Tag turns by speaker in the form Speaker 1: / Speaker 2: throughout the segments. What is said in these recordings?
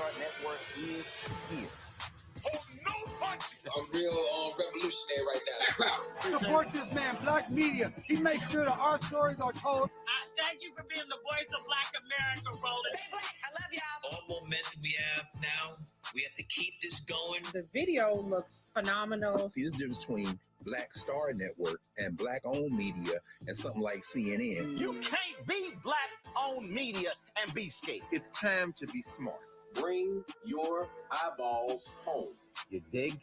Speaker 1: Start Network is here.
Speaker 2: Oh, no punches!
Speaker 3: I'm real revolutionary right now.
Speaker 4: Support this man, Black Media. He makes sure that our stories are told.
Speaker 5: Thank you for being the voice of Black America, Roland.
Speaker 6: Stay black. I love y'all.
Speaker 7: All momentum we have now, we have to keep this going.
Speaker 8: The video looks phenomenal.
Speaker 9: See, there's a difference between Black Star Network and Black-owned media and something like CNN.
Speaker 1: You can't be Black-owned media and be scared.
Speaker 9: It's time to be smart.
Speaker 10: Bring your eyeballs home.
Speaker 1: You dig?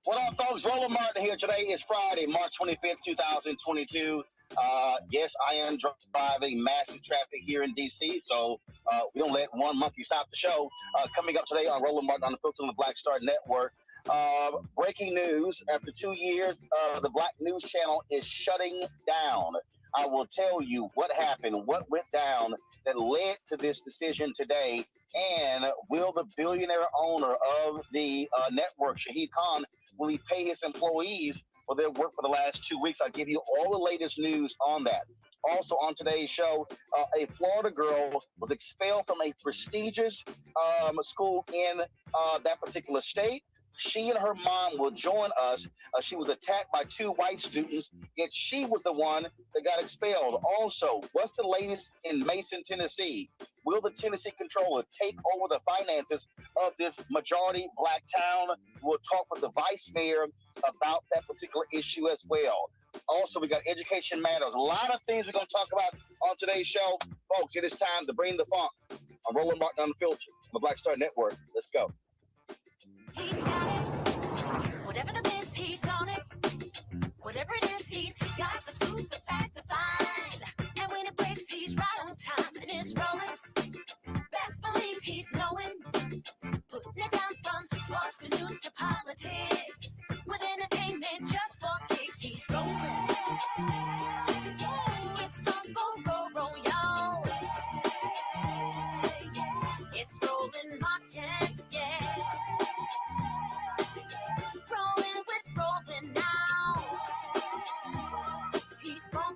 Speaker 11: What up, folks? Roland Martin here. Today is Friday, March 25th, 2022. Yes, I am driving massive traffic here in D.C., so we don't let one monkey stop the show. Coming up today on Roland Martin Unfiltered on the Black Star Network. Breaking news, after 2 years, the Black News Channel is shutting down. I will tell you what happened, what went down that led to this decision today, and will the billionaire owner of the network, Shahid Khan, will he pay his employees for their work for the last 2 weeks? I'll give you all the latest news on that. Also on today's show, a Florida girl was expelled from a prestigious school in that particular state. She and her mom will join us. She was attacked by 2 white students, yet she was the one that got expelled. Also, what's the latest in Mason, Tennessee? Will the Tennessee controller take over the finances of this majority Black town? We'll talk with the vice mayor about that particular issue as well. Also, we got Education Matters. A lot of things we're going to talk about on today's show. Folks, it is time to bring the funk on Roland Martin Unfiltered on the Black Star Network. Let's go.
Speaker 12: He's got it. Whatever the miss, he's on it. Whatever it is, he's got the scoop, the fact, the find. And when it breaks, he's right on time and it's rolling. Best believe he's knowing. Putting it down from sports to news to politics. With entertainment just for kicks, he's rolling. It's on go, y'all. It's Roland Martin, yeah.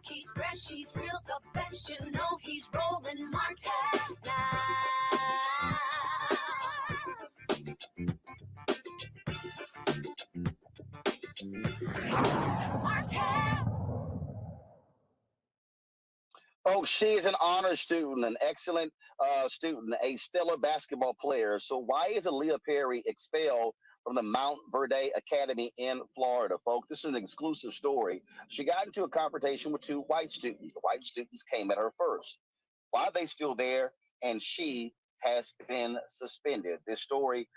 Speaker 12: He's fresh, he's real, the best, you know he's Roland Martin now. Martin!
Speaker 11: Folks, she is an honor student, an excellent student, a stellar basketball player. So why is Aaliyah Perry expelled from the Montverde Academy in Florida, folks? This is an exclusive story. She got into a confrontation with 2 white students. The white students came at her first. Why are they still there? And she has been suspended. This story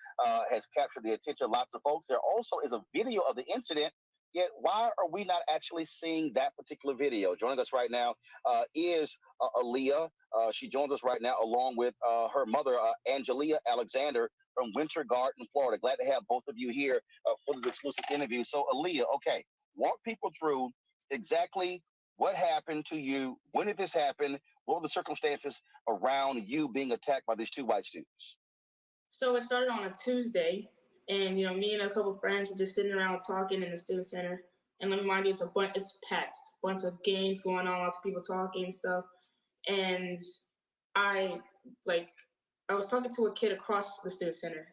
Speaker 11: has captured the attention of lots of folks. There also is a video of the incident, yet why are we not actually seeing that particular video? Joining us right now is Aaliyah. She joins us right now along with her mother, Angelia Alexander, from Winter Garden, Florida. Glad to have both of you here for this exclusive interview. So, Aaliyah, okay, walk people through exactly what happened to you. When did this happen? What were the circumstances around you being attacked by these 2 white students?
Speaker 13: So it started on a Tuesday, and me and a couple of friends were just sitting around talking in the student center. And let me remind you, it's packed. It's a bunch of games going on, lots of people talking and stuff. And I was talking to a kid across the student center,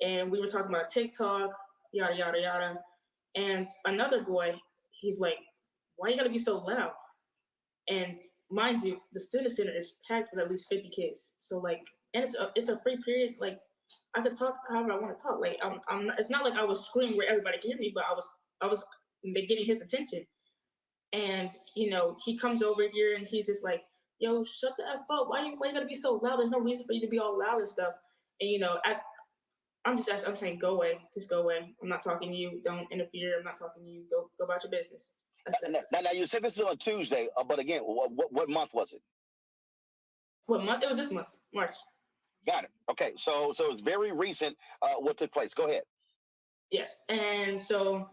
Speaker 13: and we were talking about TikTok, yada, yada, yada. And another boy, he's like, why you gotta be so loud? And mind you, the student center is packed with at least 50 kids. So and it's a free period. I could talk however I want to talk. I'm not, it's not like I was screaming where everybody could hear me, but I was getting his attention. And, he comes over here and he's just like, yo, shut the F up. Why you gotta be so loud? There's no reason for you to be all loud and stuff. And, I'm saying, go away. Just go away. I'm not talking to you. Don't interfere. I'm not talking to you. Go about your business.
Speaker 11: Now, you said this is on Tuesday, but again, what month was it?
Speaker 13: What month? It was this month, March.
Speaker 11: Got it. Okay, so it's very recent what took place. Go ahead.
Speaker 13: Yes, and so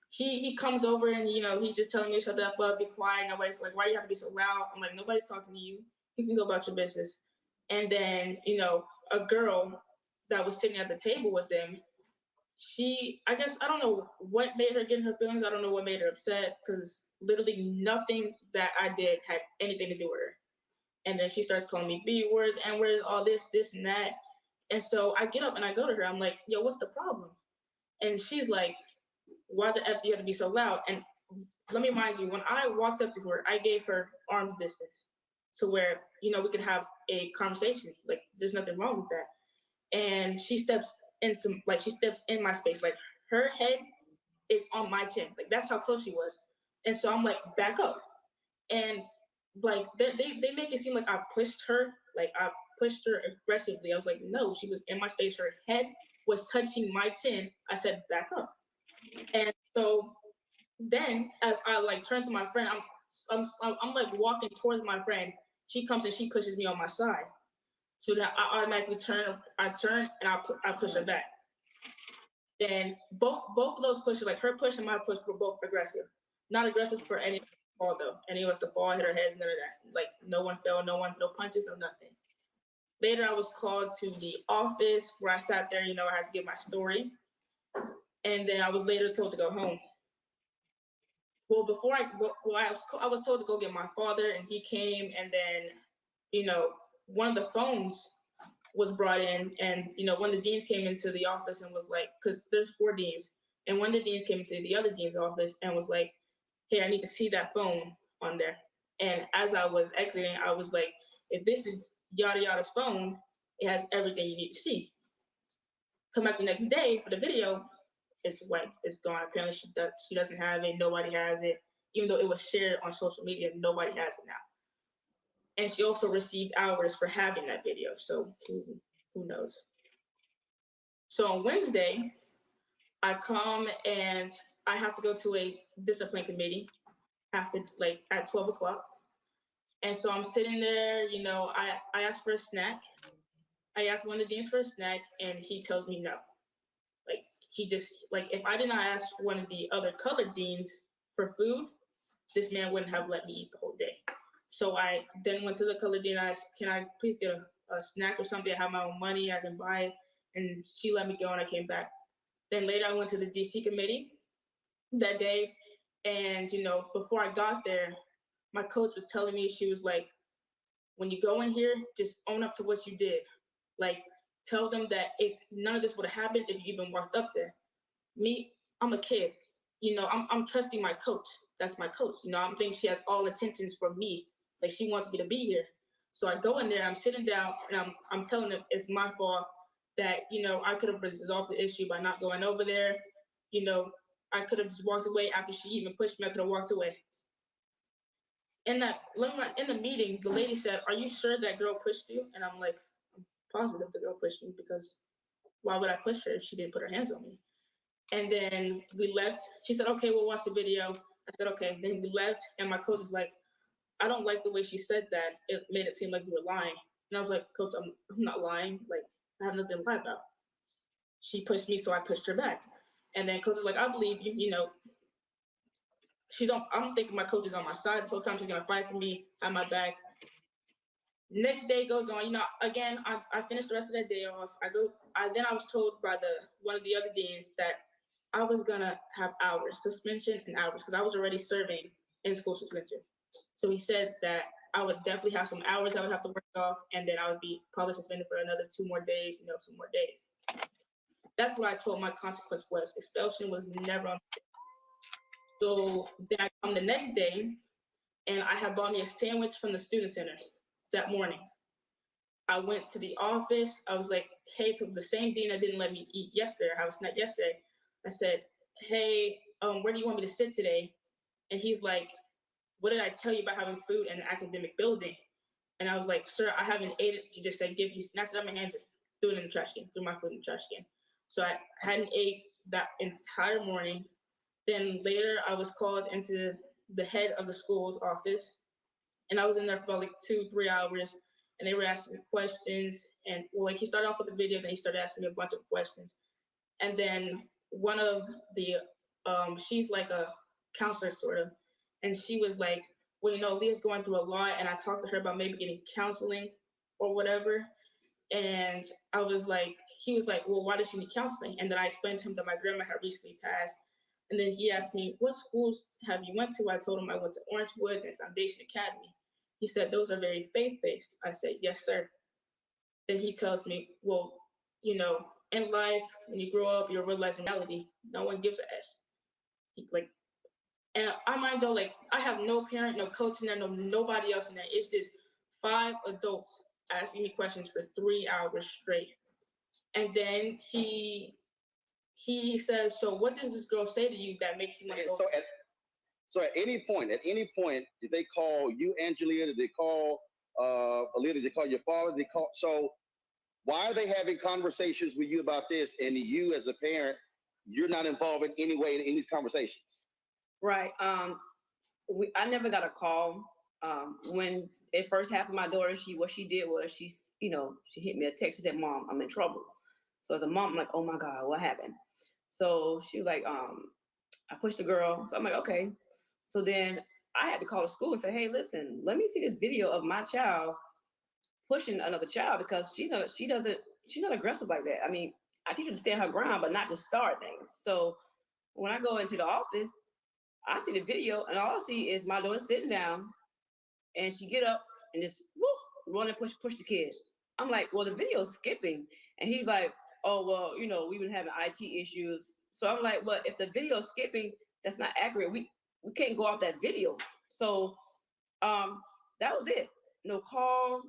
Speaker 13: he comes over and, he's just telling me, shut the F up, be quiet. Nobody's like, why do you have to be so loud? I'm like, nobody's talking to you. You can go about your business. And then, a girl that was sitting at the table with them, I guess, I don't know what made her get in her feelings. I don't know what made her upset, because literally nothing that I did had anything to do with her. And then she starts calling me B words, N words, all this and that. And so I get up and I go to her. I'm like, yo, what's the problem? And she's like, why the F do you have to be so loud? And let me remind you, when I walked up to her, I gave her arm's distance to where, we could have a conversation. Like, there's nothing wrong with that. And she steps in my space. Like, her head is on my chin. Like, that's how close she was. And so I'm like, back up. And like, they make it seem like I pushed her. Like, I pushed her aggressively. I was like, no, she was in my space. Her head was touching my chin. I said, back up. And so then as I like turn to my friend, I'm like walking towards my friend. She comes and she pushes me on my side. So then I automatically turn and I push her back. Then both of those pushes, like her push and my push, were both aggressive. Not aggressive for any fall though. Any of us to fall, hit our heads, none of that. Like, no one fell, no punches, no nothing. Later, I was called to the office where I sat there. I had to give my story, and then I was later told to go home. Well, I was told to go get my father, and he came, and then, one of the phones was brought in, and, one of the deans came into the office and was like, because there's 4 deans, and one of the deans came into the other dean's office and was like, hey, I need to see that phone on there. And as I was exiting, I was like, if this is yada yada's phone, it has everything you need to see. Come back the next day for the video, it's white, it's gone. Apparently she doesn't have it, nobody has it. Even though it was shared on social media, nobody has it now. And she also received hours for having that video, so who knows? So on Wednesday, I come and I have to go to a discipline committee at 12 o'clock. And so I'm sitting there, I asked for a snack. I asked one of the deans for a snack, and he tells me no. Like, if I did not ask one of the other colored deans for food, this man wouldn't have let me eat the whole day. So I then went to the colored dean and I asked, can I please get a snack or something? I have my own money, I can buy it. And she let me go and I came back. Then later I went to the DC committee that day. And, before I got there, my coach was telling me, she was like, when you go in here, just own up to what you did. Like, tell them that none of this would have happened if you even walked up there. Me, I'm a kid. I'm trusting my coach. That's my coach. I'm thinking she has all intentions for me. Like, she wants me to be here. So I go in there, I'm sitting down, and I'm telling them it's my fault that, I could have resolved the issue by not going over there. I could have just walked away after she even pushed me. I could have walked away. In the meeting, the lady said, are you sure that girl pushed you? And I'm like, I'm positive the girl pushed me, because why would I push her if she didn't put her hands on me? And then we left. She said, okay, we'll watch the video. I said, okay. Then we left, and my coach was like, I don't like the way she said that. It made it seem like we were lying. And I was like, Coach, I'm not lying. Like, I have nothing to lie about. She pushed me, so I pushed her back. And then coach was like, I believe you, I'm thinking my coach is on my side. So sometimes she's gonna fight for me, have my back. Next day goes on, again, I finished the rest of that day off. Then I was told by one of the other deans that I was gonna have hours, suspension and hours, because I was already serving in school suspension. So he said that I would definitely have some hours I would have to work off, and then I would be probably suspended for another 2 more days, 2 more days. That's what I told my consequence was. Expulsion was never on. So then I come the next day, and I had bought me a sandwich from the student center that morning. I went to the office. I was like, hey, to the same dean that didn't let me eat yesterday, or have a snack yesterday. I said, hey, where do you want me to sit today? And he's like, what did I tell you about having food in an academic building? And I was like, sir, I haven't ate it. You just said, give you snacks out of my hand, just threw it in the trash can, threw my food in the trash can. So I hadn't ate that entire morning. Then later I was called into the head of the school's office, and I was in there for about 2-3 hours, and they were asking me questions. And he started off with the video, then he started asking me a bunch of questions. And then one of the, she's like a counselor sort of, and she was like, well, Aaliyah's going through a lot, and I talked to her about maybe getting counseling or whatever. And I was like, he was like, well, why does she need counseling? And then I explained to him that my grandma had recently passed. And then he asked me, what schools have you went to? I told him I went to Orangewood and Foundation Academy. He said, those are very faith-based. I said, yes, sir. Then he tells me, well, you know, in life, when you grow up, you'll realize reality. No one gives a S. Like, and I mind you, like, I have no parent, no coach in there, nobody else in there. It's just 5 adults asking me questions for 3 hours straight. And then he says, so what does this girl say to you that makes you want to go?
Speaker 11: So at any point, did they call you, Angelia? Did they call Aaliyah? Did they call your father? Did they call? So why are they having conversations with you about this? And you, as a parent, you're not involved in any way in any of these conversations.
Speaker 6: Right. I never got a call. When it first happened, my daughter, what she did was she hit me a text. She said, "Mom, I'm in trouble." So as a mom, I'm like, "Oh my God, what happened?" So she was like, I pushed the girl. So I'm like, okay. So then I had to call the school and say, hey, listen, let me see this video of my child pushing another child, because she's not aggressive like that. I mean, I teach her to stand her ground, but not to start things. So when I go into the office, I see the video, and all I see is my daughter sitting down, and she get up and just whoop, run and push the kid. I'm like, well, the video's skipping. And he's like, oh, well, we've been having IT issues. So I'm like, well, if the video's skipping, that's not accurate. We can't go off that video. So that was it. No call,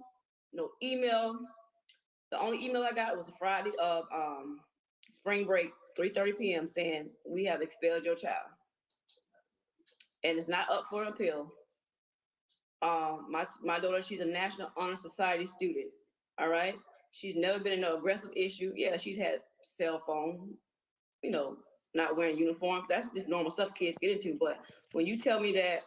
Speaker 6: no email. The only email I got was a Friday of spring break, 3:30 p.m. saying, we have expelled your child. And it's not up for appeal. My daughter, she's a National Honor Society student. All right. She's never been in no aggressive issue. Yeah, she's had cell phone, not wearing uniform. That's just normal stuff kids get into. But when you tell me that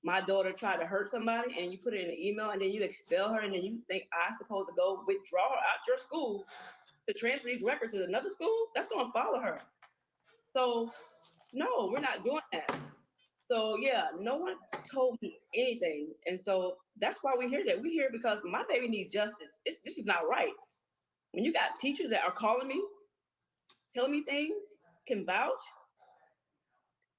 Speaker 6: my daughter tried to hurt somebody and you put it in an email and then you expel her and then you think I'm supposed to go withdraw her out your school to transfer these records to another school, that's going to follow her. So, no, we're not doing that. So, yeah, no one told me anything. And so that's why we hear that. We hear because my baby needs justice. This is not right. When you got teachers that are calling me, telling me things, can vouch,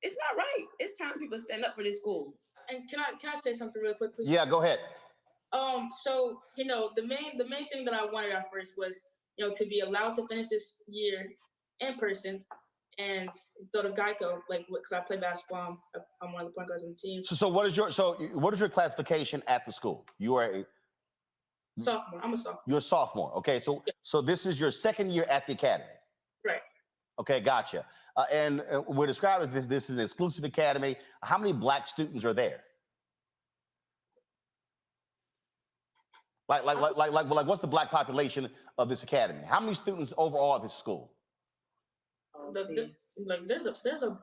Speaker 6: it's not right. It's time people stand up for this school.
Speaker 13: And can I say something real quickly?
Speaker 11: Yeah, go ahead.
Speaker 13: So, the main thing that I wanted at first was, to be allowed to finish this year in person and go to Geico, because I play basketball. I'm one of the point guards on the team.
Speaker 11: So what is your classification at the school? You are a
Speaker 13: sophomore. I'm a sophomore.
Speaker 11: You're a sophomore. Okay, so this is your second year at the academy.
Speaker 13: Right.
Speaker 11: Okay, gotcha. And we're describing this is an exclusive academy. How many Black students are there? Like what's the Black population of this academy? How many students overall at this school?
Speaker 13: There's a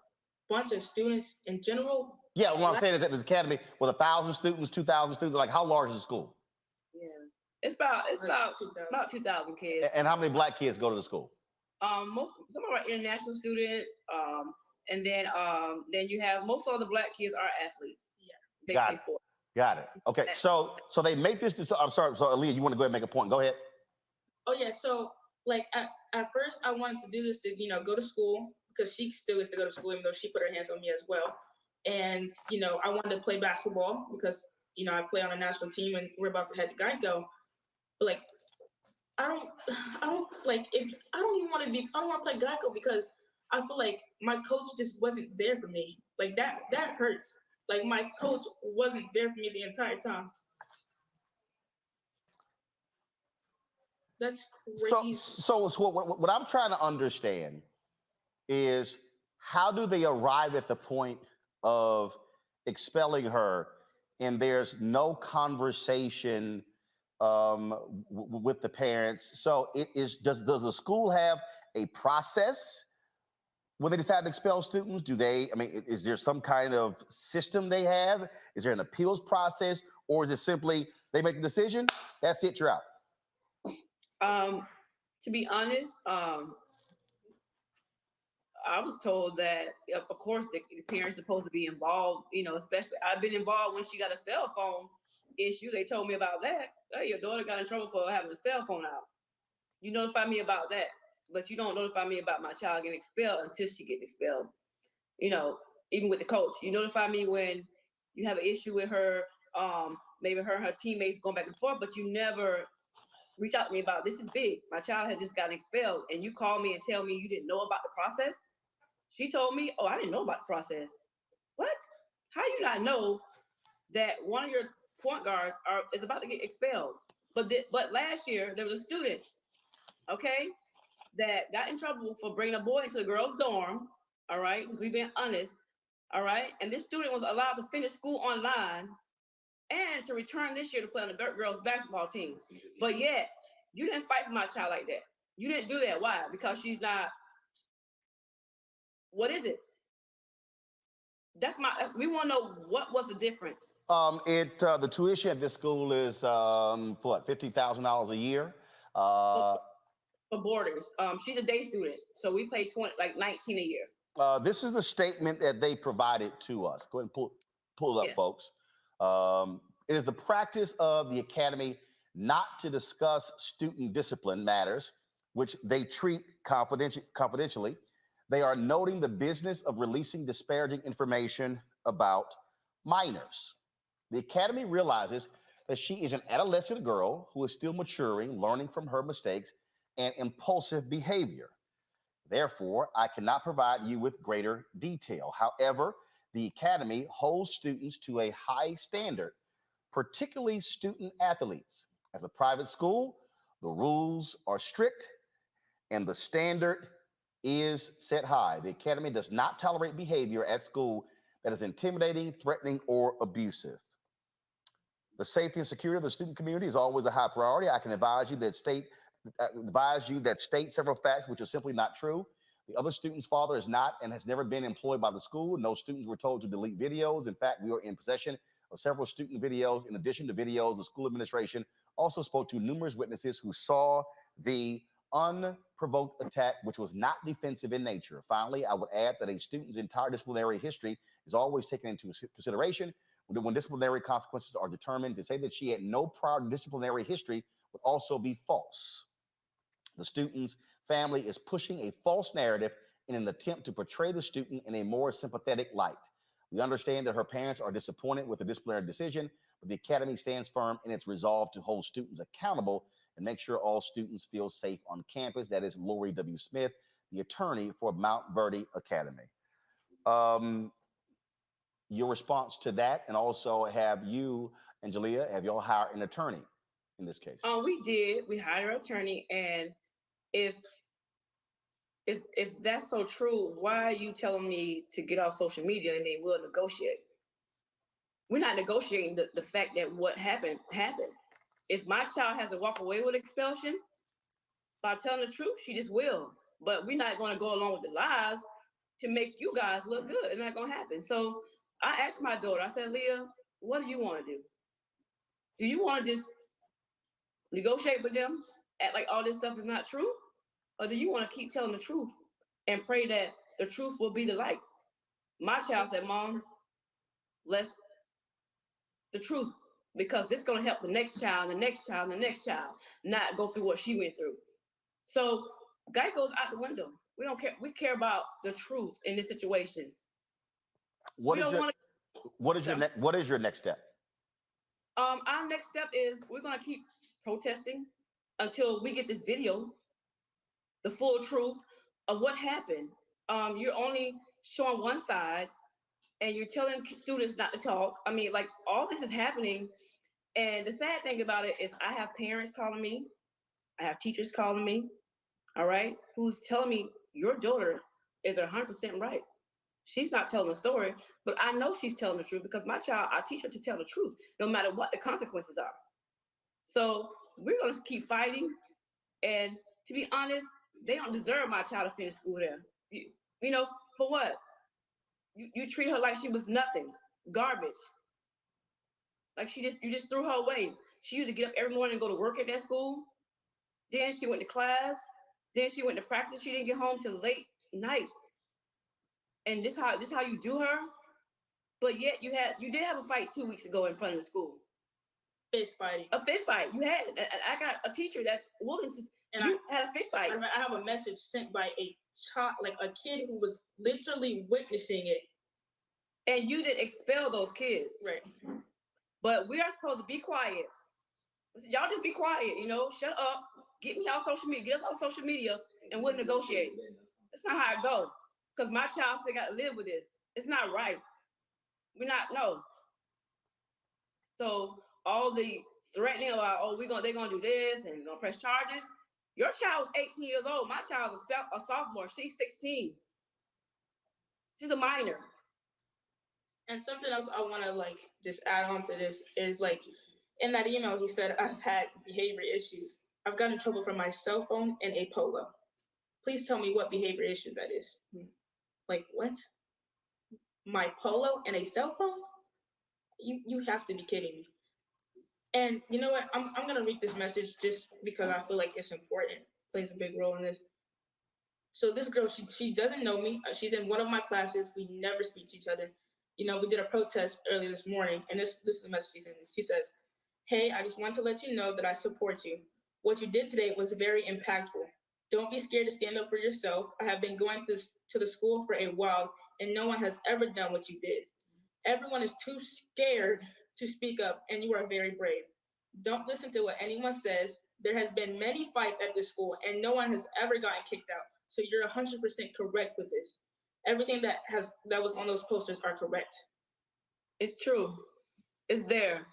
Speaker 13: bunch of students in general.
Speaker 11: Yeah, what I'm saying is that this academy with 1,000 students, 2,000 students, like how large is the school?
Speaker 6: Yeah, it's about 2,000 kids.
Speaker 11: And how many Black kids go to the school?
Speaker 6: Some of our international students, and then you have most of the Black kids are athletes. Yeah,
Speaker 11: Got it. Okay, so they make this. I'm sorry. So Aaliyah, you want to go ahead and make a point? Go ahead.
Speaker 13: Oh yeah. So at first I wanted to do this to go to school, because she still gets to go to school even though she put her hands on me as well. And I wanted to play basketball because I play on a national team and we're about to head to Geico. But I don't even want to play Geico because I feel like my coach just wasn't there for me. Like that hurts. Like my coach wasn't there for me the entire time. That's crazy.
Speaker 11: So what I'm trying to understand is, how do they arrive at the point of expelling her and there's no conversation with the parents? So does the school have a process when they decide to expel students? Is there some kind of system they have? Is there an appeals process, or is it simply they make the decision, that's it, you're out?
Speaker 6: To be honest, I was told that, of course, the parents are supposed to be involved, especially I've been involved when she got a cell phone issue. They told me about that. Hey, your daughter got in trouble for having a cell phone out. You notify me about that, but you don't notify me about my child getting expelled until she gets expelled. You know, even with the coach, you notify me when you have an issue with her, maybe her and her teammates going back and forth, but you never reach out to me about, this is big. My child has just gotten expelled, and you call me and tell me you didn't know about the process. She told me, oh, I didn't know about the process. What? How you not know that one of your point guards is about to get expelled? But last year, there was a student, okay, that got in trouble for bringing a boy into the girls' dorm, all right, because we've been honest, all right? And this student was allowed to finish school online and to return this year to play on the girls' basketball team. But yet, you didn't fight for my child like that. You didn't do that. Why? Because she's not, what is it? We want to know what was the difference.
Speaker 1: The tuition at this school is what, $50,000 a year?
Speaker 6: For boarders. She's a day student, so we pay 19 a year.
Speaker 1: This is the statement that they provided to us. Go ahead and pull it up,
Speaker 6: Yes.
Speaker 1: folks. It is the practice of the academy not to discuss student discipline matters, which they treat confidentially. They are noting the business of releasing disparaging information about minors. The academy realizes that she is an adolescent girl who is still maturing, learning from her mistakes and impulsive behavior. Therefore, I cannot provide you with greater detail. However, the academy holds students to a high standard, particularly student athletes. As a private school, the rules are strict and the standard is set high. The academy does not tolerate behavior at school that is intimidating, threatening, or abusive. The safety and security of the student community is always a high priority. I can advise you that state several facts which are simply not true. The other student's father is not and has never been employed by the school. No students were told to delete videos. In fact, we were in possession of several student videos. In addition to videos, the school administration also spoke to numerous witnesses who saw the unprovoked attack, which was not defensive in nature. Finally, I would add that a student's entire disciplinary history is always taken into consideration when disciplinary consequences are determined. To say that she had no prior disciplinary history would also be false. The student's family is pushing a false narrative in an attempt to portray the student in a more sympathetic light. We understand that her parents are disappointed with the disciplinary decision, but the academy stands firm in its resolve to hold students accountable and make sure all students feel safe on campus. That is Lori W. Smith, the attorney for Montverde Academy. Your response to that, and also have you and Jalea, have y'all hired an attorney in this case?
Speaker 6: We did. We hired an attorney, and if that's so true, why are you telling me to get off social media and they will negotiate? We're not negotiating the fact that what happened. If my child has to walk away with expulsion by telling the truth, she just will. But we're not going to go along with the lies to make you guys look good. It's not going to happen. So I asked my daughter, I said, Leah, what do you want to do? Do you want to just negotiate with them, act like all this stuff is not true? Or do you want to keep telling the truth and pray that the truth will be the light? My child said, Mom, let's the truth, because this is going to help the next child, the next child, the next child not go through what she went through. So Geico's out the window. We don't care. We care about the truth in this situation.
Speaker 1: What is your next step?
Speaker 6: Our next step is we're going to keep protesting until we get this video, the full truth of what happened. You're only showing one side, and you're telling students not to talk. I mean, like, all this is happening. And the sad thing about it is I have parents calling me. I have teachers calling me, all right, who's telling me your daughter is 100% right. She's not telling the story, but I know she's telling the truth because my child, I teach her to tell the truth, no matter what the consequences are. So we're going to keep fighting. And to be honest, they don't deserve my child to finish school there. You know, for what? You treat her like she was nothing, garbage. Like you just threw her away. She used to get up every morning and go to work at that school. Then she went to class. Then she went to practice. She didn't get home till late nights. And this how you do her. But yet you did have a fight 2 weeks ago in front of the school.
Speaker 13: fist fighting.
Speaker 6: A fist fight. You had. I got a teacher that's willing to.
Speaker 13: And
Speaker 6: you had a fist fight.
Speaker 13: I have a message sent by a child, like a kid who was literally witnessing it.
Speaker 6: And you didn't expel those kids.
Speaker 13: Right.
Speaker 6: But we are supposed to be quiet. Y'all just be quiet, you know, shut up, get me off social media, get us off social media, and we'll negotiate. That's not how it goes. Because my child still got to live with this. It's not right. We're not, no. So all the threatening about, oh, they're gonna do this and gonna press charges. Your child was 18 years old. My child is a sophomore. She's 16. She's a minor.
Speaker 13: And something else I want to like just add on to this is like in that email he said I've had behavior issues. I've gotten in trouble for my cell phone and a polo. Please tell me what behavior issues that is. Like what? My polo and a cell phone? You have to be kidding me. And you know what? I'm gonna read this message just because I feel like it's important. It plays a big role in this. So this girl, she doesn't know me. She's in one of my classes. We never speak to each other. You know, we did a protest earlier this morning, and this is the message she sent me. She says, "Hey, I just want to let you know that I support you. What you did today was very impactful. Don't be scared to stand up for yourself. I have been going to the school for a while, and no one has ever done what you did. Everyone is too scared to speak up, and you are very brave. Don't listen to what anyone says. There has been many fights at this school, and no one has ever gotten kicked out. So you're 100% correct with this. Everything that was on those posters are correct."
Speaker 6: It's true. It's there.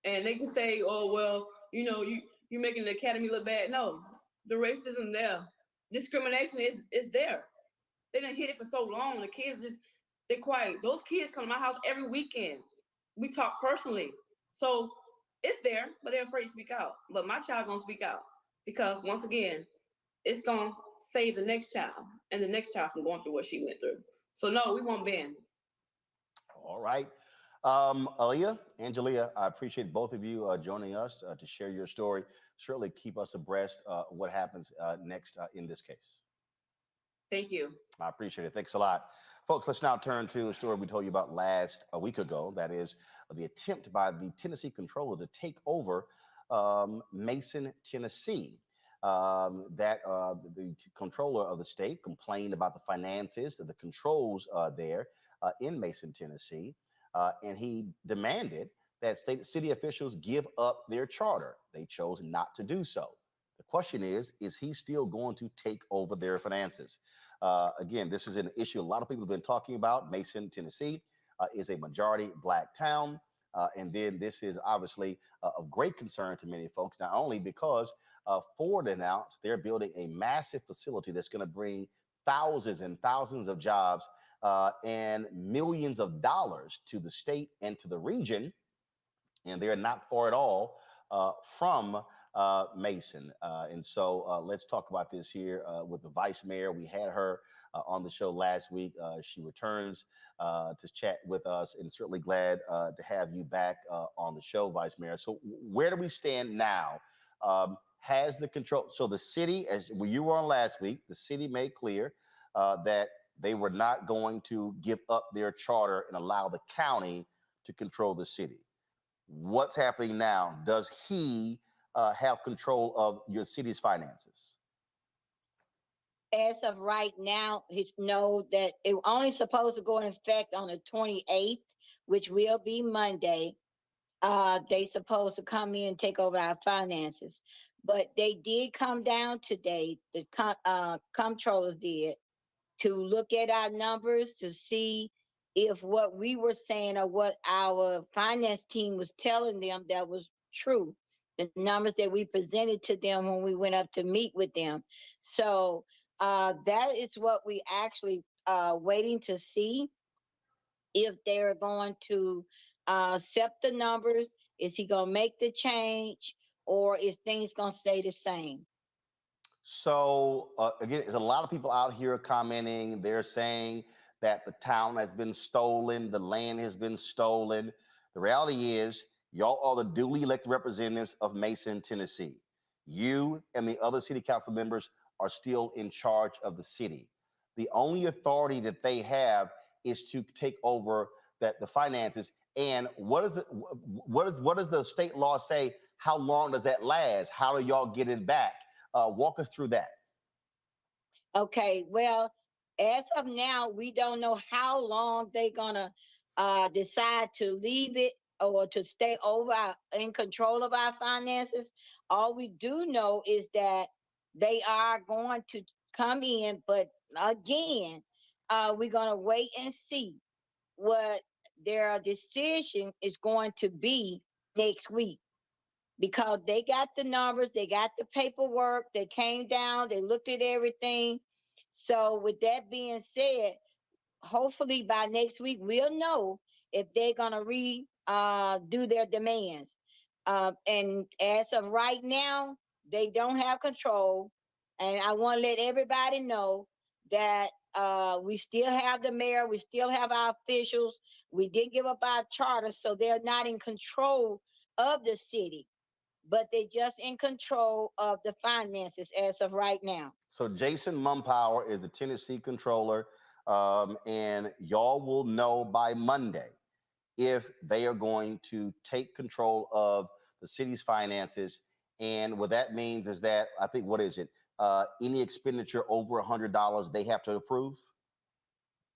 Speaker 6: And they can say, oh, well, you know, you're making the academy look bad. No, the racism there. Discrimination is there. They done hit it for so long. The kids they're quiet. Those kids come to my house every weekend. We talk personally. So it's there, but they're afraid to speak out. But my child gonna speak out because once again, it's gonna save the next child and the next child from going through what she went through. So no, we won't bend.
Speaker 1: All right. Aaliyah, Angelia, I appreciate both of you joining us to share your story. Certainly keep us abreast of what happens next in this case.
Speaker 6: Thank you.
Speaker 1: I appreciate it. Thanks a lot. Folks, let's now turn to a story we told you about a week ago. That is the attempt by the Tennessee controller to take over Mason, Tennessee. The controller of the state complained about the finances, the controls there in Mason, Tennessee, and he demanded that city officials give up their charter. They chose not to do so. The question is he still going to take over their finances? Again, this is an issue a lot of people have been talking about. Mason, Tennessee is a majority Black town. And then this is obviously of great concern to many folks, not only because Ford announced they're building a massive facility that's going to bring thousands and thousands of jobs and millions of dollars to the state and to the region. And they're not far at all from Mason. And so let's talk about this here with the vice mayor. We had her on the show last week. She returns to chat with us, and certainly glad to have you back on the show, Vice Mayor. So where do we stand now? Has the control, so the city, as you were on last week, the city made clear that they were not going to give up their charter and allow the county to control the city. What's happening now? Does he have control of your city's finances?
Speaker 14: As of right now, it's no, that it only supposed to go in effect on the 28th, which will be Monday. They supposed to come in and take over our finances. But they did come down today, the comptrollers did, to look at our numbers to see if what we were saying or what our finance team was telling them that was true. The numbers that we presented to them when we went up to meet with them. So that is what we actually waiting to see if they're going to accept the numbers. Is he going to make the change, or is things going to stay the same?
Speaker 1: So again, there's a lot of people out here commenting. They're saying that the town has been stolen, the land has been stolen. The reality is, y'all are the duly elected representatives of Mason, Tennessee. You and the other city council members are still in charge of the city. The only authority that they have is to take over the finances And what does the state law say? How long does that last? How do y'all get it back? Walk us through that.
Speaker 14: Okay, well, as of now, we don't know how long they're gonna decide to leave it or to stay in control of our finances. All we do know is that they are going to come in, but again, we're gonna wait and see what their decision is going to be next week, because they got the numbers, they got the paperwork, they came down, they looked at everything. So with that being said, hopefully by next week we'll know if they're gonna do their demands. And as of right now, they don't have control. And I want to let everybody know that we still have the mayor, we still have our officials. We did give up our charter, so they're not in control of the city, but they're just in control of the finances as of right now.
Speaker 1: So Jason Mumpower is the Tennessee controller, and y'all will know by Monday if they are going to take control of the city's finances. And what that means is that, I think, what is it? Any expenditure over $100, they have to approve?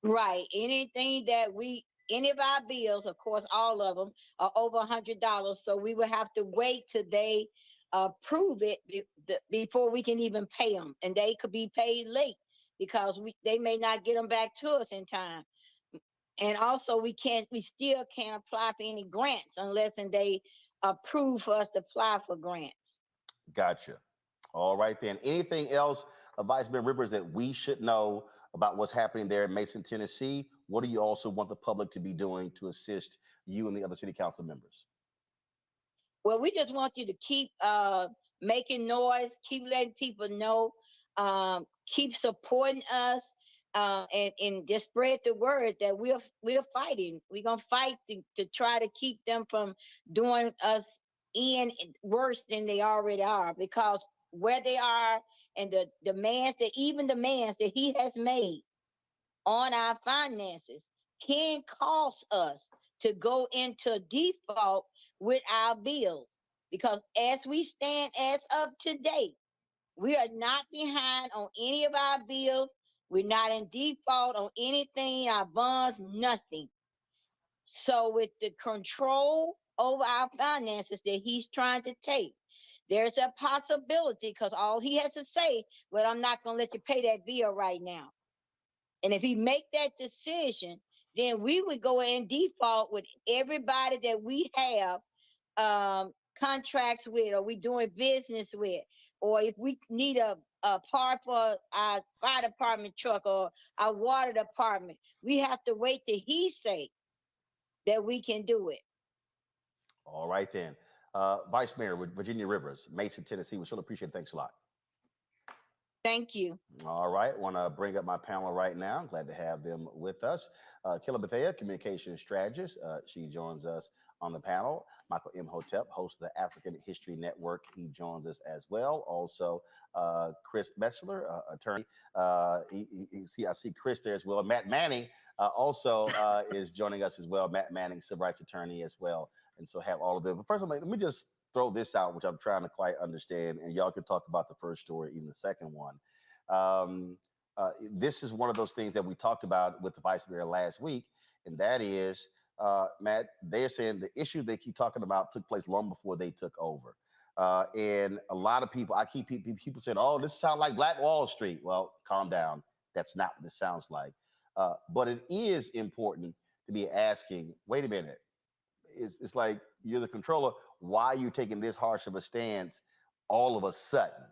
Speaker 14: Right. Any of our bills, of course, all of them are over $100. So we will have to wait till they approve it before we can even pay them. And they could be paid late because they may not get them back to us in time. And also we still can't apply for any grants unless they approve for us to apply for grants.
Speaker 1: Gotcha. All right, then. Anything else, Vice Mayor Rivers, that we should know about what's happening there in Mason, Tennessee? What do you also want the public to be doing to assist you and the other city council members?
Speaker 14: Well, we just want you to keep making noise, keep letting people know, keep supporting us, and just spread the word that we're fighting. We're gonna fight to try to keep them from doing us in worse than they already are, because where they are and the demands that he has made on our finances can cause us to go into default with our bills. Because as we stand as of today, we are not behind on any of our bills. We're not in default on anything, our bonds, nothing. So with the control over our finances that he's trying to take, there's a possibility, because all he has to say, well, I'm not going to let you pay that bill right now. And if he make that decision, then we would go in default with everybody that we have contracts with, or we doing business with, or if we need a part for our fire department truck or our water department, we have to wait till he say that we can do it.
Speaker 1: All right, then. Vice Mayor with Virginia Rivers, Mason, Tennessee. We sure appreciate it. Thanks a lot.
Speaker 14: Thank you.
Speaker 1: All right. Want to bring up my panel right now. Glad to have them with us. Killa Bethea, communications strategist. She joins us on the panel. Michael Imhotep, host of the African History Network. He joins us as well. Also, Chris Metzler, attorney. I see Chris there as well. Matt Manning also is joining us as well. Matt Manning, civil rights attorney as well. And so have all of them. But first of all, let me just throw this out, which I'm trying to quite understand, and y'all can talk about the first story, even the second one. This is one of those things that we talked about with the vice mayor last week, and that is, Matt, they're saying the issue they keep talking about took place long before they took over. And a lot of people, I keep people saying, oh, this sounds like Black Wall Street. Well, calm down. That's not what this sounds like. But it is important to be asking, wait a minute, it's like you're the controller. Why are you taking this harsh of a stance all of a sudden?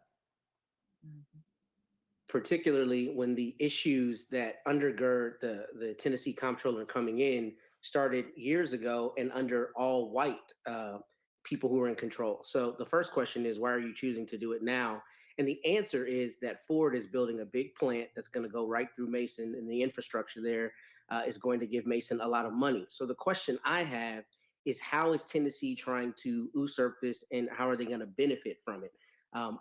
Speaker 15: Particularly when the issues that undergird the Tennessee comptroller coming in started years ago and under all white people who are in control. So the first question is, why are you choosing to do it now? And the answer is that Ford is building a big plant that's going to go right through Mason, and the infrastructure there is going to give Mason a lot of money. So the question I have is, how is Tennessee trying to usurp this, and how are they going to benefit from it?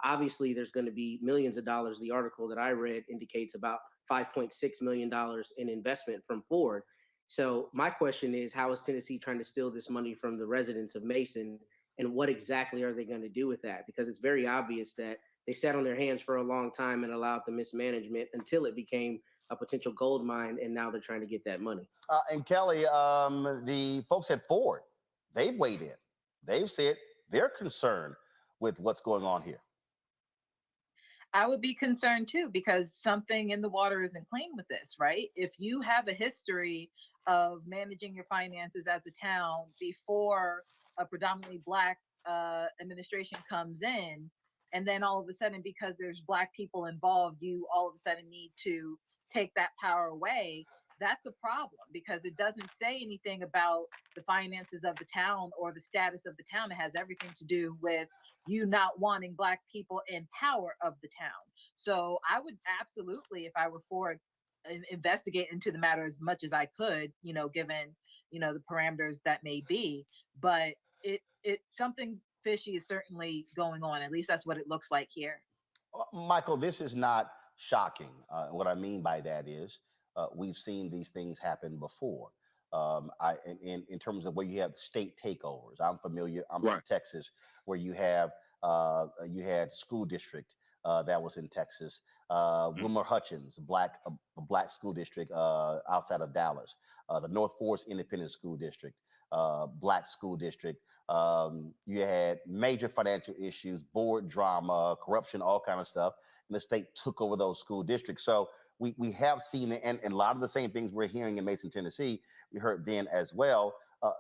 Speaker 15: Obviously, there's going to be millions of dollars. The article that I read indicates about $5.6 million in investment from Ford. So my question is, how is Tennessee trying to steal this money from the residents of Mason, and what exactly are they going to do with that? Because it's very obvious that they sat on their hands for a long time and allowed the mismanagement until it became a potential gold mine, and now they're trying to get that money.
Speaker 1: And Kelly, the folks at Ford, they've weighed in. They've said they're concerned with what's going on here.
Speaker 16: I would be concerned too, because something in the water isn't clean with this, right? If you have a history of managing your finances as a town before a predominantly Black administration comes in, and then all of a sudden, because there's Black people involved, you all of a sudden need to take that power away, that's a problem, because it doesn't say anything about the finances of the town or the status of the town. It has everything to do with you not wanting Black people in power of the town. So I would absolutely, if I were Ford, investigate into the matter as much as I could, given, the parameters that may be. But it something fishy is certainly going on. At least that's what it looks like here.
Speaker 1: Michael, this is not shocking. What I mean by that is we've seen these things happen before. In terms of where you have state takeovers, I'm familiar. I'm from Texas, where you had school district that was in Texas. Wilmer Hutchins, a black school district outside of Dallas. The North Forest Independent School District, black school district. You had major financial issues, board drama, corruption, all kind of stuff, and the state took over those school districts. So we have seen it, and a lot of the same things we're hearing in Mason, Tennessee, we heard then as well.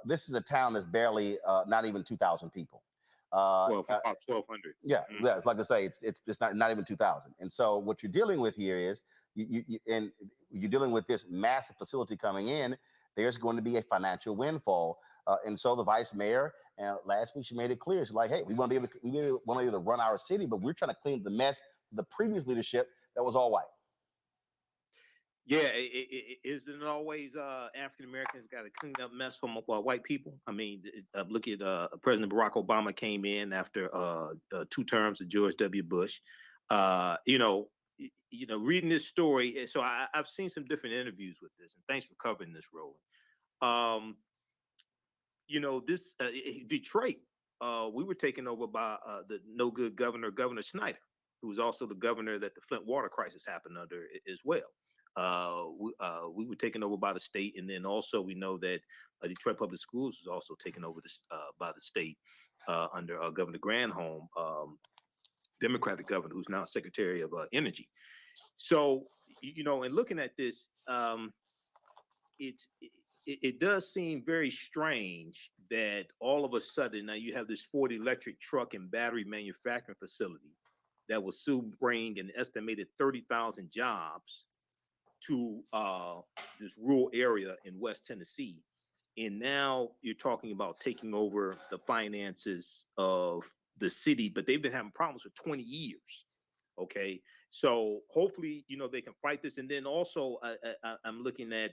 Speaker 1: This is a town that's barely not even 2,000 people.
Speaker 17: About 1,200.
Speaker 1: Yeah, yeah. It's like I say, it's not even 2,000. And so what you're dealing with here is you're dealing with this massive facility coming in. There's going to be a financial windfall, and so the vice mayor last week she made it clear. She's like, hey, we want to be able to run our city, but we're trying to clean up the mess of the previous leadership that was all white.
Speaker 17: Yeah, isn't it always African Americans got to clean up mess from white people? I mean, look at President Barack Obama came in after 2 terms of George W. Bush. Reading this story, so I've seen some different interviews with this, and thanks for covering this, Roland. This Detroit, we were taken over by the no good Governor Snyder, who was also the governor that the Flint water crisis happened under as well. We were taken over by the state, and then also we know that Detroit Public Schools was also taken over by the state under Governor Granholm, Democratic governor, who's now Secretary of Energy. So, in looking at this, it does seem very strange that all of a sudden now you have this Ford electric truck and battery manufacturing facility that will soon bring an estimated 30,000 jobs to this rural area in West Tennessee. And now you're talking about taking over the finances of the city, but they've been having problems for 20 years. Okay. So hopefully, they can fight this. And then also I'm looking at,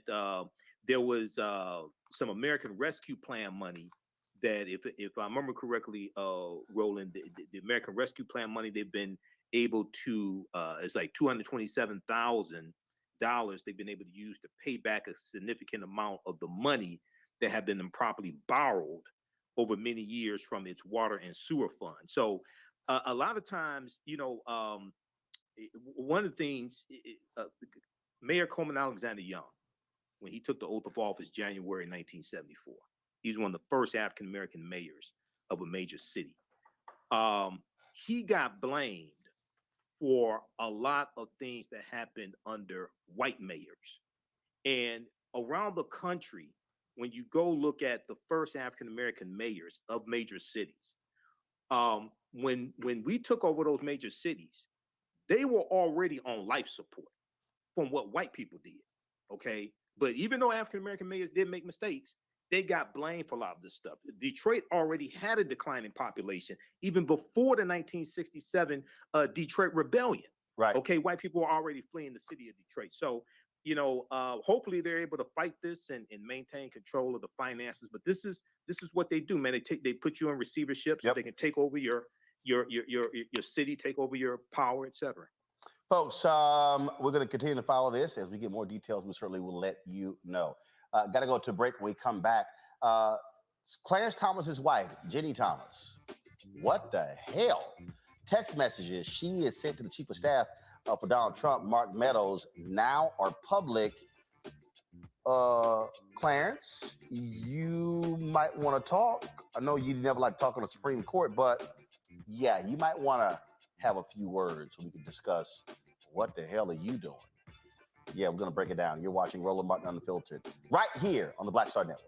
Speaker 17: there was some American Rescue Plan money that if I remember correctly, Roland, the American Rescue Plan money, they've been able to, it's like $227,000 they've been able to use to pay back a significant amount of the money that have been improperly borrowed over many years from its water and sewer fund. So a lot of times, one of the things, Mayor Coleman Alexander Young, when he took the oath of office January 1974, he's one of the first African-American mayors of a major city. He got blamed for a lot of things that happened under white mayors. And around the country, when you go look at the first African-American mayors of major cities, when we took over those major cities, they were already on life support from what white people did, okay? But even though African-American mayors did make mistakes, they got blamed for a lot of this stuff. Detroit already had a declining population even before the 1967 Detroit Rebellion.
Speaker 1: Right.
Speaker 17: Okay, white people were already fleeing the city of Detroit. So, hopefully they're able to fight this and maintain control of the finances. But this is what they do, man. They put you in receivership so they can take over your city, take over your power, etc.
Speaker 1: Folks, we're going to continue to follow this. As we get more details, we certainly will let you know. Got to go to break. When we come back, Clarence Thomas's wife, Ginni Thomas. What the hell? Text messages she is sent to the chief of staff for Donald Trump, Mark Meadows, now are public. Clarence, you might want to talk. I know you never like to talk on the Supreme Court, but yeah, you might want to have a few words so we can discuss what the hell are you doing? Yeah, we're going to break it down. You're watching Roland Martin Unfiltered right here on the Black Star Network.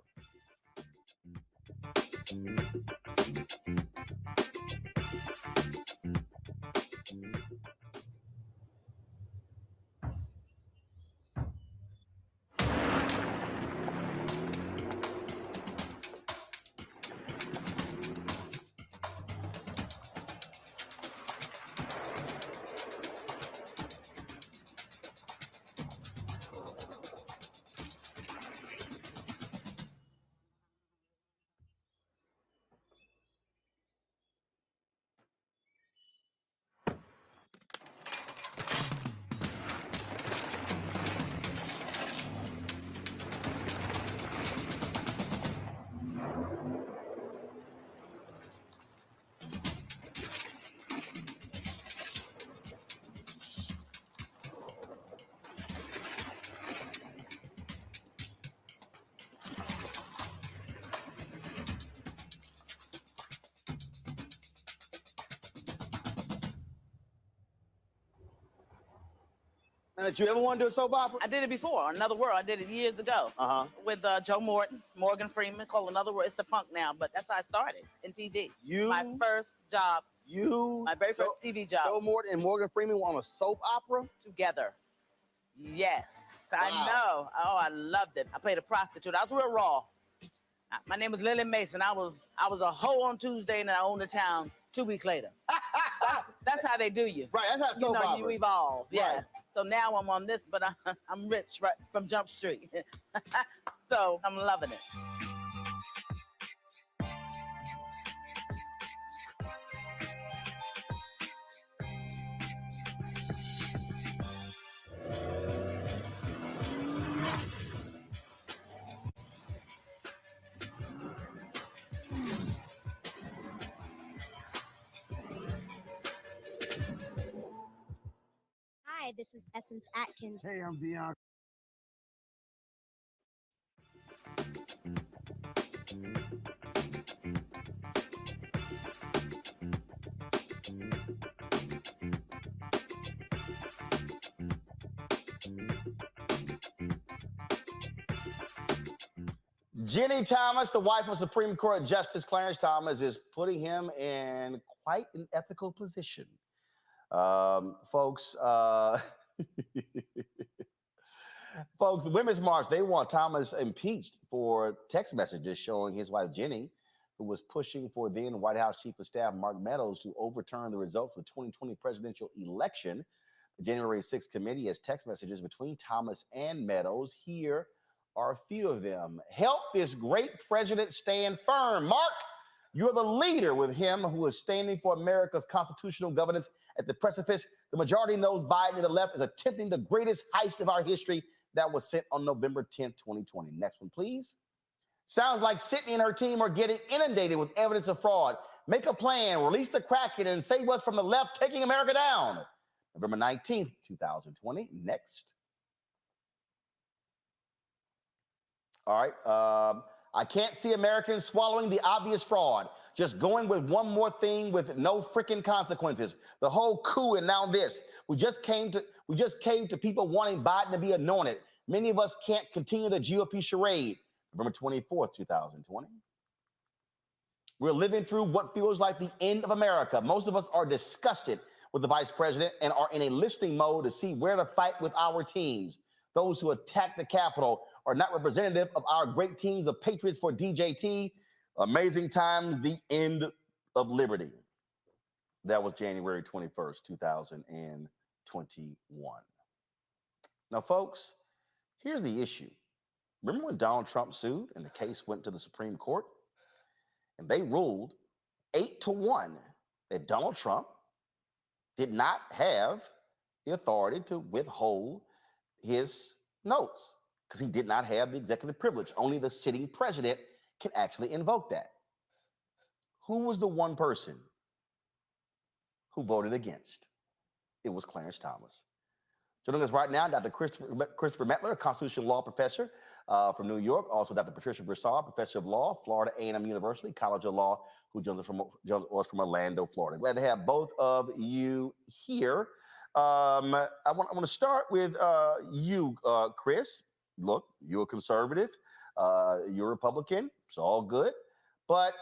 Speaker 1: Did you ever want to do a soap opera?
Speaker 18: I did it before, Another World. I did it years ago with Joe Morgan Freeman, called Another World. It's the funk now, but that's how I started in TV. My first job. My very first TV job.
Speaker 1: Joe Morton and Morgan Freeman were on a soap opera?
Speaker 18: Together. Yes, I know. Oh, I loved it. I played a prostitute. I was real raw. My name was Lily Mason. I was a hoe on Tuesday, and I owned the town 2 weeks later. That's how they do you.
Speaker 1: Right, that's how soap opera.
Speaker 18: You evolve. Yeah.
Speaker 1: Right.
Speaker 18: So now I'm on this, but I'm rich right from Jump Street. So I'm loving it.
Speaker 19: Hi, this is Essence Atkins.
Speaker 4: Hey, I'm Deion.
Speaker 1: Ginni Thomas, the wife of Supreme Court Justice Clarence Thomas, is putting him in quite an ethical position. Folks, folks, the Women's March, they want Thomas impeached for text messages showing his wife, Ginni, who was pushing for then White House Chief of Staff Mark Meadows to overturn the results of the 2020 presidential election. The January 6th committee has text messages between Thomas and Meadows. Here are a few of them. Help this great president stand firm. Mark, you're the leader with him who is standing for America's constitutional governance at the precipice. The majority knows Biden and the left is attempting the greatest heist of our history. That was sent on November 10th, 2020. Next one, please. Sounds like Sydney and her team are getting inundated with evidence of fraud. Make a plan, release the Kraken, and save us from the left taking America down. November 19th, 2020. Next. All right. I can't see Americans swallowing the obvious fraud. Just going with one more thing with no freaking consequences. The whole coup and now this. We just came to people wanting Biden to be anointed. Many of us can't continue the GOP charade. November 24th, 2020. We're living through what feels like the end of America. Most of us are disgusted with the vice president and are in a listening mode to see where to fight with our teams. Those who attack the Capitol are not representative of our great teams of patriots for DJT. Amazing times, the end of liberty. That was January 21st, 2021. Now, folks, here's the issue. Remember when Donald Trump sued and the case went to the Supreme Court? And they ruled 8-1 that Donald Trump did not have the authority to withhold his notes, because he did not have the executive privilege. Only the sitting president can actually invoke that. Who was the one person who voted against? It was Clarence Thomas. Joining us right now, Dr. Christopher Mettler, a constitutional law professor from New York. Also, Dr. Patricia Broussard, professor of law, Florida A&M University College of Law, who joins us from Orlando, Florida. Glad to have both of you here. I want to start with you, Chris. Look, you're a conservative. You're a Republican. It's all good. But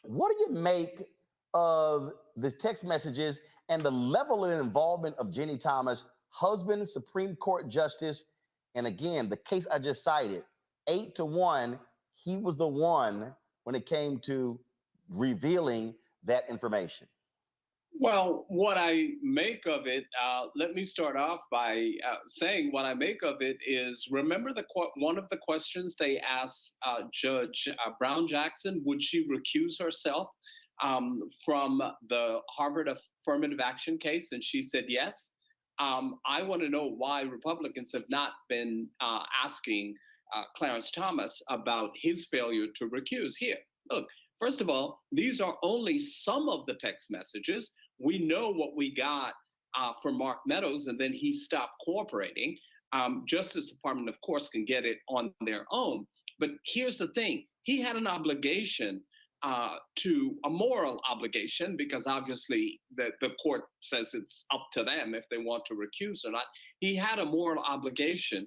Speaker 1: what do you make of the text messages and the level of involvement of Ginni Thomas, husband, Supreme Court Justice? And again, the case I just cited, 8-1, he was the one when it came to revealing that information.
Speaker 20: Well, what I make of it, let me start off by saying what I make of it is, remember one of the questions they asked Judge Brown Jackson, would she recuse herself from the Harvard affirmative action case? And she said yes. I want to know why Republicans have not been asking Clarence Thomas about his failure to recuse. Here, look, first of all, these are only some of the text messages. We know what we got from Mark Meadows, and then he stopped cooperating. Justice Department, of course, can get it on their own. But here's the thing. He had an obligation to a moral obligation, because obviously the court says it's up to them if they want to recuse or not. He had a moral obligation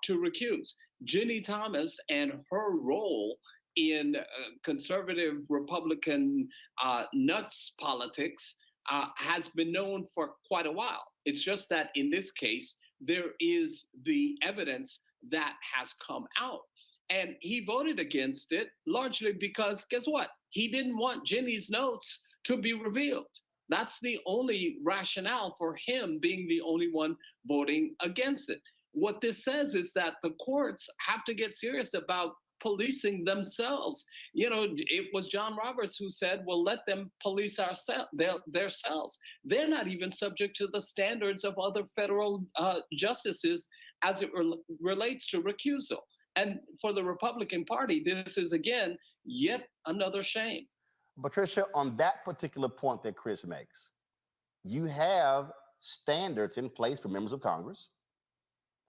Speaker 20: to recuse. Ginni Thomas and her role in conservative Republican nuts politics has been known for quite a while. It's just that in this case, there is the evidence that has come out. And he voted against it largely because, guess what? He didn't want Ginni's notes to be revealed. That's the only rationale for him being the only one voting against it. What this says is that the courts have to get serious about policing themselves. You know, it was John Roberts who said, well, let them police themselves. They're not even subject to the standards of other federal justices as it relates to recusal. And for the Republican Party, this is, again, yet another shame.
Speaker 1: Patricia, on that particular point that Chris makes, you have standards in place for members of Congress,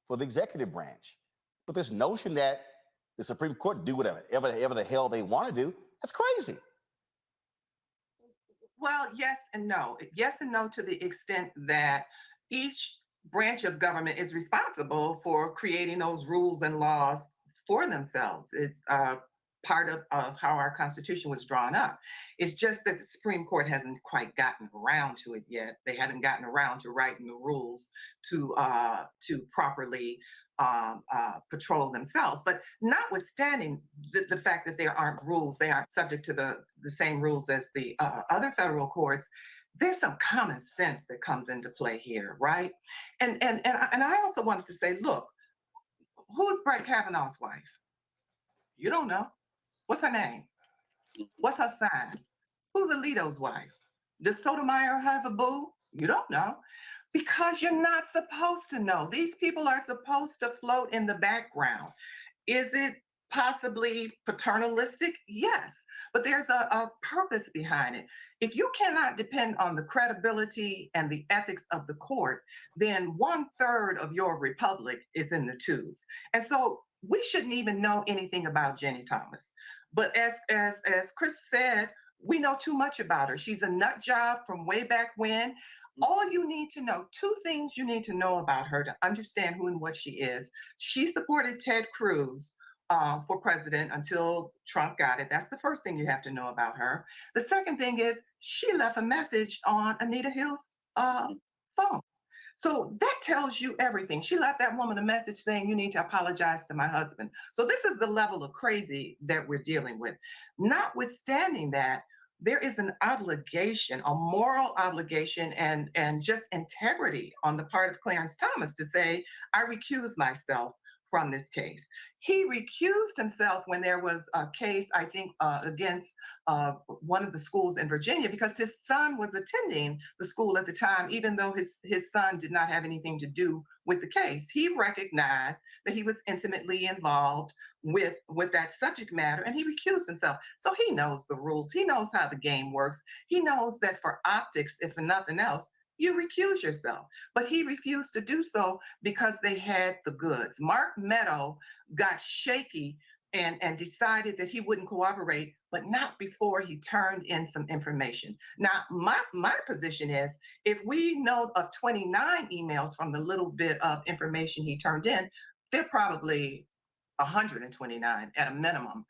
Speaker 1: for the executive branch. But this notion that the Supreme Court do whatever the hell they want to do, that's crazy.
Speaker 21: Well, yes and no. Yes and no to the extent that each branch of government is responsible for creating those rules and laws for themselves. It's part of how our Constitution was drawn up. It's just that the Supreme Court hasn't quite gotten around to it yet. They haven't gotten around to writing the rules to properly patrol themselves. But notwithstanding the fact that there aren't rules, they aren't subject to the same rules as the other federal courts, there's some common sense that comes into play here, right? And I also wanted to say, look, who's Brett Kavanaugh's wife? You don't know. What's her name? What's her sign? Who's Alito's wife? Does Sotomayor have a boo? You don't know. Because you're not supposed to know. These people are supposed to float in the background. Is it possibly paternalistic? Yes, but there's a purpose behind it. If you cannot depend on the credibility and the ethics of the court, then 1/3 of your republic is in the tubes. And so we shouldn't even know anything about Ginni Thomas. But as Chris said, we know too much about her. She's a nut job from way back when. All you need to know, 2 things you need to know about her to understand who and what she is. She supported Ted Cruz for president until Trump got it. That's the first thing you have to know about her. The second thing is she left a message on Anita Hill's phone. So that tells you everything. She left that woman a message saying, you need to apologize to my husband. So this is the level of crazy that we're dealing with. Notwithstanding that, there is an obligation, a moral obligation, and just integrity on the part of Clarence Thomas to say, I recuse myself from this case. He recused himself when there was a case, I think, against one of the schools in Virginia because his son was attending the school at the time, even though his son did not have anything to do with the case. He recognized that he was intimately involved with that subject matter, and he recused himself. So he knows the rules. He knows how the game works. He knows that for optics, if for nothing else, you recuse yourself. But he refused to do so because they had the goods. Mark Meadow got shaky and decided that he wouldn't cooperate, but not before he turned in some information. Now, my position is, if we know of 29 emails from the little bit of information he turned in, they're probably 129 at a minimum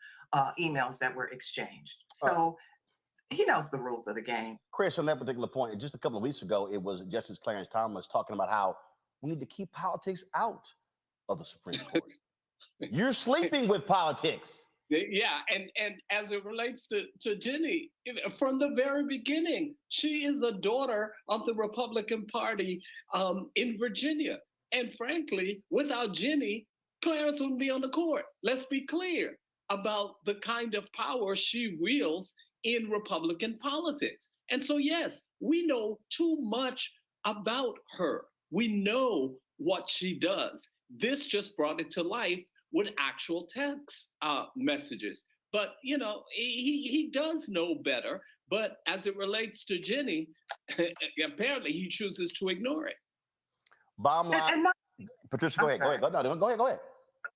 Speaker 21: emails that were exchanged. So he knows the rules of the game.
Speaker 1: Chris, on that particular point, just a couple of weeks ago, it was Justice Clarence Thomas talking about how we need to keep politics out of the Supreme Court. You're sleeping with politics.
Speaker 20: Yeah, and as it relates to Ginni, from the very beginning, she is a daughter of the Republican Party in Virginia. And frankly, without Ginni, Clarence wouldn't be on the court. Let's be clear about the kind of power she wields in Republican politics. And so, yes, we know too much about her. We know what she does. This just brought it to life with actual text messages. But, you know, he does know better. But as it relates to Ginni, apparently he chooses to ignore it.
Speaker 1: Bottom line, Patricia, go ahead. Go ahead.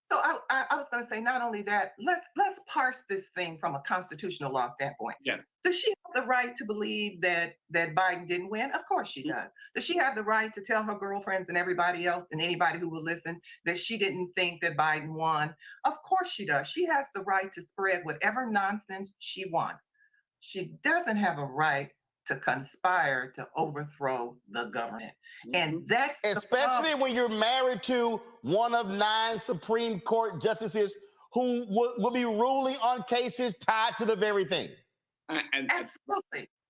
Speaker 21: So I was going to say, not only that, let's parse this thing from a constitutional law standpoint.
Speaker 20: Yes.
Speaker 21: Does she have the right to believe that Biden didn't win? Of course she does. Does she have the right to tell her girlfriends and everybody else and anybody who will listen that she didn't think that Biden won? Of course she does. She has the right to spread whatever nonsense she wants. She doesn't have a right to conspire to overthrow the government. And that's
Speaker 1: especially when you're married to one of 9 Supreme Court justices who will be ruling on cases tied to the very thing.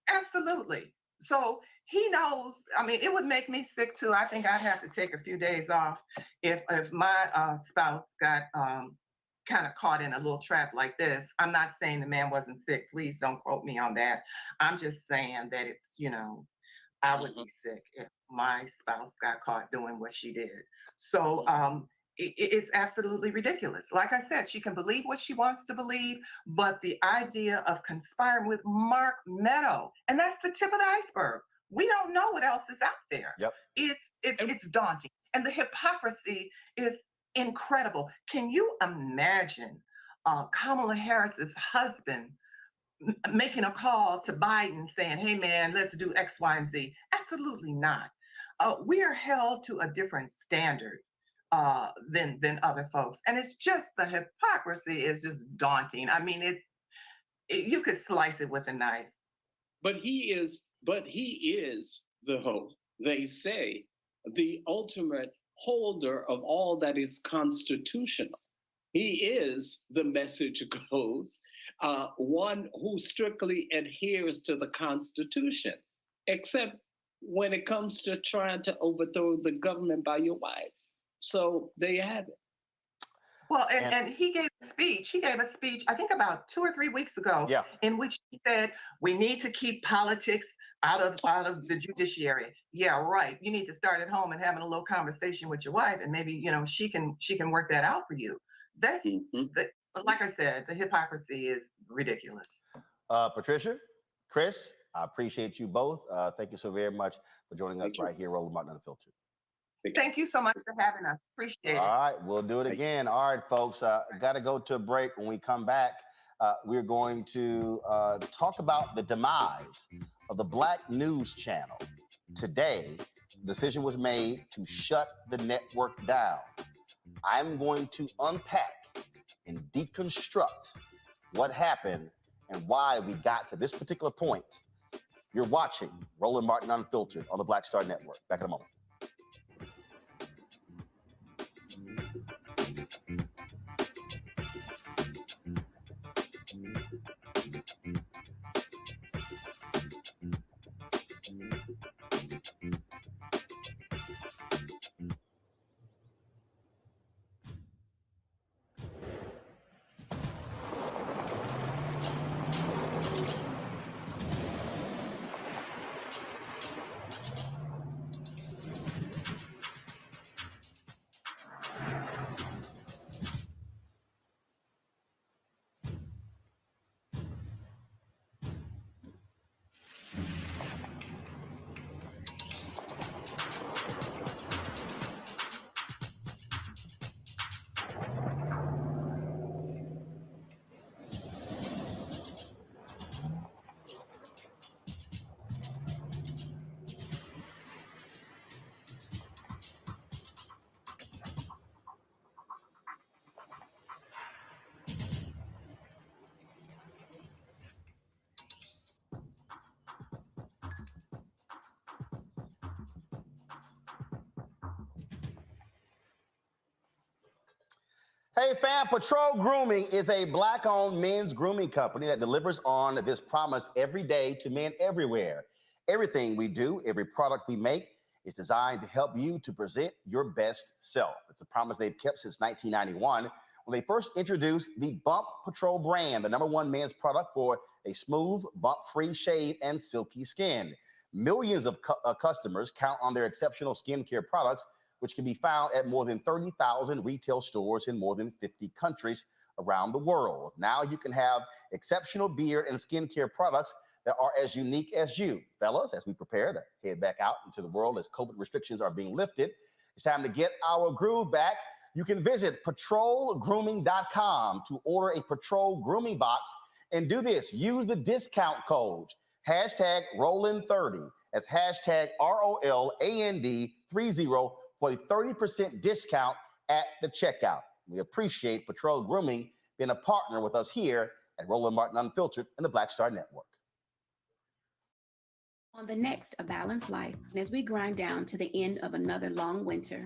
Speaker 21: Absolutely. So he knows. I mean, it would make me sick too. I think I'd have to take a few days off if my spouse got kind of caught in a little trap like this. I'm not saying the man wasn't sick. Please don't quote me on that. I'm just saying that it's, you know, I would be sick if my spouse got caught doing what she did. So it's absolutely ridiculous. Like I said, she can believe what she wants to believe, but the idea of conspiring with Mark Meadow, and that's the tip of the iceberg. We don't know what else is out there.
Speaker 1: Yep.
Speaker 21: It's daunting. And the hypocrisy is incredible. Can you imagine Kamala Harris's husband making a call to Biden saying, hey man, let's do X, Y, and Z? Absolutely not. We are held to a different standard than other folks. And it's just, the hypocrisy is just daunting. I mean, you could slice it with a knife.
Speaker 20: But he is the hope, they say, the ultimate holder of all that is constitutional. He is, the message goes, one who strictly adheres to the Constitution, except when it comes to trying to overthrow the government by your wife. So there you have it.
Speaker 21: Well, and he gave a speech. He gave a speech, I think about 2 or 3 weeks ago, in which he said, we need to keep politics out of the judiciary. Yeah, right. You need to start at home and having a little conversation with your wife, and maybe, you know, she can work that out for you. That's like I said, the hypocrisy is ridiculous.
Speaker 1: Patricia, Chris, I appreciate you both. Thank you so very much for joining us right here, Roland Martin Unfiltered.
Speaker 21: Thank you so much for having us. Appreciate it.
Speaker 1: All right, we'll do it again. All right, folks, got to go to a break. When we come back, we're going to talk about the demise of the Black News Channel. Today, the decision was made to shut the network down. I'm going to unpack and deconstruct what happened and why we got to this particular point. You're watching Roland Martin Unfiltered on the Black Star Network. Back in a moment. Hey fam, Patrol Grooming is a Black-owned men's grooming company that delivers on this promise every day to men everywhere. Everything we do, every product we make is designed to help you to present your best self. It's a promise they've kept since 1991 when they first introduced the Bump Patrol brand, the #1 men's product for a smooth, bump-free shave and silky skin. Millions of customers count on their exceptional skincare products, which can be found at more than 30,000 retail stores in more than 50 countries around the world. Now you can have exceptional beard and skincare products that are as unique as you. Fellas, as we prepare to head back out into the world as COVID restrictions are being lifted, it's time to get our groove back. You can visit patrolgrooming.com to order a Patrol Grooming box and do this. Use the discount code hashtag Roland30. That's hashtag ROLAND30 for a 30% discount at the checkout. We appreciate Patrol Grooming being a partner with us here at Roland Martin Unfiltered and the Black Star Network.
Speaker 2: On the next A Balanced Life, as we grind down to the end of another long winter,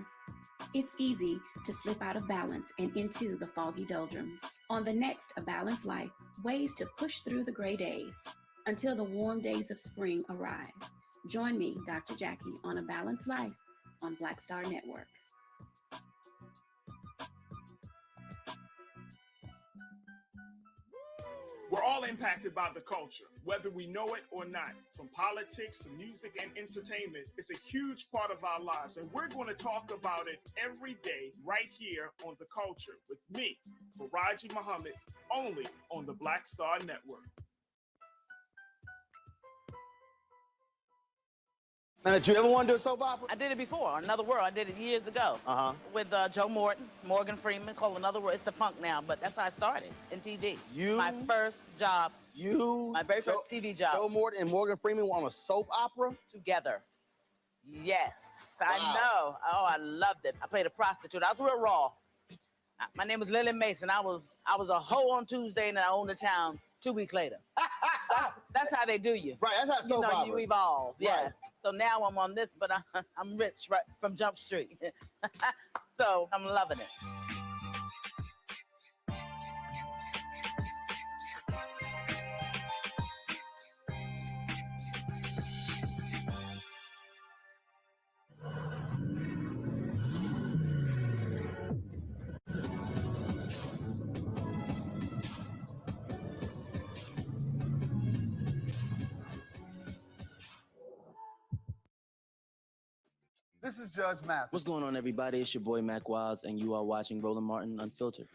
Speaker 2: it's easy to slip out of balance and into the foggy doldrums. On the next A Balanced Life, ways to push through the gray days until the warm days of spring arrive. Join me, Dr. Jackie, on A Balanced Life on Black Star Network.
Speaker 22: We're all impacted by the culture, whether we know it or not. From politics to music and entertainment, it's a huge part of our lives, and we're going to talk about it every day right here on The Culture with me, Faraji Muhammad, only on the Black Star Network.
Speaker 1: Now, did you ever want to do a soap opera?
Speaker 18: I did it before, Another World. I did it years ago with Joe Morton, Morgan Freeman, called Another World. It's defunct now, but that's how I started in TV. My first job. My very first TV job.
Speaker 1: Joe Morton and Morgan Freeman were on a soap opera?
Speaker 18: Together. Yes, I know. Oh, I loved it. I played a prostitute. I was real raw. My name was Lily Mason. I was a hoe on Tuesday, and then I owned the town 2 weeks later. That's how they do you.
Speaker 1: Right, that's how soap opera.
Speaker 18: You evolve. Yeah.
Speaker 1: Right.
Speaker 18: So now I'm on this, but I'm rich right from Jump Street. So I'm loving it.
Speaker 4: This is Judge Mathis.
Speaker 23: What's going on, everybody? It's your boy Mac Wiles, and you are watching Roland Martin Unfiltered.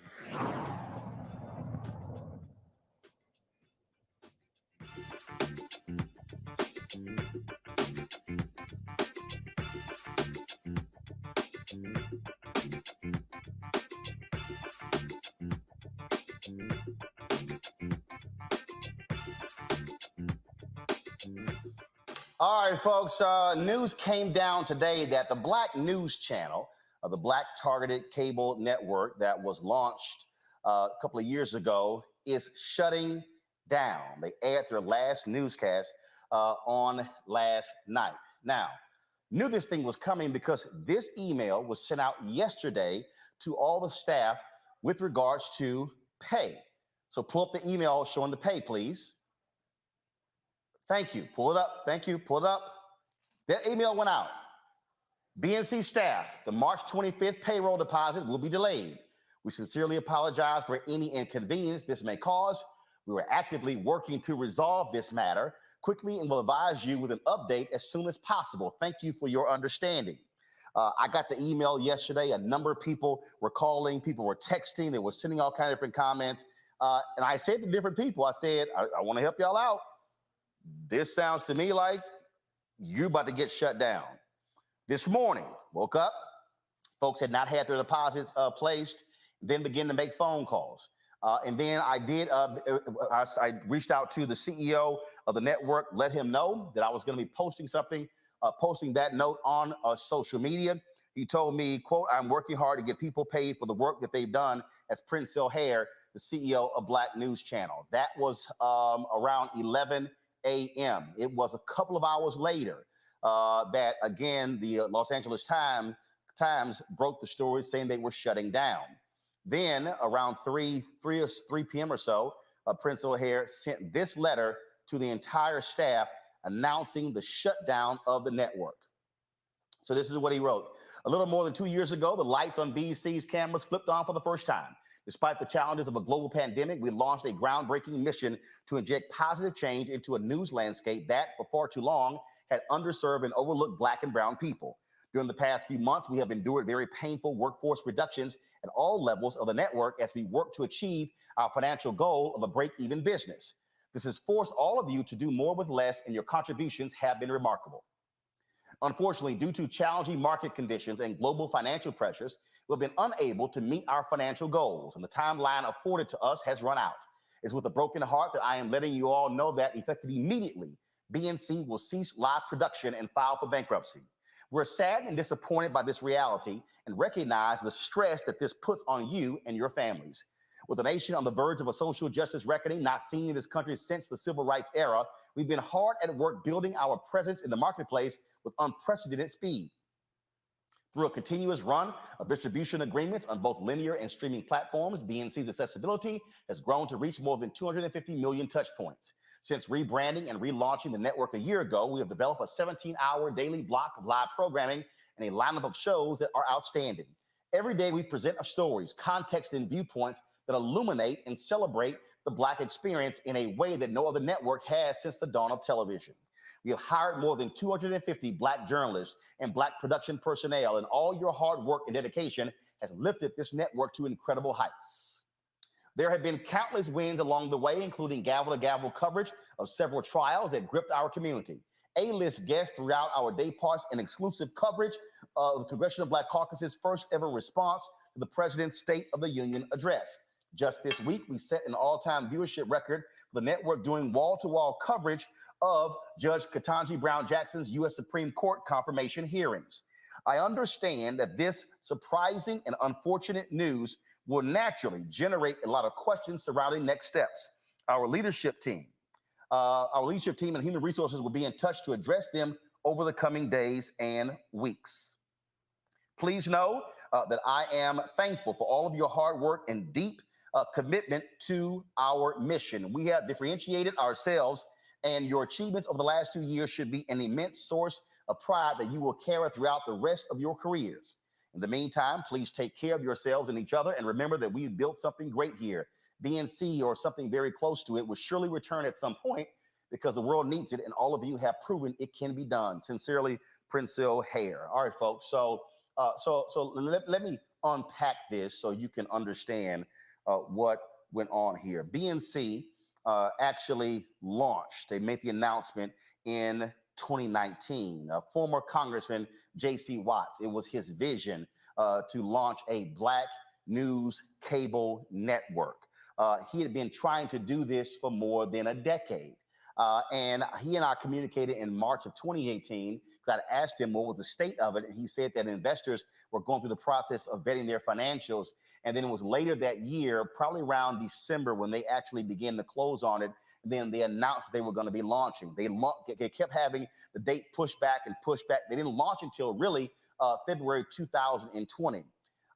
Speaker 1: All right, folks, news came down today that the Black News Channel, the Black Targeted Cable Network that was launched a couple of years ago, is shutting down. They aired their last newscast on last night. Now, knew this thing was coming because this email was sent out yesterday to all the staff with regards to pay. So pull up the email showing the pay, please. Thank you. Pull it up. Thank you. Pull it up. That email went out. BNC staff, the March 25th payroll deposit will be delayed. We sincerely apologize for any inconvenience this may cause. We are actively working to resolve this matter quickly and will advise you with an update as soon as possible. Thank you for your understanding. I got the email yesterday. A number of people were calling, people were texting, they were sending all kinds of different comments. And I said to different people, I said, I want to help y'all out. This sounds to me like you're about to get shut down. This morning, woke up, folks had not had their deposits placed, then began to make phone calls. And then I reached out to the CEO of the network, let him know that I was going to be posting something, posting that note on social media. He told me, quote, I'm working hard to get people paid for the work that they've done as Prince Hare, the CEO of Black News Channel. That was around 11 a.m. It was a couple of hours later that, again, the Los Angeles Times broke the story saying they were shutting down. Then around 3 p.m. or so, Prince O'Hare sent this letter to the entire staff announcing the shutdown of the network. So this is what he wrote. A little more than 2 years ago, the lights on BNC's cameras flipped on for the first time. Despite the challenges of a global pandemic, we launched a groundbreaking mission to inject positive change into a news landscape that, for far too long, had underserved and overlooked Black and brown people. During the past few months, we have endured very painful workforce reductions at all levels of the network as we work to achieve our financial goal of a break-even business. This has forced all of you to do more with less, and your contributions have been remarkable. Unfortunately, due to challenging market conditions and global financial pressures, we've been unable to meet our financial goals, and the timeline afforded to us has run out. It's with a broken heart that I am letting you all know that, effective immediately, BNC will cease live production and file for bankruptcy. We're sad and disappointed by this reality and recognize the stress that this puts on you and your families. With the nation on the verge of a social justice reckoning not seen in this country since the civil rights era, we've been hard at work building our presence in the marketplace with unprecedented speed. Through a continuous run of distribution agreements on both linear and streaming platforms, BNC's accessibility has grown to reach more than 250 million touch points. Since rebranding and relaunching the network a year ago, we have developed a 17-hour daily block of live programming and a lineup of shows that are outstanding. Every day we present our stories, context, and viewpoints that illuminate and celebrate the Black experience in a way that no other network has since the dawn of television. We have hired more than 250 Black journalists and Black production personnel, and all your hard work and dedication has lifted this network to incredible heights. There have been countless wins along the way, including gavel-to-gavel coverage of several trials that gripped our community, A-list guests throughout our day parts, and exclusive coverage of the Congressional Black Caucus's first ever response to the President's State of the Union address. Just this week, we set an all-time viewership record for the network doing wall-to-wall coverage of Judge Ketanji Brown Jackson's U.S. Supreme Court confirmation hearings. I understand that this surprising and unfortunate news will naturally generate a lot of questions surrounding next steps. Our leadership team and human resources will be in touch to address them over the coming days and weeks. Please know that I am thankful for all of your hard work and deep commitment to our mission. We have differentiated ourselves, and your achievements over the last 2 years should be an immense source of pride that you will carry throughout the rest of your careers. In the meantime, please take care of yourselves and each other, and remember that we built something great here. BNC, or something very close to it, will surely return at some point because the world needs it, and all of you have proven it can be done. Sincerely, Prince O'Hare. All right, folks. So let me unpack this so you can understand what went on here. BNC actually launched. They made the announcement in 2019. Former Congressman J.C. Watts, it was his vision to launch a Black news cable network. He had been trying to do this for more than a decade. And he and I communicated in March of 2018 because I asked him what was the state of it. And he said that investors were going through the process of vetting their financials. And then it was later that year, probably around December, when they actually began to close on it. Then they announced they were going to be launching. They kept having the date pushed back and pushed back. They didn't launch until really February 2020.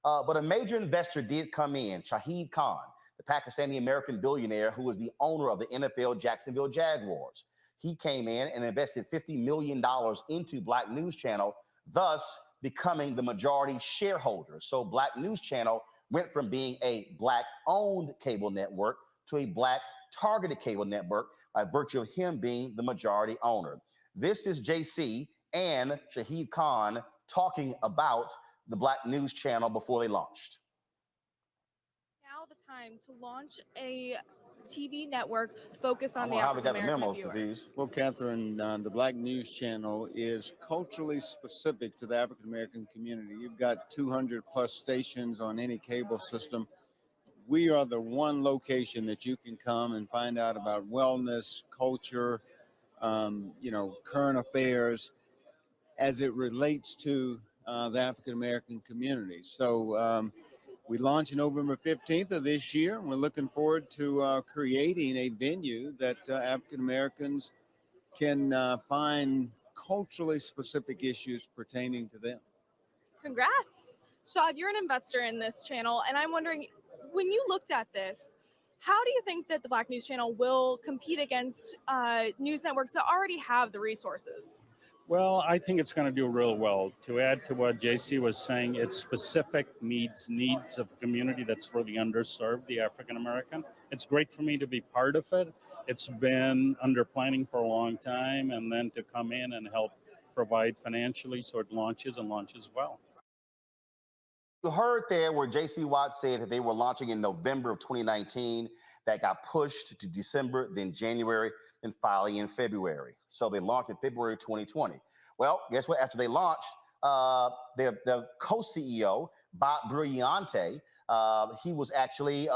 Speaker 1: But a major investor did come in, Shahid Khan, the Pakistani-American billionaire who is the owner of the NFL Jacksonville Jaguars. He came in and invested $50 million into Black News Channel, thus becoming the majority shareholder. So Black News Channel went from being a Black-owned cable network to a Black-targeted cable network by virtue of him being the majority owner. This is JC and Shahid Khan talking about the Black News Channel before they launched.
Speaker 3: Now the time to launch a TV network focused on the African American viewer.
Speaker 5: Well, Catherine, the Black News Channel is culturally specific to the African American community. You've got 200 plus stations on any cable system. We are the one location that you can come and find out about wellness, culture, current affairs as it relates to the African American community. So we launched November 15th of this year, and we're looking forward to creating a venue that African Americans can find culturally specific issues pertaining to them.
Speaker 3: Congrats. Shad, you're an investor in this channel, and I'm wondering, when you looked at this, how do you think that the Black News Channel will compete against news networks that already have the resources?
Speaker 7: Well, I think it's going to do real well. To add to what JC was saying, its specific needs of a community that's really underserved, the African American. It's great for me to be part of it. It's been under planning for a long time, and then to come in and help provide financially so it launches well.
Speaker 1: You heard there where JC Watts said that they were launching in November of 2019. That got pushed to December, then January, and finally in February. So they launched in February 2020. Well, guess what? After they launched, the co-CEO, Bob Brilliante, he was actually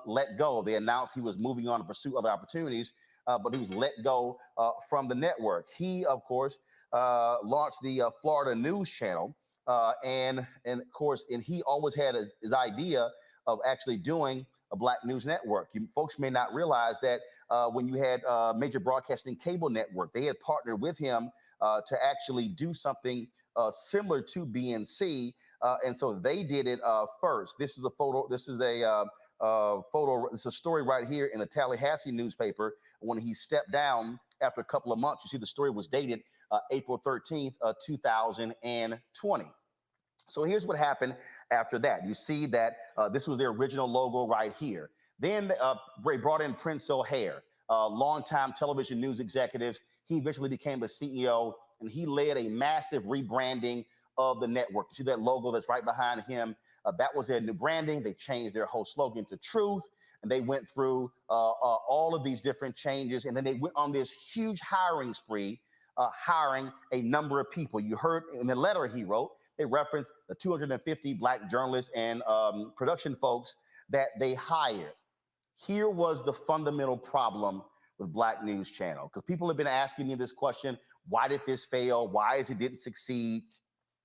Speaker 1: let go. They announced he was moving on to pursue other opportunities, but he was let go from the network. He, of course, launched the Florida News Channel. And of course, he always had his idea of actually doing a Black news network. Folks may not realize that when you had Major Broadcasting Cable Network, they had partnered with him to actually do something similar to BNC. And so they did it first. This is a photo. This is a It's a story right here in the Tallahassee newspaper when he stepped down after a couple of months. You see the story was dated April 13th, 2020. So here's what happened after that. You see that this was their original logo right here. Then they brought in Prince O'Hare, longtime television news executive. He eventually became the CEO, and he led a massive rebranding of the network. You see that logo that's right behind him? That was their new branding. They changed their whole slogan to Truth, and they went through all of these different changes, and then they went on this huge hiring spree, hiring a number of people. You heard in the letter he wrote, they referenced the 250 Black journalists and production folks that they hired. Here was the fundamental problem with Black News Channel, because people have been asking me this question: why did this fail? Why is it didn't succeed?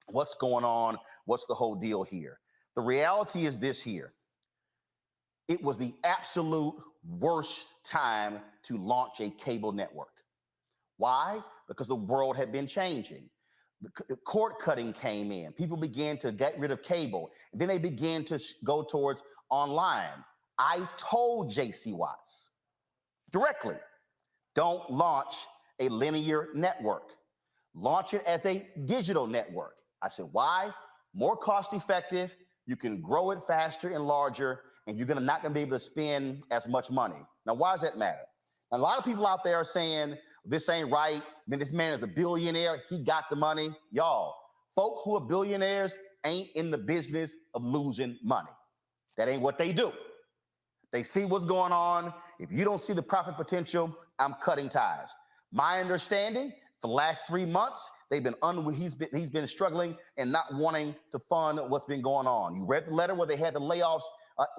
Speaker 1: What's going on? What's the whole deal here? The reality is this here. It was the absolute worst time to launch a cable network. Why? Because the world had been changing. The cord cutting came in. People began to get rid of cable. And then they began to go towards online. I told JC Watts directly, don't launch a linear network. Launch it as a digital network. I said, why? More cost effective. You can grow it faster and larger, and you're not going to be able to spend as much money. Now, why does that matter? A lot of people out there are saying, this ain't right. I mean, this man is a billionaire. He got the money. Y'all, folk who are billionaires ain't in the business of losing money. That ain't what they do. They see what's going on. If you don't see the profit potential, I'm cutting ties. My understanding, for the last 3 months, he's been struggling and not wanting to fund what's been going on. You read the letter where they had the layoffs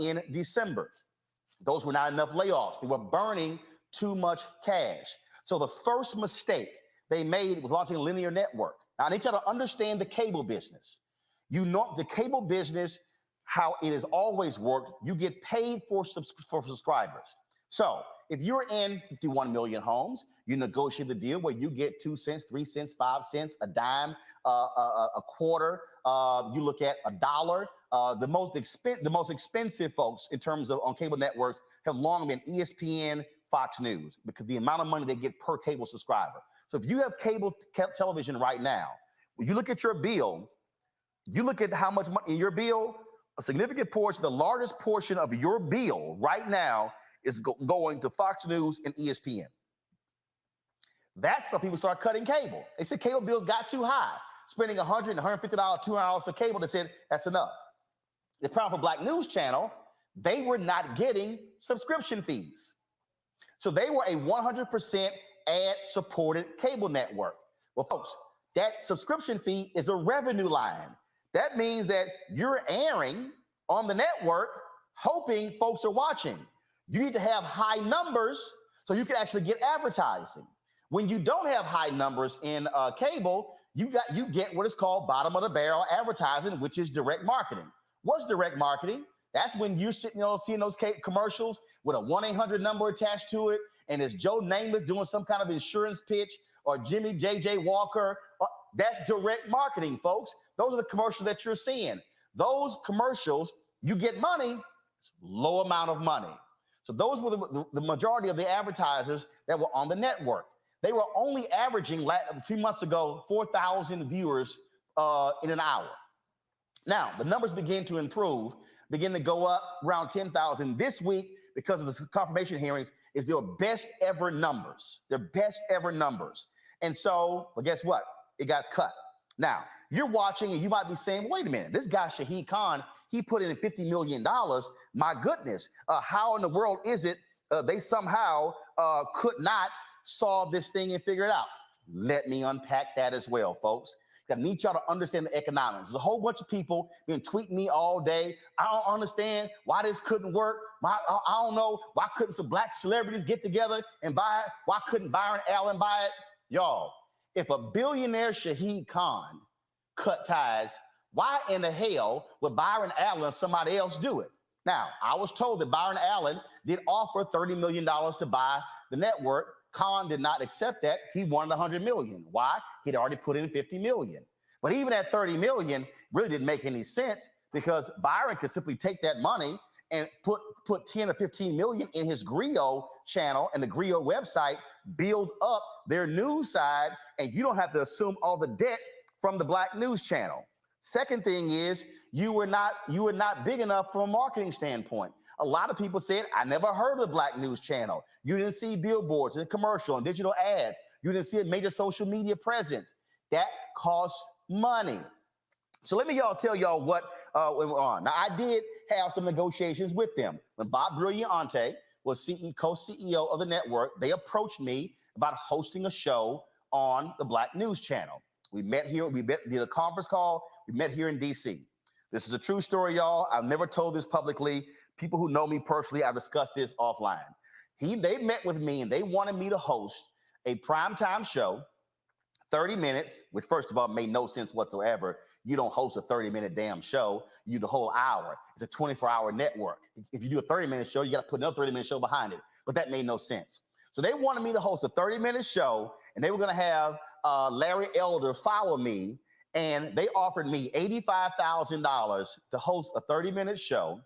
Speaker 1: in December. Those were not enough layoffs. They were burning too much cash. So the first mistake they made was launching a linear network. Now, I need you to understand the cable business. You know, the cable business, how it has always worked, you get paid for subscribers. So if you're in 51 million homes, you negotiate the deal where you get 2 cents, 3 cents, 5 cents, a dime, a quarter. You look at $1. The most expensive folks in terms of on cable networks have long been ESPN, Fox News, because the amount of money they get per cable subscriber. So if you have cable television right now, when you look at your bill, you look at how much money in your bill, a significant portion, the largest portion of your bill right now is going to Fox News and ESPN. That's why people start cutting cable. They said cable bills got too high, spending $100, $150, $200 for cable. They said that's enough. The problem for Black News Channel, they were not getting subscription fees. So they were a 100% ad-supported cable network. Well, folks, that subscription fee is a revenue line. That means that you're airing on the network hoping folks are watching. You need to have high numbers so you can actually get advertising. When you don't have high numbers in cable, you get what is called bottom of the barrel advertising, which is direct marketing. What's direct marketing? That's when you're sitting, seeing those commercials with a 1-800 number attached to it, and it's Joe Namath doing some kind of insurance pitch, or Jimmy J.J. Walker. That's direct marketing, folks. Those are the commercials that you're seeing. those commercials, you get money, it's low amount of money. So those were the majority of the advertisers that were on the network. They were only averaging a few months ago 4,000 viewers in an hour. Now, the numbers begin to improve, begin to go up around 10,000 this week because of the confirmation hearings is their best ever numbers, And so, well, guess what? It got cut. Now, you're watching and you might be saying, wait a minute, this guy, Shahid Khan, he put in $50 million. My goodness, how in the world is it they somehow could not solve this thing and figure it out? Let me unpack that as well, folks. I need y'all to understand the economics. There's a whole bunch of people been tweeting me all day. I don't understand why this couldn't work. I don't know, why couldn't some black celebrities get together and buy it? Why couldn't Byron Allen buy it? Y'all, if a billionaire Shahid Khan cut ties, why in the hell would Byron Allen or somebody else do it? Now, I was told that Byron Allen did offer $30 million to buy the network. Khan did not accept that. He wanted $100 million. Why? He'd already put in $50 million. But even at $30 million, really didn't make any sense because Byron could simply take that money and put 10 or 15 million in his Griot channel and the Griot website, build up their news side, and you don't have to assume all the debt from the Black News Channel. Second thing is you were not big enough from a marketing standpoint. A lot of people said, I never heard of the Black News Channel. You didn't see billboards and commercial and digital ads. You didn't see a major social media presence. That costs money. So let me tell y'all what went on. Now, I did have some negotiations with them. When Bob Brilliante was co-CEO of the network, they approached me about hosting a show on the Black News Channel. We met here, did a conference call, we met here in DC. This is a true story, y'all. I've never told this publicly. People who know me personally, I've discussed this offline. They met with me and they wanted me to host a primetime show, 30 minutes, which first of all made no sense whatsoever. You don't host a 30-minute damn show, you do the whole hour. It's a 24-hour network. If you do a 30-minute show, you got to put another 30-minute show behind it. But that made no sense. So they wanted me to host a 30-minute show, and they were going to have Larry Elder follow me, and they offered me $85,000 to host a 30-minute show.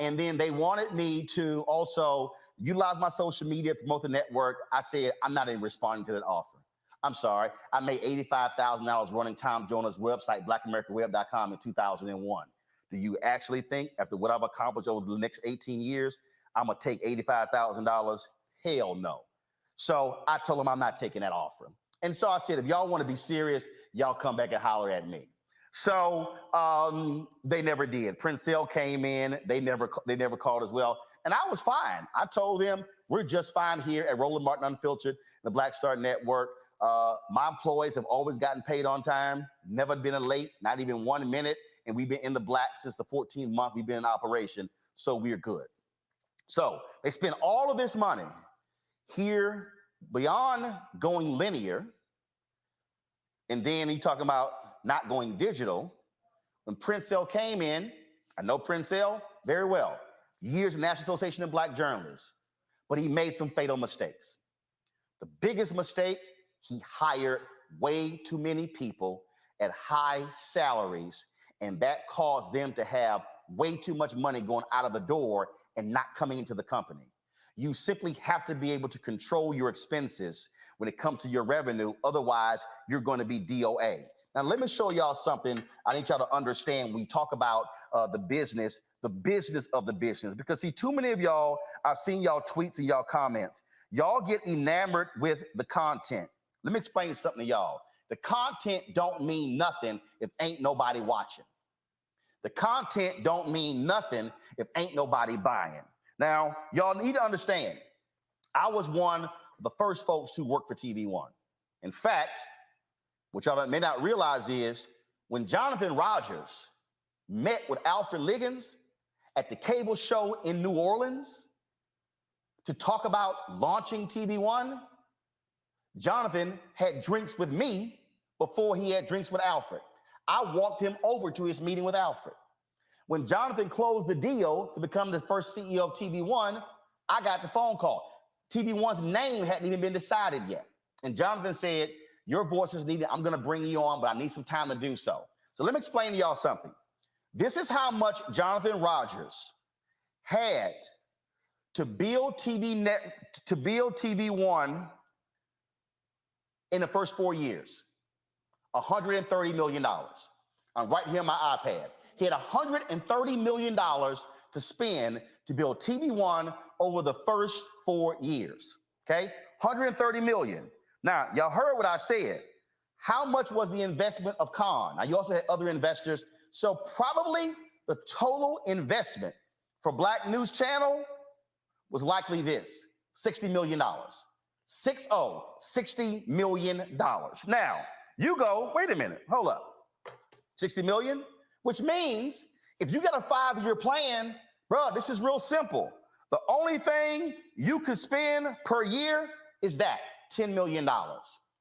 Speaker 1: And then they wanted me to also utilize my social media, promote the network. I said, I'm not even responding to that offer. I'm sorry. I made $85,000 running Tom Jonas' website, blackamericaweb.com in 2001. Do you actually think after what I've accomplished over the next 18 years, I'm going to take $85,000? Hell no. So I told them I'm not taking that offer. And so I said, if y'all want to be serious, y'all come back and holler at me. So they never did. Princell came in. They never called as well. And I was fine. I told them we're just fine here at Roland Martin Unfiltered, the Black Star Network. My employees have always gotten paid on time, never been late, not even 1 minute. And we've been in the black since the 14th month we've been in operation. So we're good. So they spend all of this money here beyond going linear. And then you talking about not going digital. When Princell came in, I know Princell very well, years in the National Association of Black Journalists, but he made some fatal mistakes. The biggest mistake, he hired way too many people at high salaries, and that caused them to have way too much money going out of the door and not coming into the company. You simply have to be able to control your expenses when it comes to your revenue. Otherwise, you're going to be DOA. Now, let me show y'all something I need y'all to understand when we talk about the business of the business. Because, see, too many of y'all, I've seen y'all tweets and y'all comments. Y'all get enamored with the content. Let me explain something to y'all. The content don't mean nothing if ain't nobody watching. The content don't mean nothing if ain't nobody buying. Now, y'all need to understand, I was one of the first folks to work for TV One. In fact, what y'all may not realize is when Jonathan Rogers met with Alfred Liggins at the cable show in New Orleans to talk about launching TV One, Jonathan had drinks with me before he had drinks with Alfred. I walked him over to his meeting with Alfred. When Jonathan closed the deal to become the first CEO of TV One, I got the phone call. TV One's name hadn't even been decided yet. And Jonathan said, your voice is needed. I'm going to bring you on, but I need some time to do so. So let me explain to y'all something. This is how much Jonathan Rogers had to build TV One in the first 4 years. $130 million. I'm right here on my iPad. He had $130 million to spend to build TV One over the first 4 years. Okay, $130 million. Now, y'all heard what I said. How much was the investment of Khan? Now, you also had other investors. So probably the total investment for Black News Channel was likely this, $60 million. $60 million. Now, you go, wait a minute, hold up. 60 million, which means if you got a 5-year plan, bro, this is real simple. The only thing you could spend per year is that, $10 million.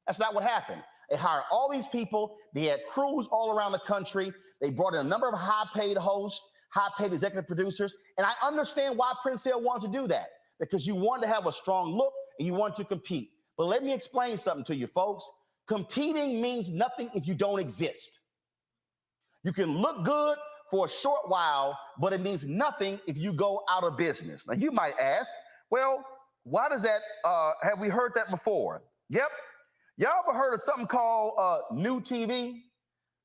Speaker 1: That's not what happened. They hired all these people. They had crews all around the country. They brought in a number of high-paid hosts, high-paid executive producers. And I understand why Prince Hill wanted to do that, because you wanted to have a strong look and you wanted to compete. But let me explain something to you, folks. Competing means nothing if you don't exist. You can look good for a short while, but it means nothing if you go out of business. Now, you might ask, well, why does that, have we heard that before? Yep. Y'all ever heard of something called New TV?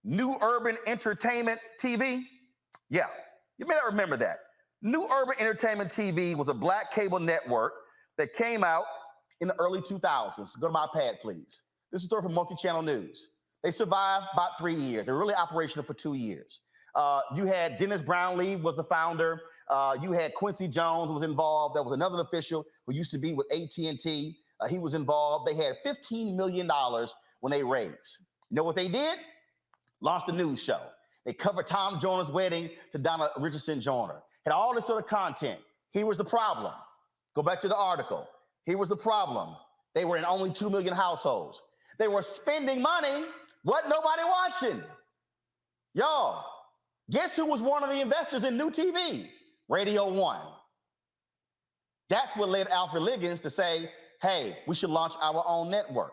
Speaker 1: New Urban Entertainment TV? Yeah, you may not remember that. New Urban Entertainment TV was a Black cable network that came out in the early 2000s. Go to my pad, please. This is a story from Multi-Channel News. They survived about 3 years. They were really operational for 2 years. You had Dennis Brownlee was the founder. You had Quincy Jones was involved. There was another official who used to be with AT&T. He was involved. They had $15 million when they raised. You know what they did? Launched a news show. They covered Tom Joyner's wedding to Donna Richardson Joyner. Had all this sort of content. Here was the problem. Go back to the article. Here was the problem. They were in only 2 million households. They were spending money. Wasn't nobody watching. Y'all, guess who was one of the investors in New TV? Radio One. That's what led Alfred Liggins to say, hey, we should launch our own network.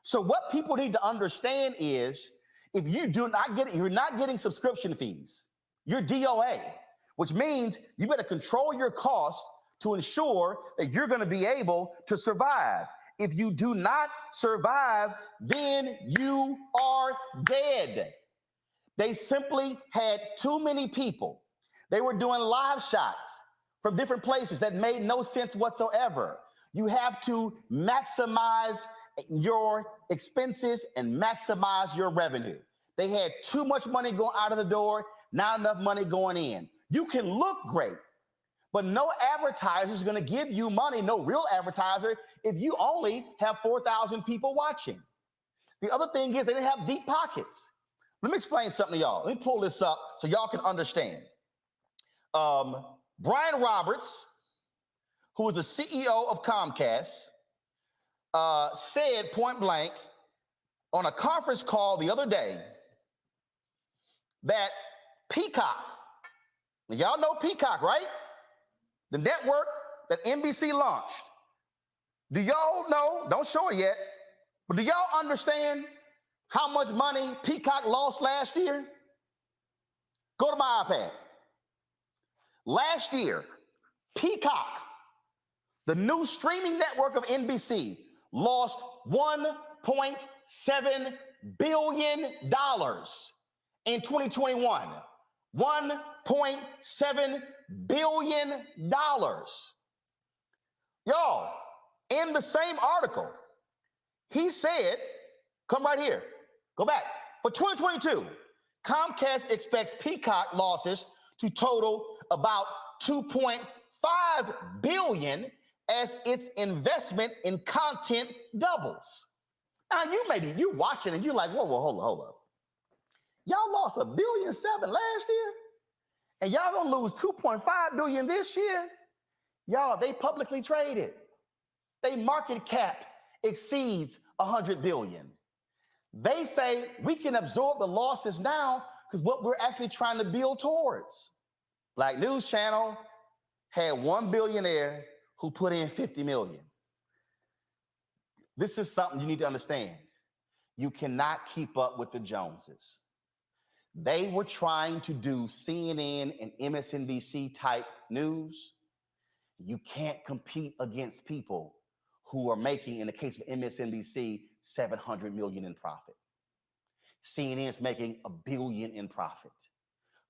Speaker 1: So what people need to understand is, if you do not get it, you're not getting subscription fees. You're DOA, which means you better control your cost to ensure that you're going to be able to survive. If you do not survive, then you are dead. They simply had too many people. They were doing live shots from different places that made no sense whatsoever. You have to maximize your expenses and maximize your revenue. They had too much money going out of the door, not enough money going in. You can look great, but no advertiser is going to give you money, no real advertiser, if you only have 4,000 people watching. The other thing is they didn't have deep pockets. Let me explain something to y'all. Let me pull this up so y'all can understand. Brian Roberts, who is the CEO of Comcast, said point blank on a conference call the other day that Peacock, y'all know Peacock, right? The network that NBC launched. Do y'all know, don't show it yet, but do y'all understand how much money Peacock lost last year? Go to my iPad. Last year, Peacock, the new streaming network of NBC, lost $1.7 billion in 2021. $1.7 billion. Y'all, in the same article, he said, come right here, go back. For 2022, Comcast expects Peacock losses to total about $2.5 billion as its investment in content doubles. Now, you're watching and you're like, whoa, hold up. Y'all lost $1.7 billion last year, and y'all gonna lose $2.5 billion this year? Y'all, they publicly traded. They market cap exceeds $100 billion. They say we can absorb the losses now because what we're actually trying to build towards. Black News Channel had one billionaire who put in 50 million. This is something you need to understand. You cannot keep up with the Joneses. They were trying to do CNN and MSNBC type news. You can't compete against people who are making, in the case of MSNBC, 700 million in profit. CNN is making $1 billion in profit.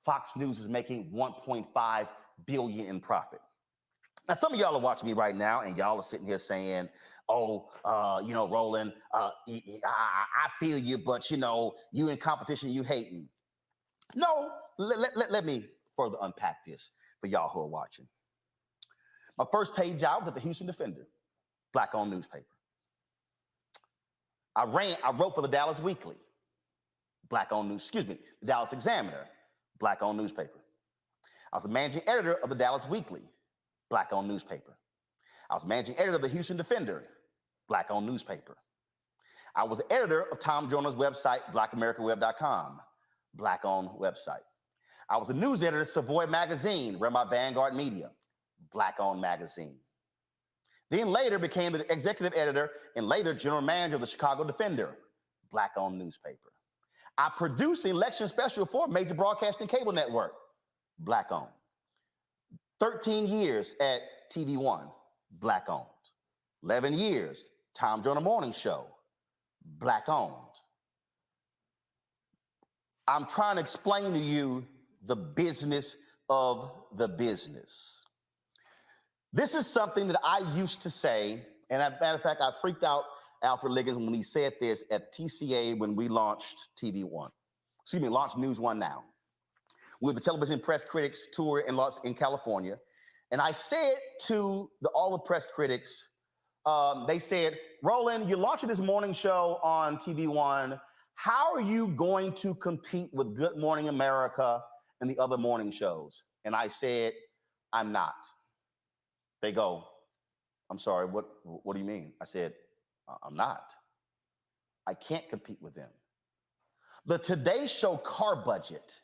Speaker 1: Fox News is making 1.5 billion in profit. Now, some of y'all are watching me right now, and y'all are sitting here saying, "Oh, Roland, I feel you, but you in competition, you hating." No, let me further unpack this for y'all who are watching. My first paid job was at the Houston Defender, Black-owned newspaper. I wrote for the Dallas Weekly, the Dallas Examiner, Black-owned newspaper. I was the managing editor of the Dallas Weekly, Black-owned newspaper. I was managing editor of the Houston Defender, Black-owned newspaper. I was the editor of Tom Joyner's website, blackamericaweb.com, Black-owned website. I was a news editor of Savoy Magazine, run by Vanguard Media, Black-owned magazine. Then later became the executive editor and later general manager of the Chicago Defender, Black-owned newspaper. I produced the election special for a major broadcasting cable network, Black-owned. 13 years at TV One, Black-owned. 11 years, Tom Joyner Morning Show, Black-owned. I'm trying to explain to you the business of the business. This is something that I used to say, and as a matter of fact, I freaked out Alfred Liggins when he said this at TCA when we launched launched News One Now. We were the Television Press Critics Tour in California. And I said to all the press critics, they said, "Roland, you're launching this morning show on TV One. How are you going to compete with Good Morning America and the other morning shows?" And I said, "I'm not." They go, "I'm sorry, what do you mean?" I said, "I'm not. I can't compete with them. The Today Show car budget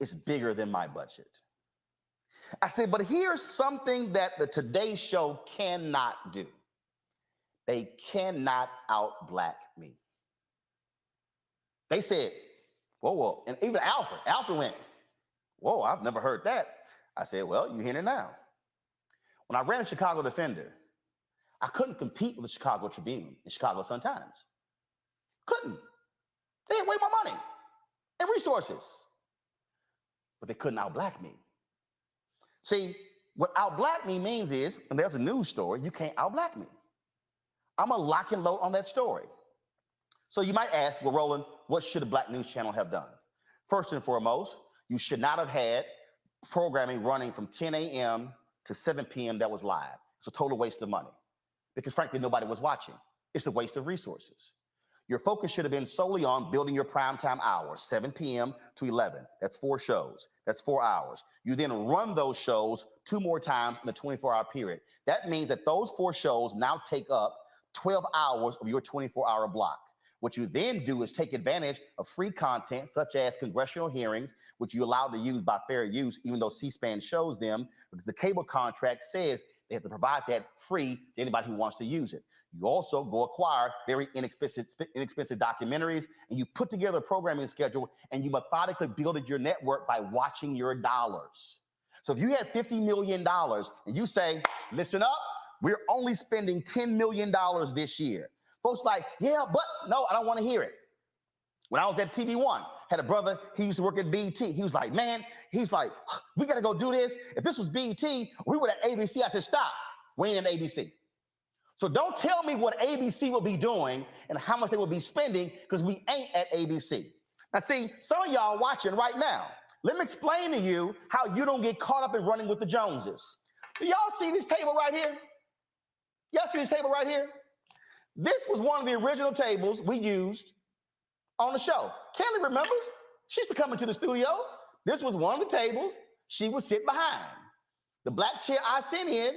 Speaker 1: is bigger than my budget." I said, "But here's something that the Today Show cannot do. They cannot out-black me." They said, whoa. And even Alfred went, "Whoa, I've never heard that." I said, "Well, you hear it now." When I ran the Chicago Defender, I couldn't compete with the Chicago Tribune and Chicago Sun-Times. Couldn't. They had way more money and resources. But they couldn't out-black me. See, what out-black me means is, and there's a news story, you can't out-black me. I'm going to lock and load on that story. So you might ask, well, Roland, what should a Black news channel have done? First and foremost, you should not have had programming running from 10 a.m. to 7 p.m. that was live. It's a total waste of money because, frankly, nobody was watching. It's a waste of resources. Your focus should have been solely on building your primetime hours, 7 p.m. to 11. That's 4 shows. That's 4 hours. You then run those shows 2 more times in the 24-hour period. That means that those 4 shows now take up 12 hours of your 24-hour block. What you then do is take advantage of free content such as congressional hearings, which you're allowed to use by fair use, even though C-SPAN shows them, because the cable contract says they have to provide that free to anybody who wants to use it. You also go acquire very inexpensive documentaries, and you put together a programming schedule, and you methodically build your network by watching your dollars. So if you had $50 million and you say, "Listen up, we're only spending $10 million this year." Folks like, "Yeah, but no, I don't want to hear it." When I was at TV One, had a brother, he used to work at BET. He was like, "Man," he's like, "we got to go do this. If this was BET, we were at ABC." I said, "Stop, we ain't at ABC." So don't tell me what ABC will be doing and how much they will be spending, because we ain't at ABC. Now see, some of y'all watching right now, let me explain to you how you don't get caught up in running with the Joneses. Do y'all see this table right here? Y'all see this table right here? This was one of the original tables we used on the show. Kelly remembers. She used to come into the studio. This was one of the tables she would sit behind. The black chair I sit in,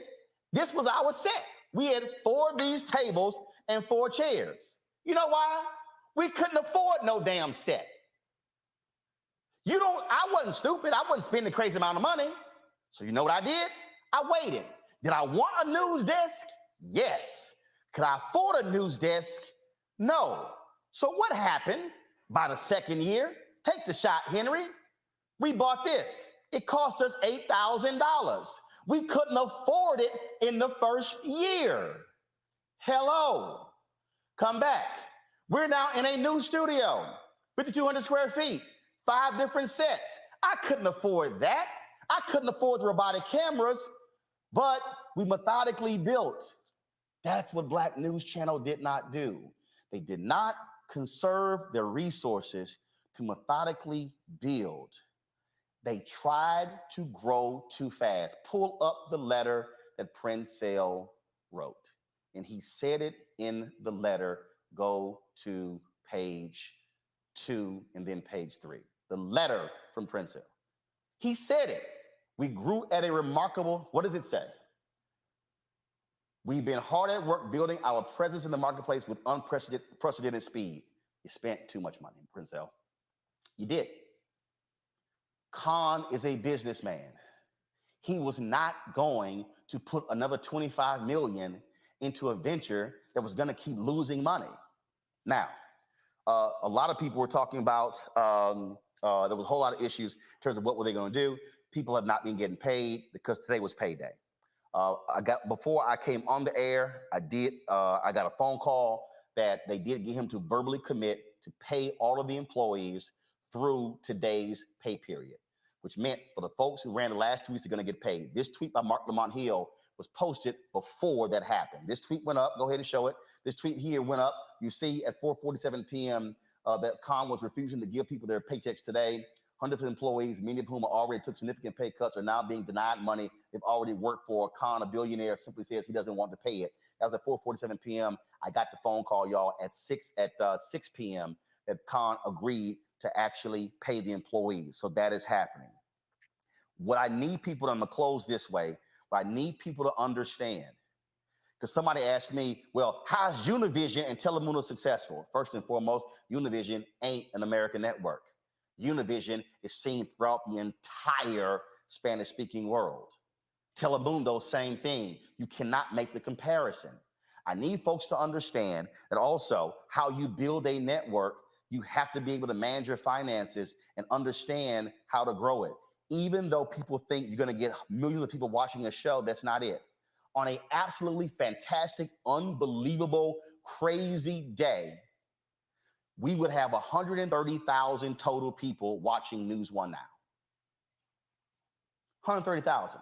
Speaker 1: this was our set. We had 4 of these tables and 4 chairs. You know why? We couldn't afford no damn set. I wasn't stupid. I wasn't spending a crazy amount of money. So you know what I did? I waited. Did I want a news desk? Yes. Could I afford a news desk? No. So what happened? By the second year, Take the shot, Henry. We bought this. It cost us $8,000. We couldn't afford it in the first year. Hello. Come back. We're now in a new studio, 5,200 square feet, 5 different sets. I couldn't afford that. I couldn't afford the robotic cameras, but we methodically built. That's what Black News Channel did not do. They did not conserve their resources to methodically build. They tried to grow too fast. Pull up the letter that Princell wrote. And he said it in the letter. Go to page 2 and then page 3. The letter from Princell. He said it. We grew at a remarkable, what does it say? We've been hard at work building our presence in the marketplace with unprecedented speed. You spent too much money, Princell. You did. Khan is a businessman. He was not going to put another $25 million into a venture that was going to keep losing money. Now, a lot of people were talking about, there was a whole lot of issues in terms of what were they going to do. People have not been getting paid because today was payday. Before I came on the air, I got a phone call that they did get him to verbally commit to pay all of the employees through today's pay period, which meant for the folks who ran the last 2 weeks, they're going to get paid. This tweet by Mark Lamont Hill was posted before that happened. This tweet went up. Go ahead and show it. This tweet here went up. You see at 4:47 p.m. That Khan was refusing to give people their paychecks today. Hundreds of employees, many of whom already took significant pay cuts, are now being denied money they've already worked for. Khan, a billionaire, simply says he doesn't want to pay it. That was at 4:47 p.m. I got the phone call, y'all, at 6 p.m. that Khan agreed to actually pay the employees. So that is happening. What I need people to, I'm going to close this way, what I need people to understand, because somebody asked me, well, how's Univision and Telemundo successful? First and foremost, Univision ain't an American network. Univision is seen throughout the entire Spanish-speaking world. Telemundo, same thing. You cannot make the comparison. I need folks to understand that also how you build a network, you have to be able to manage your finances and understand how to grow it. Even though people think you're going to get millions of people watching a show, that's not it. On an absolutely fantastic, unbelievable, crazy day, we would have 130,000 total people watching News One now. 130,000.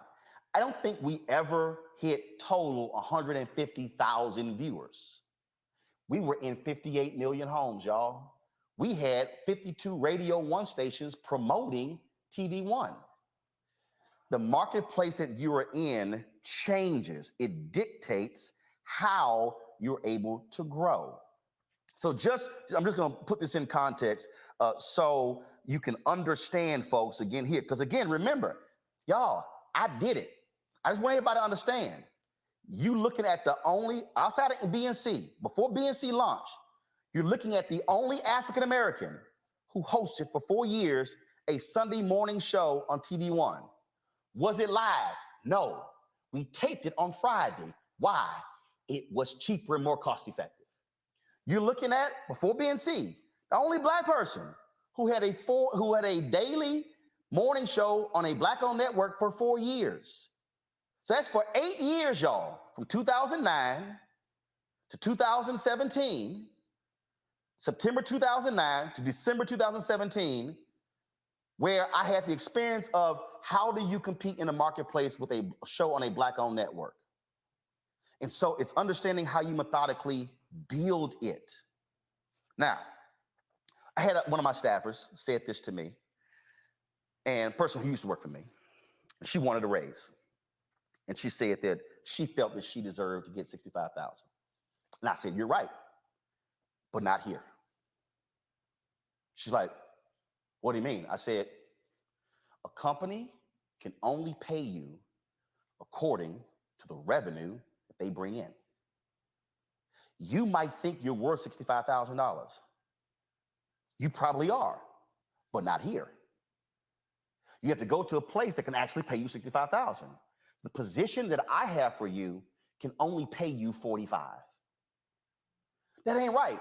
Speaker 1: I don't think we ever hit total 150,000 viewers. We were in 58 million homes, y'all. We had 52 Radio 1 stations promoting TV One. The marketplace that you are in changes. It dictates how you're able to grow. So I'm just going to put this in context so you can understand, folks, again here. Because again, remember, y'all, I did it. I just want everybody to understand. You looking at the only, outside of BNC, before BNC launched, you're looking at the only African-American who hosted for 4 years a Sunday morning show on TV One. Was it live? No. We taped it on Friday. Why? It was cheaper and more cost-effective. You're looking at, before BNC, the only Black person who had a daily morning show on a Black-owned network for 4 years. So that's for 8 years, y'all, from 2009 to 2017, September 2009 to December 2017, where I had the experience of how do you compete in the marketplace with a show on a Black-owned network. And so it's understanding how you methodically build it. Now, I had one of my staffers said this to me, and a person who used to work for me. She wanted a raise. And she said that she felt that she deserved to get $65,000. And I said, you're right, but not here. She's like, what do you mean? I said, a company can only pay you according to the revenue that they bring in. You might think you're worth $65,000. You probably are, but not here. You have to go to a place that can actually pay you $65,000. The position that I have for you can only pay you $45,000. That ain't right.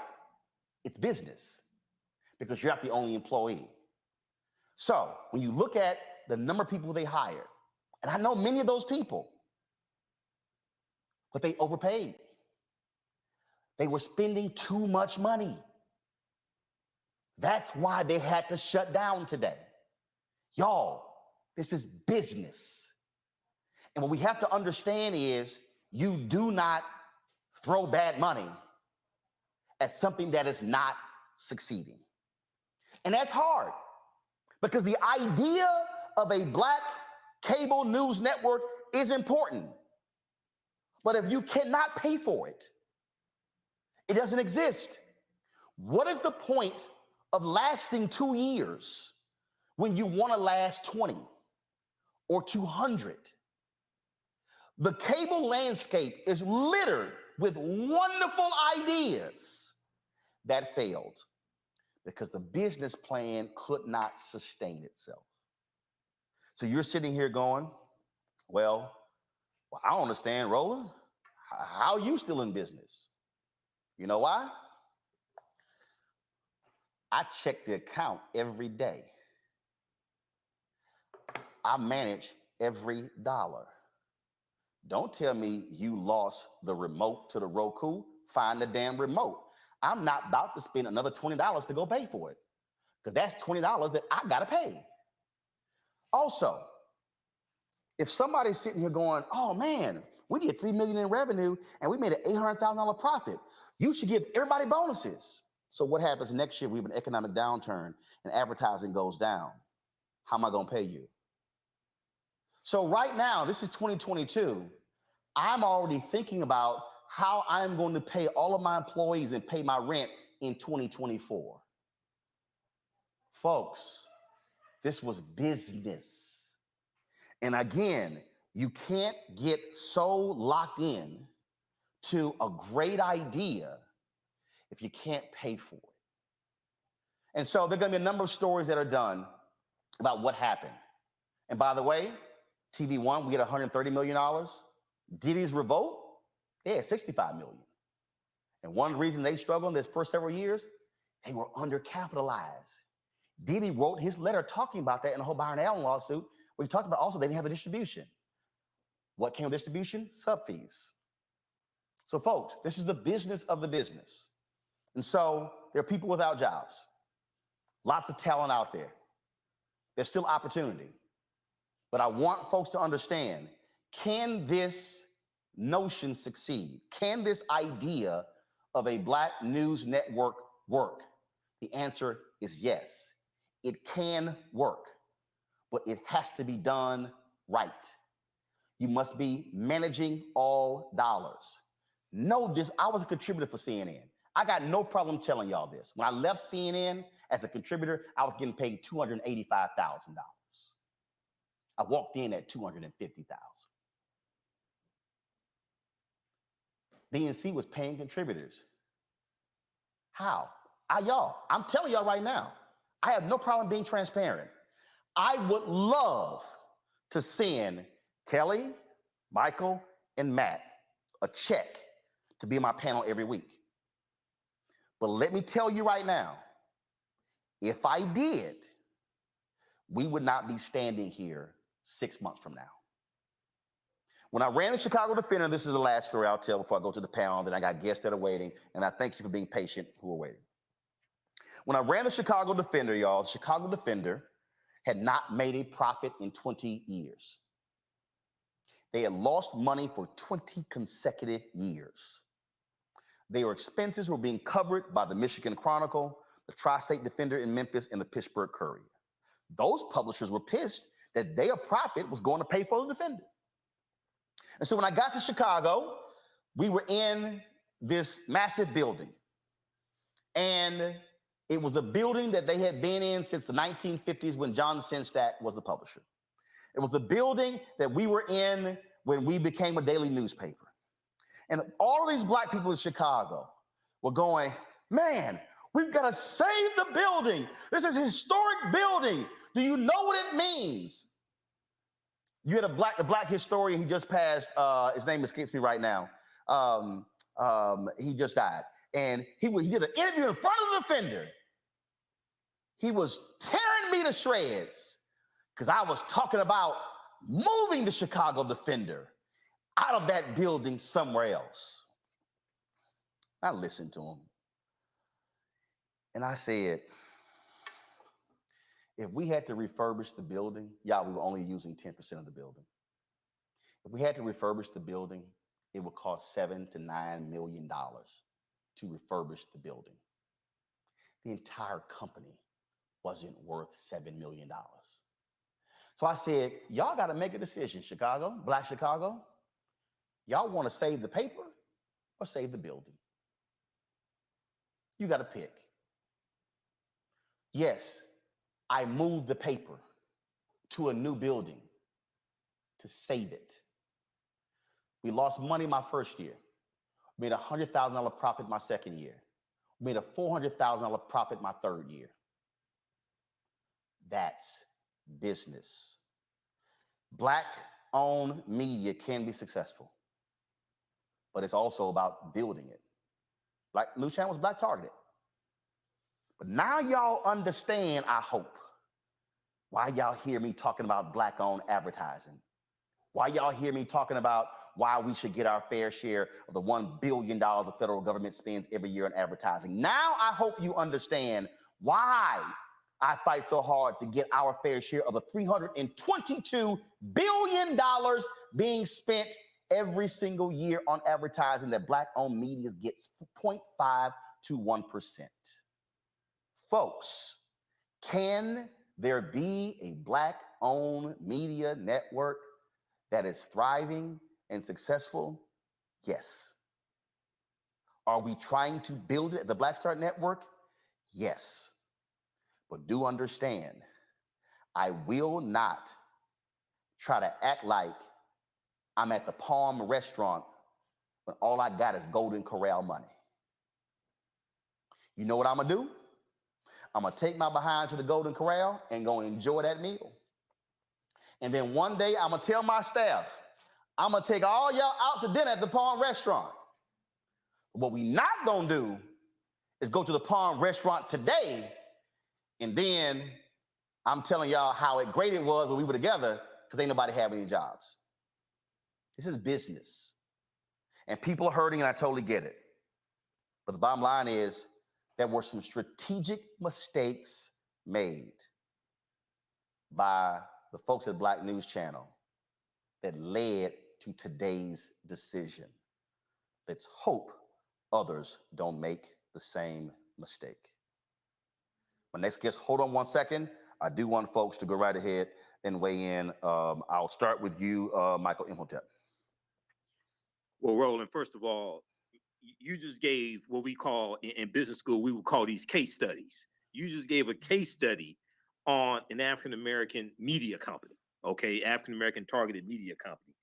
Speaker 1: It's business because you're not the only employee. So when you look at the number of people they hired, and I know many of those people, but they overpaid. They were spending too much money. That's why they had to shut down today. Y'all, this is business. And what we have to understand is you do not throw bad money at something that is not succeeding. And that's hard because the idea of a black cable news network is important. But if you cannot pay for it, it doesn't exist. What is the point of lasting 2 years when you want to last 20 or 200? The cable landscape is littered with wonderful ideas that failed because the business plan could not sustain itself. So you're sitting here going, well, I don't understand, Roland. How are you still in business? You know why? I check the account every day. I manage every dollar. Don't tell me you lost the remote to the Roku. Find the damn remote. I'm not about to spend another $20 to go pay for it because that's $20 that I got to pay. Also, if somebody's sitting here going, oh man, we did $3 million in revenue and we made an $800,000 profit, you should give everybody bonuses. So what happens next year? We have an economic downturn and advertising goes down. How am I going to pay you? So right now, this is 2022. I'm already thinking about how I'm going to pay all of my employees and pay my rent in 2024. Folks, this was business. And again, you can't get so locked in to a great idea if you can't pay for it. And so there are going to be a number of stories that are done about what happened. And by the way, TV One, we get $130 million. Diddy's Revolt, they had $65 million. And one reason they struggled in this first several years, they were undercapitalized. Diddy wrote his letter talking about that in the whole Byron Allen lawsuit, where he talked about also they didn't have the distribution. What came with distribution? Sub fees. So folks, this is the business of the business. And so there are people without jobs. Lots of talent out there. There's still opportunity. But I want folks to understand, can this notion succeed? Can this idea of a black news network work? The answer is yes. It can work, but it has to be done right. You must be managing all dollars. Know this, I was a contributor for CNN. I got no problem telling y'all this. When I left CNN as a contributor, I was getting paid $285,000. I walked in at $250,000. BNC was paying contributors. How? I'm telling y'all right now, I have no problem being transparent. I would love to send Kelly, Michael, and Matt a check to be on my panel every week. But let me tell you right now, if I did, we would not be standing here 6 months from now. When I ran the Chicago Defender, this is the last story I'll tell before I go to the panel, then I got guests that are waiting, and I thank you for being patient who are waiting. When I ran the Chicago Defender, y'all, the Chicago Defender had not made a profit in 20 years. They had lost money for 20 consecutive years. Their expenses were being covered by the Michigan Chronicle, the Tri-State Defender in Memphis, and the Pittsburgh Courier. Those publishers were pissed that their profit was going to pay for the Defender. And so when I got to Chicago, we were in this massive building. And it was a building that they had been in since the 1950s when John Sinstack was the publisher. It was the building that we were in when we became a daily newspaper. And all of these black people in Chicago were going, man, we've got to save the building. This is a historic building. Do you know what it means? You had a black historian, he just passed, his name escapes me right now. He just died. And he did an interview in front of the Defender. He was tearing me to shreds because I was talking about moving the Chicago Defender out of that building somewhere else. I listened to him. And I said, if we had to refurbish the building, y'all, we were only using 10% of the building. If we had to refurbish the building, it would cost $7 to $9 million to refurbish the building. The entire company wasn't worth $7 million. So I said, y'all got to make a decision, Chicago, Black Chicago. Y'all want to save the paper or save the building? You got to pick. Yes, I moved the paper to a new building to save it. We lost money my first year. Made a $100,000 profit my second year. Made a $400,000 profit my third year. That's business. Black-owned media can be successful, but it's also about building it. Like News Channel was Black targeted. But now y'all understand, I hope, why y'all hear me talking about Black-owned advertising. Why y'all hear me talking about why we should get our fair share of the $1 billion the federal government spends every year on advertising. Now I hope you understand why I fight so hard to get our fair share of the $322 billion being spent every single year on advertising that Black-owned media gets 0.5 to 1%. Folks, can there be a Black-owned media network that is thriving and successful? Yes. Are we trying to build it at the Black Star Network? Yes. But do understand, I will not try to act like I'm at the Palm restaurant when all I got is Golden Corral money. You know what I'm gonna do? I'm gonna take my behind to the Golden Corral and go enjoy that meal. And then one day I'm gonna tell my staff, I'm gonna take all y'all out to dinner at the Palm restaurant. What we not gonna do is go to the Palm restaurant today and then I'm telling y'all how great it was when we were together because ain't nobody having any jobs. This is business. And people are hurting and I totally get it. But the bottom line is there were some strategic mistakes made by the folks at Black News Channel that led to today's decision. Let's hope others don't make the same mistake. My next guest, hold on one second. I do want folks to go right ahead and weigh in. I'll start with you, Michael Imhotep.
Speaker 17: Well, Roland, first of all, you just gave what we call in business school, we would call these case studies. You just gave a case study on an African-American media company, okay? African-American targeted media company.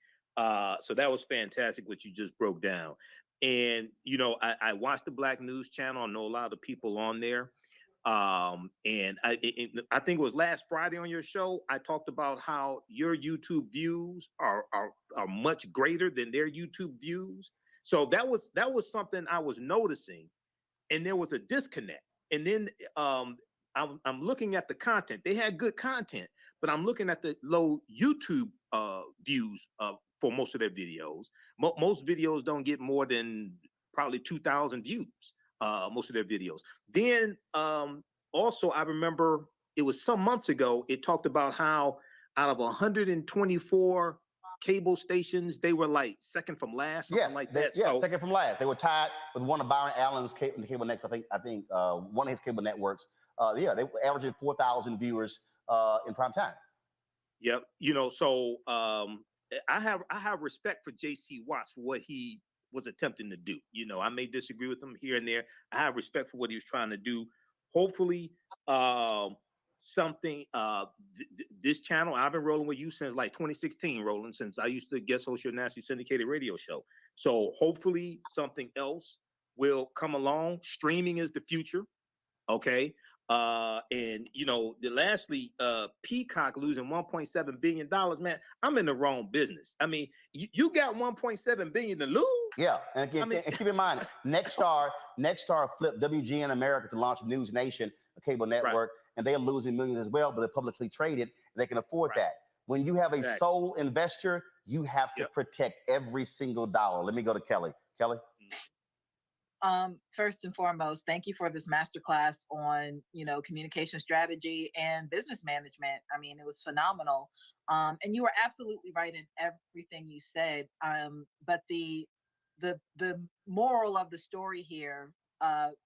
Speaker 17: So that was fantastic what you just broke down. And, you know, I watched the Black News Channel. I know a lot of the people on there. And I think it was last Friday on your show, I talked about how your YouTube views are much greater than their YouTube views. So that was something I was noticing, and there was a disconnect. And then I'm looking at the content. They had good content, but I'm looking at the low YouTube views for most of their videos. Most videos don't get more than probably 2,000 views. Most of their videos. Then also, I remember it was some months ago, it talked about how out of 124 cable stations, they were like second from last, something like that.
Speaker 1: Yeah, so, second from last. They were tied with one of Byron Allen's cable networks. I think one of his cable networks. They were averaging 4,000 viewers in prime time.
Speaker 17: Yep. You know, so I have respect for J.C. Watts for what he was attempting to do. You know, I may disagree with him here and there. I have respect for what he was trying to do. Hopefully, something, this channel, I've been rolling with you since like 2016, Roland, since I used to guest host your nasty syndicated radio show. So hopefully something else will come along. Streaming is the future. Okay. And lastly, Peacock losing $1.7 billion, man. I'm in the wrong business. I mean, you got $1.7 billion to lose.
Speaker 1: Yeah, and again, and keep in mind, Nexstar flipped WGN America to launch News Nation, a cable network, and they're losing millions as well, but they're publicly traded, and they can afford that. When you have a sole investor, you have to protect every single dollar. Let me go to Kelly. Kelly?
Speaker 16: First and foremost, thank you for this masterclass on, communication strategy and business management. I mean, it was phenomenal. And you were absolutely right in everything you said. But the moral of the story here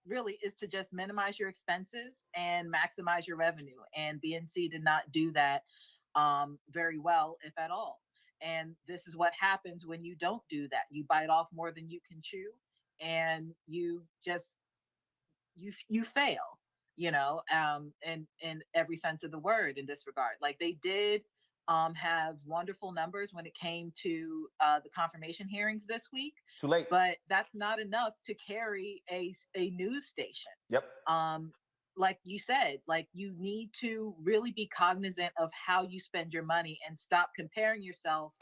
Speaker 16: really is to just minimize your expenses and maximize your revenue. And BNC did not do that very well, if at all. And this is what happens when you don't do that. You bite off more than you can chew, and you just you fail, in every sense of the word in this regard. Like, they did have wonderful numbers when it came to the confirmation hearings this week.
Speaker 1: It's too late.
Speaker 16: But that's not enough to carry a news station.
Speaker 1: Yep.
Speaker 16: Like you said, like, you need to really be cognizant of how you spend your money and stop comparing yourself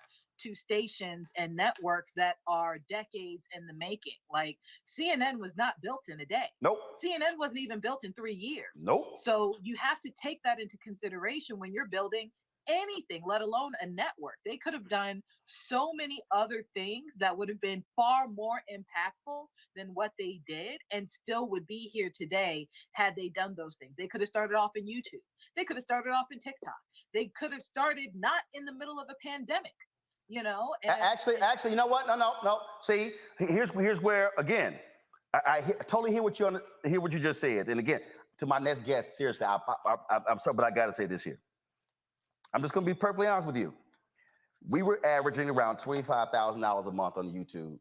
Speaker 16: to stations and networks that are decades in the making. Like, CNN was not built in a day.
Speaker 1: Nope.
Speaker 16: CNN wasn't even built in 3 years.
Speaker 1: Nope.
Speaker 16: So you have to take that into consideration when you're building anything, let alone a network. They could have done so many other things that would have been far more impactful than what they did, and still would be here today had they done those things. They could have started off in YouTube. They could have started off in TikTok. They could have started not in the middle of a pandemic, And
Speaker 1: actually, you know what? No. See, here's where, again, I totally hear what you just said. And again, to my next guest, seriously, I'm sorry, but I got to say this here. I'm just going to be perfectly honest with you. We were averaging around $25,000 a month on YouTube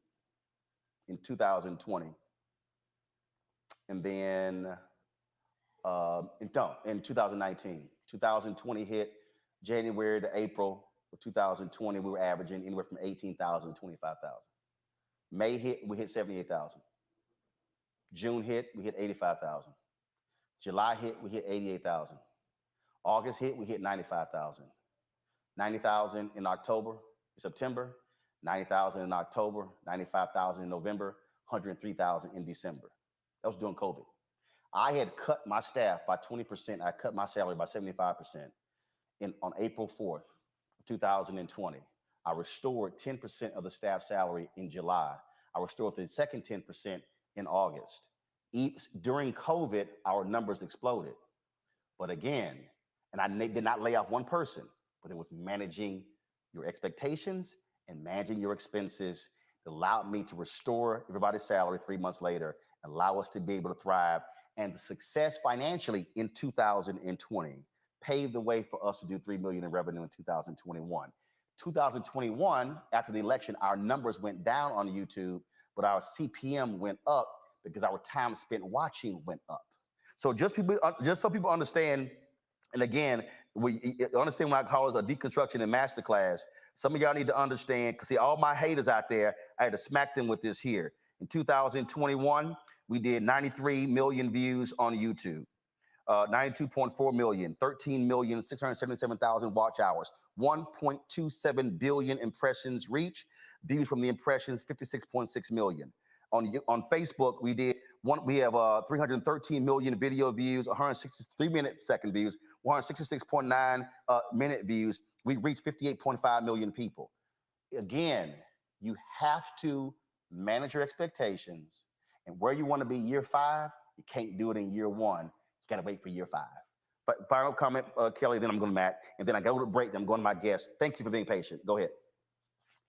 Speaker 1: in 2020. And then, in 2019. 2020 hit January to April of 2020. We were averaging anywhere from 18,000 to 25,000. May hit, we hit 78,000. June hit, we hit 85,000. July hit, we hit 88,000. August hit, we hit 95,000. 90,000 in September, 90,000 in October, 95,000 in November, 103,000 in December. That was during COVID. I had cut my staff by 20%. I cut my salary by 75% on April 4th, 2020. I restored 10% of the staff salary in July. I restored the second 10% in August. During COVID, our numbers exploded. But again, and I did not lay off one person, but it was managing your expectations and managing your expenses that allowed me to restore everybody's salary 3 months later, and allow us to be able to thrive. And the success financially in 2020 paved the way for us to do $3 million in revenue in 2021. 2021, after the election, our numbers went down on YouTube, but our CPM went up because our time spent watching went up. So just so people understand. And again, we understand when I call it a deconstruction and masterclass. Some of y'all need to understand, because see, all my haters out there, I had to smack them with this here. In 2021, we did 93 million views on YouTube, 92.4 million, 13,677,000 watch hours, 1.27 billion impressions reach, views from the impressions, 56.6 million. On Facebook, we have 313 million video views, 163 second views, 166.9 minute views. We reached 58.5 million people. Again, you have to manage your expectations, and where you want to be year 5, you can't do it in year 1. You got to wait for year 5. But final comment, Kelly, then I'm going to Matt, and then I go to break, then I'm going to my guest. Thank you for being patient. Go ahead.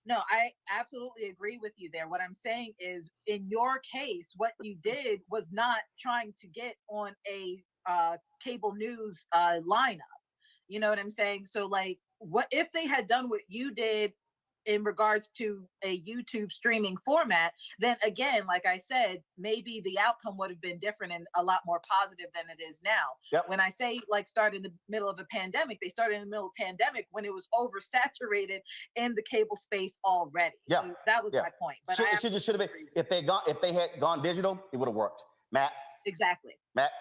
Speaker 16: No, I absolutely agree with you there. What I'm saying is, in your case, what you did was not trying to get on a cable news lineup. You know what I'm saying? So, like, what if they had done what you did in regards to a YouTube streaming format? Then again, like I said, maybe the outcome would have been different and a lot more positive than it is now.
Speaker 1: Yep.
Speaker 16: When I say, like, start in the middle of a pandemic, they started in the middle of a pandemic when it was oversaturated in the cable space already.
Speaker 1: Yeah.
Speaker 16: So that was my point. But
Speaker 1: it should have been, if they had gone digital, it would have worked. Matt?
Speaker 16: Exactly.
Speaker 1: Matt?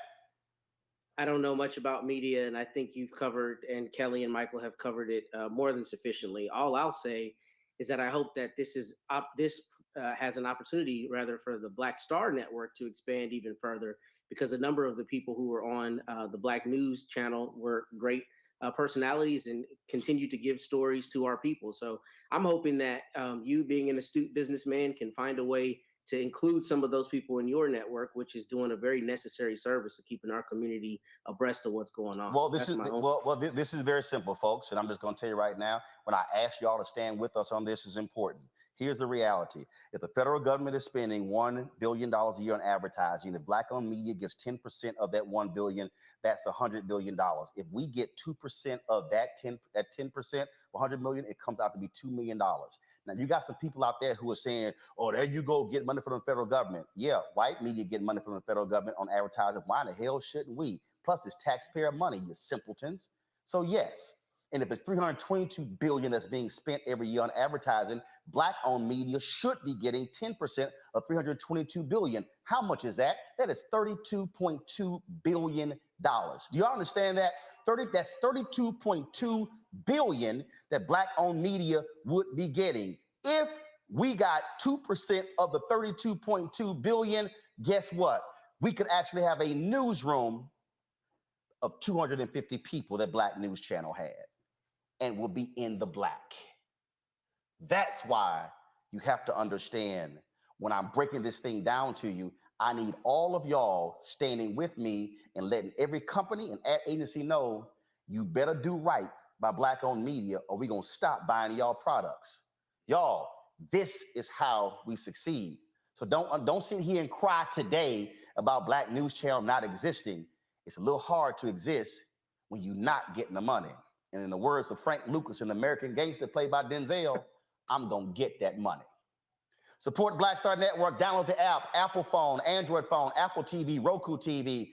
Speaker 15: I don't know much about media, and I think you've covered, and Kelly and Michael have covered it more than sufficiently. All I'll say is that I hope that this has an opportunity, rather, for the Black Star Network to expand even further, because a number of the people who were on the Black News channel were great personalities and continue to give stories to our people. So I'm hoping that you, being an astute businessman, can find a way to include some of those people in your network, which is doing a very necessary service of keeping our community abreast of what's going on.
Speaker 1: Well, this is very simple, folks, and I'm just going to tell you right now, when I ask y'all to stand with us on this is important. Here's the reality. If the federal government is spending $1 billion a year on advertising, if Black-owned media gets 10% of that $1 billion, that's $100 billion. If we get 2% of that 10%, $100 million, it comes out to be $2 million. Now, you got some people out there who are saying, oh, there you go, get money from the federal government. Yeah, white media get money from the federal government on advertising. Why in the hell shouldn't we? Plus, it's taxpayer money, you simpletons. So, yes. And if it's $322 billion that's being spent every year on advertising, Black-owned media should be getting 10% of $322 billion. How much is that? That is $32.2 billion. Do y'all understand that? That's $32.2 billion that Black-owned media would be getting. If we got 2% of the $32.2 billion, guess what? We could actually have a newsroom of 250 people that Black News Channel had, and will be in the black. That's why you have to understand, when I'm breaking this thing down to you, I need all of y'all standing with me and letting every company and ad agency know you better do right by Black-owned media, or we're gonna stop buying y'all products. Y'all, this is how we succeed. So don't sit here and cry today about Black News Channel not existing. It's a little hard to exist when you're not getting the money. And in the words of Frank Lucas, an American Gangster played by Denzel, I'm gonna get that money. Support Black Star Network. Download the app, Apple phone, Android phone, Apple TV, Roku TV,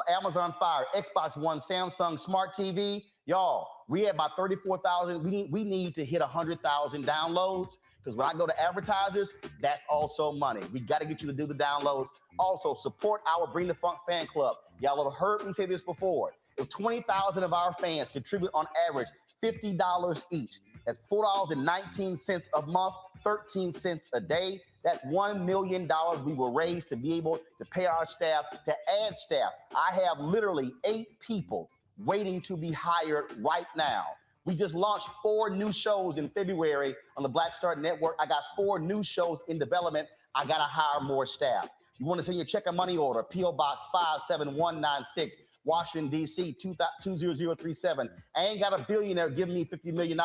Speaker 1: Amazon Fire, Xbox One, Samsung Smart TV. Y'all, we had about 34,000. We need to hit 100,000 downloads, because when I go to advertisers, that's also money. We got to get you to do the downloads. Also, support our Bring the Funk fan club. Y'all have heard me say this before. If 20,000 of our fans contribute on average $50 each, that's $4.19 a month, 13 cents a day. That's $1 million we will raise to be able to pay our staff, to add staff. I have literally 8 people waiting to be hired right now. We just launched 4 new shows in February on the Black Star Network. I got 4 new shows in development. I got to hire more staff. You want to send your check or money order, P.O. Box 57196, Washington, D.C. 20037. I ain't got a billionaire giving me $50 million,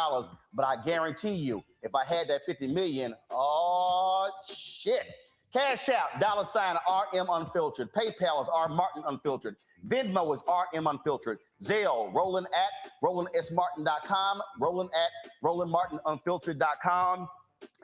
Speaker 1: but I guarantee you, if I had that $50 million, oh, shit. Cash App, $ RM Unfiltered. PayPal is R Martin Unfiltered. Venmo is RM Unfiltered. Zelle, Roland at RolandSMartin.com, Roland at RolandMartinUnfiltered.com.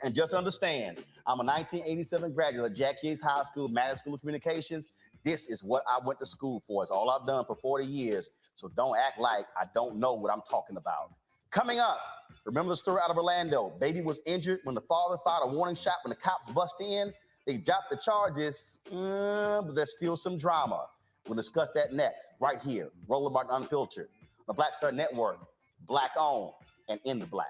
Speaker 1: And just understand, I'm a 1987 graduate of Jack Yates High School, Madison School of Communications. This is what I went to school for. It's all I've done for 40 years. So don't act like I don't know what I'm talking about. Coming up, remember the story out of Orlando? Baby was injured when the father fired a warning shot when the cops bust in. They dropped the charges, but there's still some drama. We'll discuss that next, right here. Roland Martin Unfiltered, the Black Star Network, Black owned and in the black.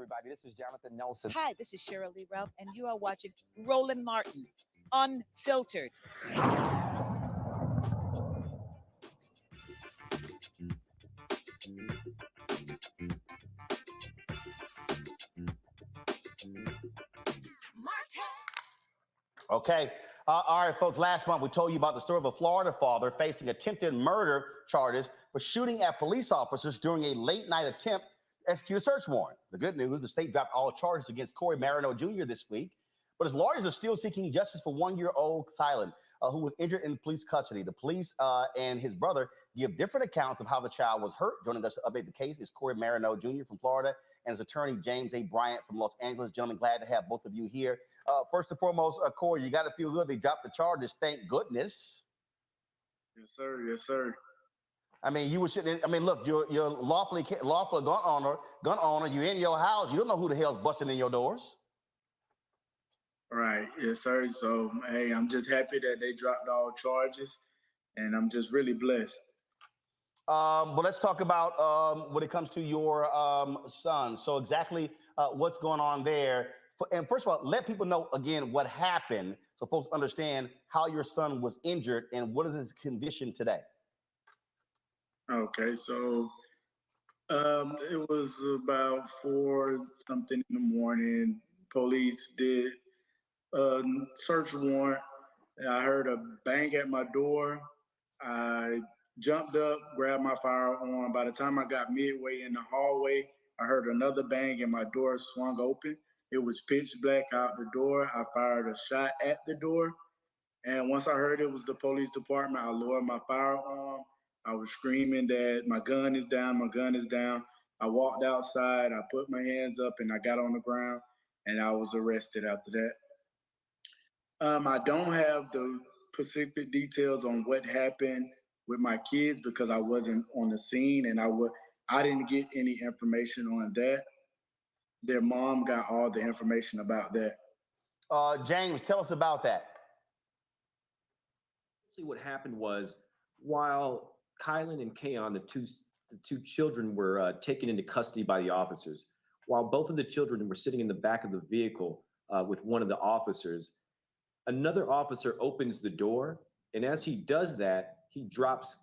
Speaker 8: everybody. This is Jonathan Nelson.
Speaker 9: Hi, this is Cheryl Lee Ralph, and you are watching Roland Martin Unfiltered.
Speaker 1: Okay. All right, folks. Last month, we told you about the story of a Florida father facing attempted murder charges for shooting at police officers during a late-night attempt to execute a search warrant. The good news, the state dropped all charges against Corey Marino Jr. this week, but his lawyers are still seeking justice for one-year-old Silent, who was injured in police custody. The police and his brother give different accounts of how the child was hurt. Joining us to update the case is Corey Marino Jr. from Florida and his attorney, James A. Bryant from Los Angeles. Gentlemen, glad to have both of you here. First and foremost, Corey, you got to feel good. They dropped the charges. Thank goodness.
Speaker 10: Yes, sir. Yes, sir.
Speaker 1: I mean, look, you're lawful gun owner. You're in your house. You don't know who the hell's busting in your doors.
Speaker 10: Right. Yes, sir. So, hey, I'm just happy that they dropped all charges, and I'm just really blessed.
Speaker 1: But let's talk about when it comes to your son. So exactly what's going on there. And first of all, let people know again what happened so folks understand how your son was injured and what is his condition today.
Speaker 10: Okay, so it was about 4-something in the morning. Police did a search warrant. I heard a bang at my door. I jumped up, grabbed my firearm. By the time I got midway in the hallway, I heard another bang and my door swung open. It was pitch black out the door. I fired a shot at the door. And once I heard it was the police department, I lowered my firearm. I was screaming that my gun is down, my gun is down. I walked outside, I put my hands up and I got on the ground and I was arrested after that. I don't have the specific details on what happened with my kids because I wasn't on the scene and I didn't get any information on that. Their mom got all the information about that.
Speaker 1: James, tell us about that.
Speaker 24: What happened was while Kylan and Kayon, the two children, were taken into custody by the officers, while both of the children were sitting in the back of the vehicle with one of the officers, another officer opens the door, and as he does that, he drops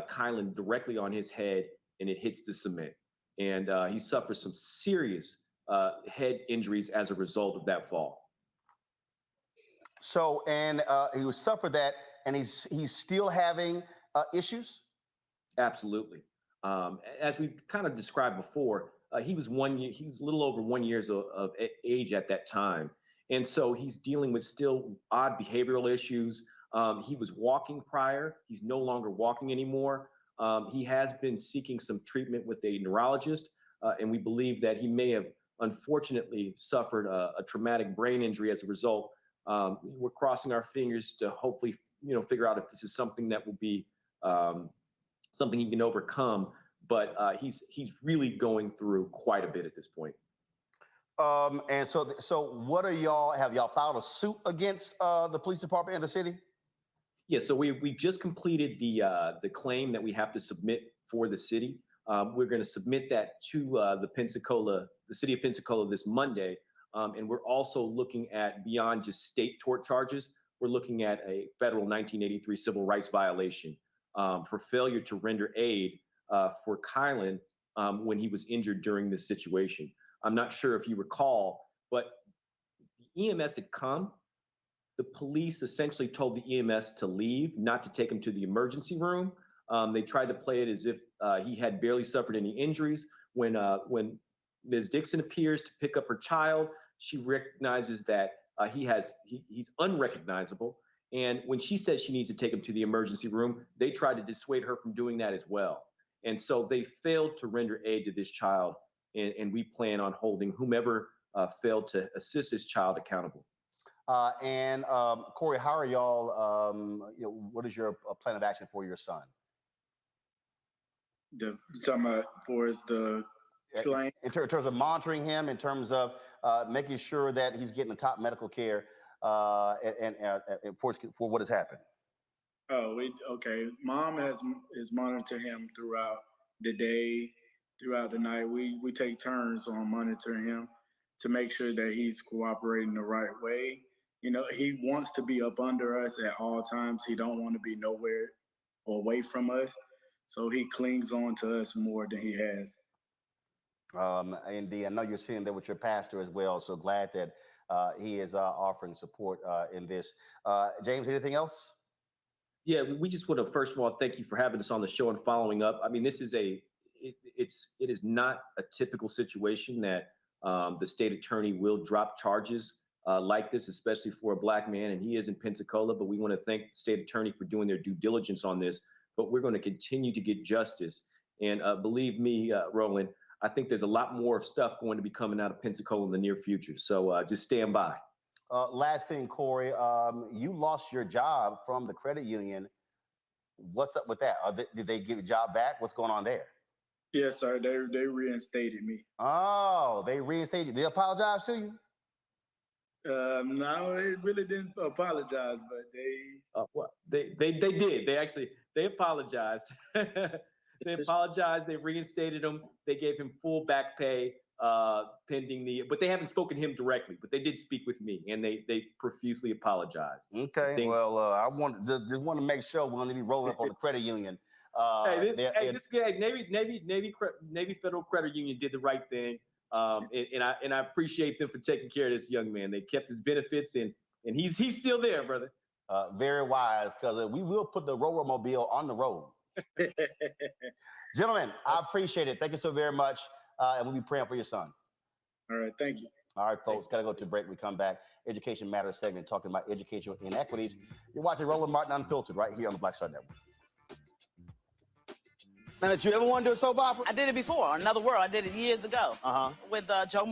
Speaker 24: Kylan directly on his head, and it hits the cement. And he suffers some serious head injuries as a result of that fall.
Speaker 1: So, and he suffered that, and he's still having issues?
Speaker 24: Absolutely. As we kind of described before, he was a little over 1 year of age at that time. And so he's dealing with still odd behavioral issues. He was walking prior. He's no longer walking anymore. He has been seeking some treatment with a neurologist, and we believe that he may have unfortunately suffered a traumatic brain injury as a result. We're crossing our fingers to hopefully, figure out if this is something that will be something he can overcome. But he's really going through quite a bit at this point.
Speaker 1: And so what have y'all filed a suit against the police department in the city?
Speaker 24: Yeah, so we just completed the claim that we have to submit for the city. We're going to submit that to the city of Pensacola this Monday. And we're also looking at, beyond just state tort charges, we're looking at a federal 1983 civil rights violation for failure to render aid for Kylan when he was injured during this situation. I'm not sure if you recall, but the EMS had come. The police essentially told the EMS to leave, not to take him to the emergency room. They tried to play it as if he had barely suffered any injuries. When Ms. Dixon appears to pick up her child, she recognizes that he's unrecognizable. And when she says she needs to take him to the emergency room, they tried to dissuade her from doing that as well. And so they failed to render aid to this child. And we plan on holding whomever failed to assist this child accountable.
Speaker 1: And Corey, how are y'all? What is your plan of action for your son?
Speaker 10: You're talking about for the claim?
Speaker 1: In terms of monitoring him, in terms of making sure that he's getting the top medical care, and for what has happened.
Speaker 10: Oh, okay. Mom is monitoring him throughout the day. throughout the night. We take turns on monitoring him to make sure that he's cooperating the right way. You know, he wants to be up under us at all times. He don't want to be nowhere away from us. So he clings on to us more than he has.
Speaker 1: Indeed, I know you're sitting there with your pastor as well. So glad that he is offering support in this. James, anything else?
Speaker 24: Yeah, we just want to first of all thank you for having us on the show and following up. I mean, this is it is not a typical situation that the state attorney will drop charges like this, especially for a Black man, and he is in Pensacola. But we want to thank the state attorney for doing their due diligence on this. But we're going to continue to get justice, and believe me, Roland, I think there's a lot more stuff going to be coming out of Pensacola in the near future. So just stand by.
Speaker 1: Last thing, Corey, you lost your job from the credit union. What's up with that? Did they give a job back? What's going on there?
Speaker 10: Yes, sir. They reinstated me.
Speaker 1: Oh, they reinstated you. They apologize to you?
Speaker 10: No, they really didn't apologize, but
Speaker 24: they did. They apologized. They apologized. They reinstated him. They gave him full back pay pending but they haven't spoken to him directly, but they did speak with me, and they profusely apologized.
Speaker 1: Okay. Well, I just want to make sure we're going to be rolling up on the credit union.
Speaker 24: This guy, Navy Federal Credit Union did the right thing. And I appreciate them for taking care of this young man. They kept his benefits, and he's still there, brother.
Speaker 1: Very wise, because we will put the Roller-mobile on the road. Gentlemen, I appreciate it. Thank you so very much. And we'll be praying for your son.
Speaker 10: All right, thank you.
Speaker 1: All right, folks, got to go to break. We come back. Education Matters segment, talking about educational inequities. You're watching Roland Martin Unfiltered right here on the Black Star Network. Now, did you ever want to do a soap opera?
Speaker 18: I did it before, Another World. I did it years ago with Joe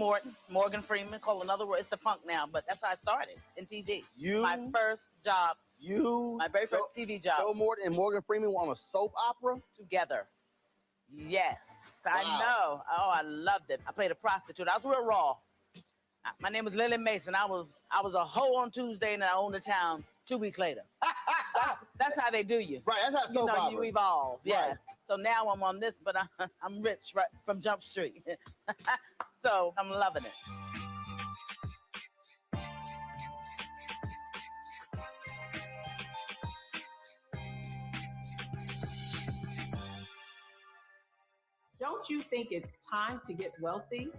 Speaker 18: Morgan Freeman, called Another World. It's the funk now, but that's how I started in TV. My first job. My very first TV job.
Speaker 1: Joe Morton and Morgan Freeman were on a soap opera?
Speaker 18: Together. Yes, I know. Oh, I loved it. I played a prostitute. I was real raw. My name was Lily Mason. I was a hoe on Tuesday, and I owned the town 2 weeks later. That's how they do you.
Speaker 1: Right, that's how soap opera.
Speaker 18: You evolve. Yeah.
Speaker 1: Right.
Speaker 18: So now I'm on this, but I'm rich right from Jump Street. So I'm loving it.
Speaker 8: Don't you think it's time to get wealthy?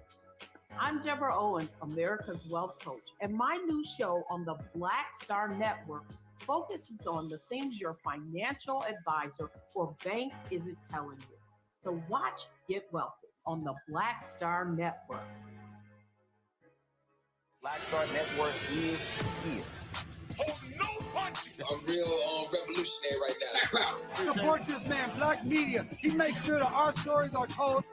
Speaker 8: I'm Deborah Owens, America's Wealth Coach, and my new show on the Black Star Network focuses on the things your financial advisor or bank isn't telling you. So watch Get Wealthy on the Black Star Network.
Speaker 1: Black Star Network is here.
Speaker 11: Oh, no punches! I'm real revolutionary right now.
Speaker 4: Support this man, Black Media. He makes sure that our stories are told.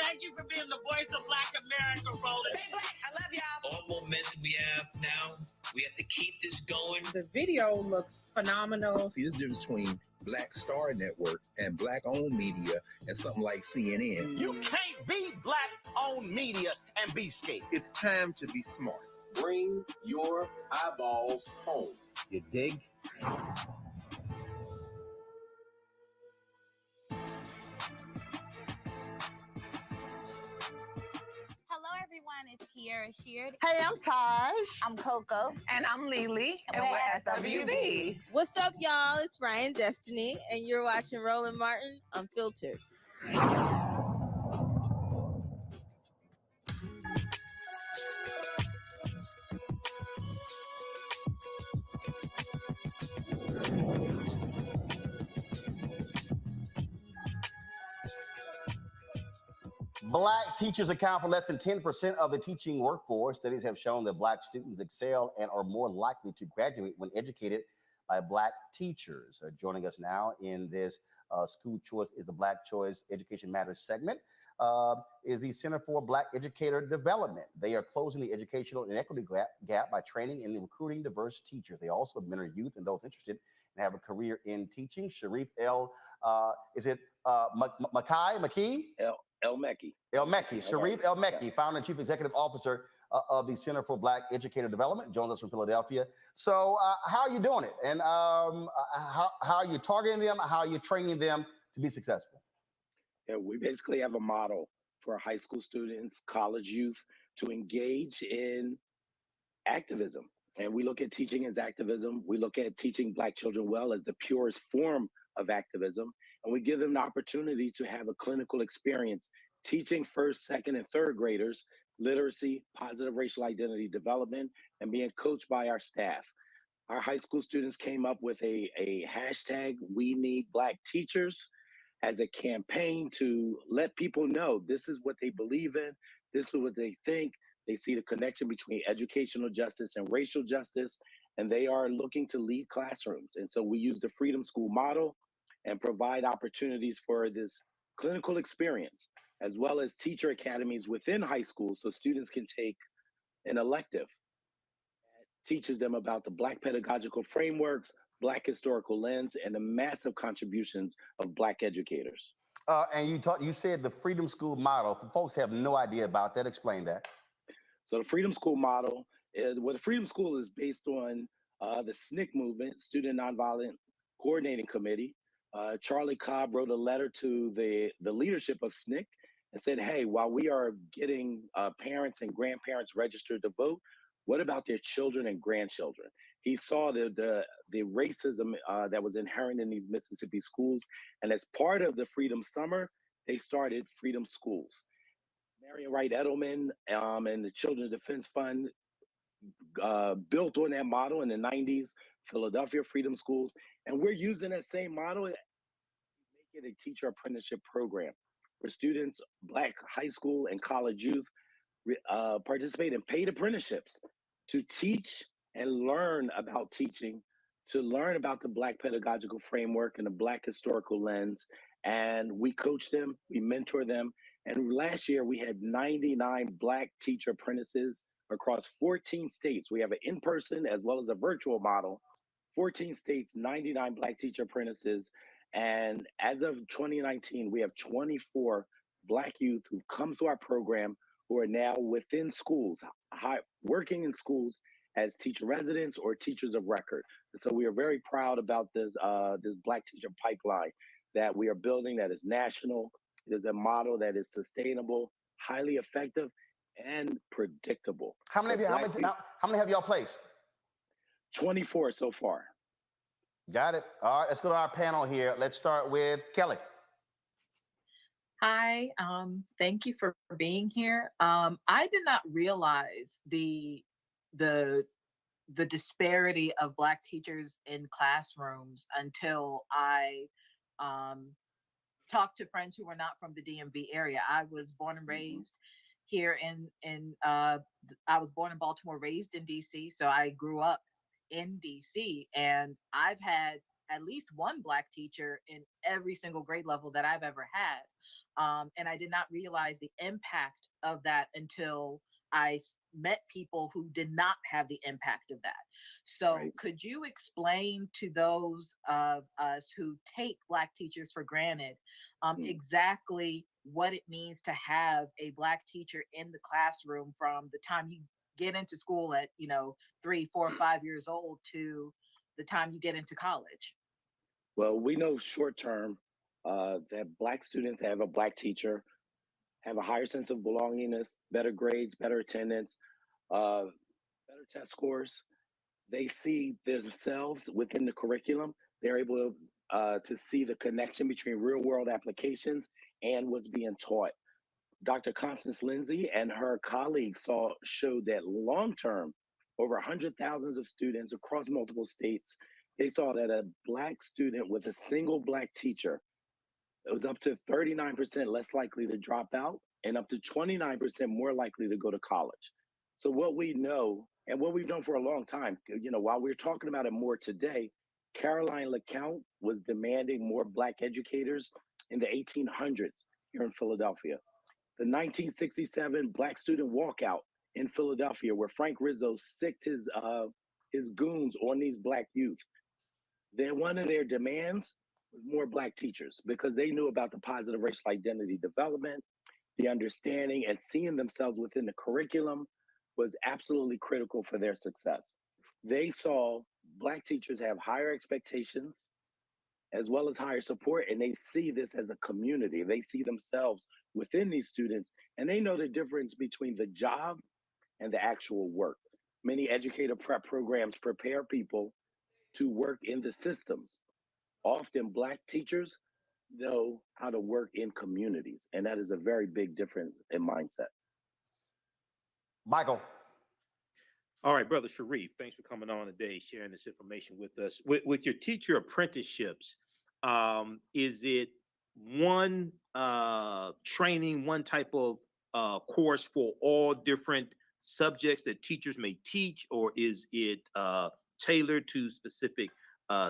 Speaker 12: Thank you for being the voice of Black America, Roland.
Speaker 13: Stay black. I love y'all.
Speaker 12: All momentum we have now, we have to keep this going.
Speaker 25: The video looks phenomenal.
Speaker 26: See, there's a difference between Black Star Network and Black-owned media and something like CNN.
Speaker 11: You can't be Black-owned media and be scared.
Speaker 26: It's time to be smart.
Speaker 11: Bring your eyeballs home.
Speaker 26: You dig?
Speaker 27: It's Kiara Sheard.
Speaker 28: Hey, I'm Taj.
Speaker 27: I'm Coco.
Speaker 28: And I'm Lily. And we're SWV.
Speaker 27: What's up, y'all? It's Ryan Destiny, and you're watching Roland Martin Unfiltered.
Speaker 1: Black teachers account for less than 10% of the teaching workforce. Studies have shown that Black students excel and are more likely to graduate when educated by Black teachers. Joining us now in this School Choice is the Black Choice Education Matters segment is the Center for Black Educator Development. They are closing the educational inequity gap by training and recruiting diverse teachers. They also mentor youth and those interested and have a career in teaching. Sharif El-Mekki, Sharif El-Mekki, founder and chief executive officer of the Center for Black Educator Development, joins us from Philadelphia. So how are you doing it? And how are you targeting them? How are you training them to be successful?
Speaker 29: Yeah, we basically have a model
Speaker 2: for high school students, college youth to engage in activism. And we look at teaching as activism. We look at teaching Black children well as the purest form of activism. And we give them the opportunity to have a clinical experience teaching first, second, and third graders literacy, positive racial identity development, and being coached by our staff. Our high school students came up with a hashtag, We Need Black Teachers, as a campaign to let people know this is what they believe in, this is what they think. They see the connection between educational justice and racial justice, and they are looking to lead classrooms. And so we use the Freedom School model and provide opportunities for this clinical experience, as well as teacher academies within high schools so students can take an elective that teaches them about the Black pedagogical frameworks, Black historical lens, and the massive contributions of Black educators.
Speaker 1: And you said the Freedom School model. For folks who have no idea about that, explain that.
Speaker 2: So the Freedom School model, the Freedom School is based on the SNCC movement, Student Nonviolent Coordinating Committee. Charlie Cobb wrote a letter to the leadership of SNCC and said, hey, while we are getting parents and grandparents registered to vote, what about their children and grandchildren? He saw the racism that was inherent in these Mississippi schools. And as part of the Freedom Summer, they started Freedom Schools. Marion Wright Edelman and the Children's Defense Fund built on that model in the 90s, Philadelphia Freedom Schools. And we're using that same model, make it a teacher apprenticeship program where students, Black high school and college youth, participate in paid apprenticeships to teach and learn about teaching, to learn about the Black pedagogical framework and the Black historical lens. And we coach them, we mentor them. And last year we had 99 Black teacher apprentices across 14 states. We have an in-person as well as a virtual model, 14 states, 99 Black teacher apprentices. And as of 2019, we have 24 Black youth who've come through our program who are now within schools, working in schools as teacher residents or teachers of record. And so we are very proud about this Black teacher pipeline that we are building that is national. It is a model that is sustainable, highly effective, and predictable.
Speaker 1: How many have y'all placed?
Speaker 2: 24 so far.
Speaker 1: Got it. All right, let's go to our panel here. Let's start with Kelly.
Speaker 16: Hi, thank you for being here. I did not realize the disparity of Black teachers in classrooms until I talked to friends who were not from the DMV area. I was born and raised here I was born in Baltimore, raised in DC, so I grew up in DC, and I've had at least one Black teacher in every single grade level that I've ever had. And I did not realize the impact of that until I met people who did not have the impact of that. So could you explain to those of us who take Black teachers for granted exactly what it means to have a Black teacher in the classroom from the time you get into school at 3, 4, 5 years old to the time you get into college?
Speaker 2: Well, we know short term that Black students that have a Black teacher have a higher sense of belongingness, better grades, better attendance, better test scores. They see themselves within the curriculum. They're able to see the connection between real world applications and what's being taught. Dr. Constance Lindsay and her colleagues showed that long term, over 100,000 of students across multiple states, they saw that a Black student with a single Black teacher, it was up to 39% less likely to drop out and up to 29% more likely to go to college. So what we know, and what we've known for a long time, while we're talking about it more today, Caroline LeCount was demanding more Black educators in the 1800s here in Philadelphia. The 1967 Black student walkout in Philadelphia, where Frank Rizzo sicked his goons on these Black youth. One of their demands was more Black teachers because they knew about the positive racial identity development, the understanding and seeing themselves within the curriculum was absolutely critical for their success. They saw Black teachers have higher expectations, as well as higher support, and they see this as a community. They see themselves within these students, and they know the difference between the job and the actual work. Many educator prep programs prepare people to work in the systems. Often Black teachers know how to work in communities, and that is a very big difference in mindset.
Speaker 1: Michael.
Speaker 17: All right, Brother Sharif, thanks for coming on today, sharing this information with us. With your teacher apprenticeships, is it one training, one type of course for all different subjects that teachers may teach, or is it tailored to specific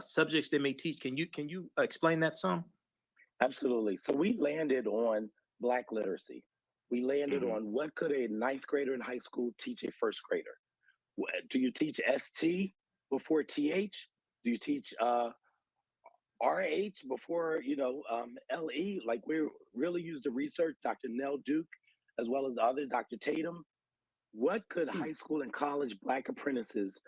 Speaker 17: subjects they may teach? Can you explain that some?
Speaker 2: Absolutely. So we landed on Black literacy. We landed on what could a ninth grader in high school teach a first grader? Do you teach ST before TH? Do you teach RH before, LE? Like, we really used the research, Dr. Nell Duke, as well as others, Dr. Tatum. What could high school and college Black apprentices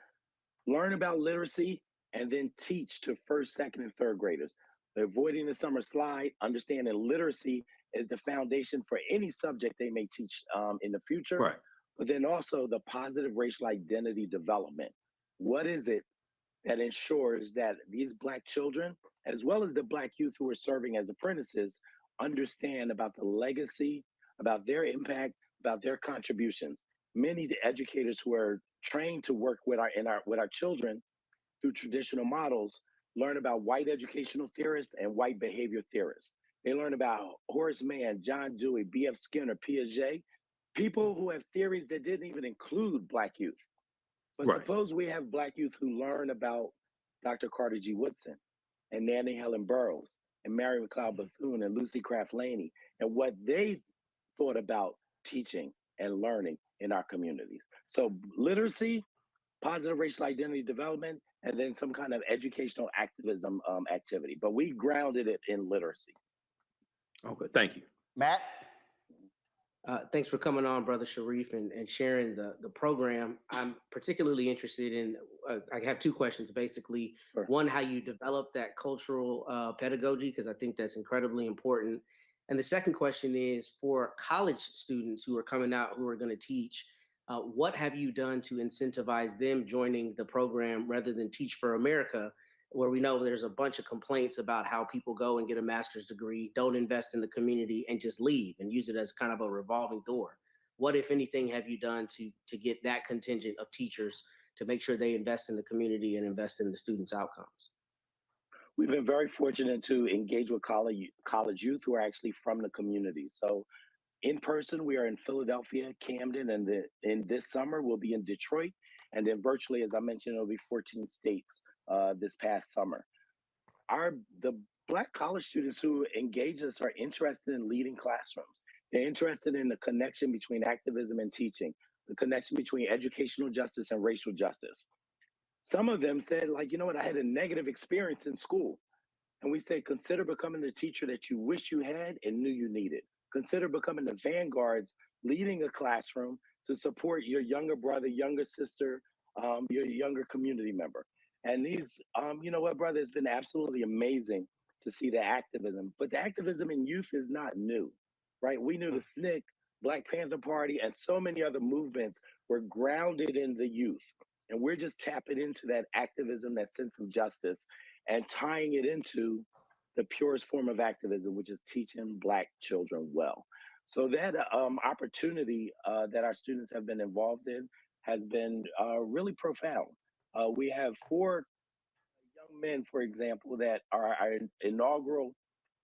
Speaker 2: learn about literacy and then teach to first, second, and third graders? Avoiding the summer slide, understanding literacy is the foundation for any subject they may teach in the future.
Speaker 17: Right.
Speaker 2: But then also the positive racial identity development. What is it that ensures that these Black children, as well as the Black youth who are serving as apprentices, understand about the legacy, about their impact, about their contributions? Many educators who are trained to work with our children through traditional models learn about white educational theorists and white behavior theorists. They learn about Horace Mann, John Dewey, B.F. Skinner, Piaget, people who have theories that didn't even include Black youth. But suppose we have Black youth who learn about Dr. Carter G. Woodson and Nanny Helen Burroughs and Mary McLeod Bethune and Lucy Craft Laney, and what they thought about teaching and learning in our communities. So literacy, positive racial identity development, and then some kind of educational activism activity. But we grounded it in literacy.
Speaker 17: Okay, thank you.
Speaker 1: Matt?
Speaker 15: Thanks for coming on, Brother Sharif, and sharing the program. I'm particularly interested in, I have two questions, basically.
Speaker 2: Sure.
Speaker 15: One, how you develop that cultural pedagogy, because I think that's incredibly important. And the second question is, for college students who are coming out, who are going to teach, what have you done to incentivize them joining the program rather than Teach for America, where we know there's a bunch of complaints about how people go and get a master's degree, don't invest in the community, and just leave and use it as kind of a revolving door? What, if anything, have you done to get that contingent of teachers to make sure they invest in the community and invest in the students' outcomes?
Speaker 2: We've been very fortunate to engage with college youth who are actually from the community. So in person, we are in Philadelphia, Camden, and in this summer, we'll be in Detroit. And then virtually, as I mentioned, it'll be 14 states this past summer. The Black college students who engage us are interested in leading classrooms. They're interested in the connection between activism and teaching, the connection between educational justice and racial justice. Some of them said, like, you know what, I had a negative experience in school. And we say, consider becoming the teacher that you wish you had and knew you needed. Consider becoming the vanguards, leading a classroom to support your younger brother, younger sister, your younger community member. And these, you know what, brother, it's been absolutely amazing to see the activism. But the activism in youth is not new, right? We knew the SNCC, Black Panther Party, and so many other movements were grounded in the youth. And we're just tapping into that activism, that sense of justice, and tying it into the purest form of activism, which is teaching Black children well. So that opportunity that our students have been involved in has been really profound. We have 4 young men, for example, that are our inaugural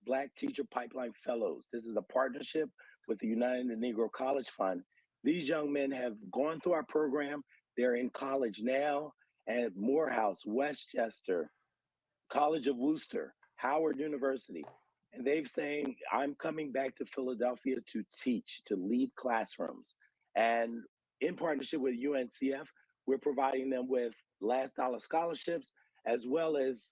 Speaker 2: Black Teacher Pipeline Fellows. This is a partnership with the United Negro College Fund. These young men have gone through our program. They're in college now at Morehouse, Westchester, College of Worcester, Howard University. And they've saying, I'm coming back to Philadelphia to teach, to lead classrooms. And in partnership with UNCF, we're providing them with last dollar scholarships, as well as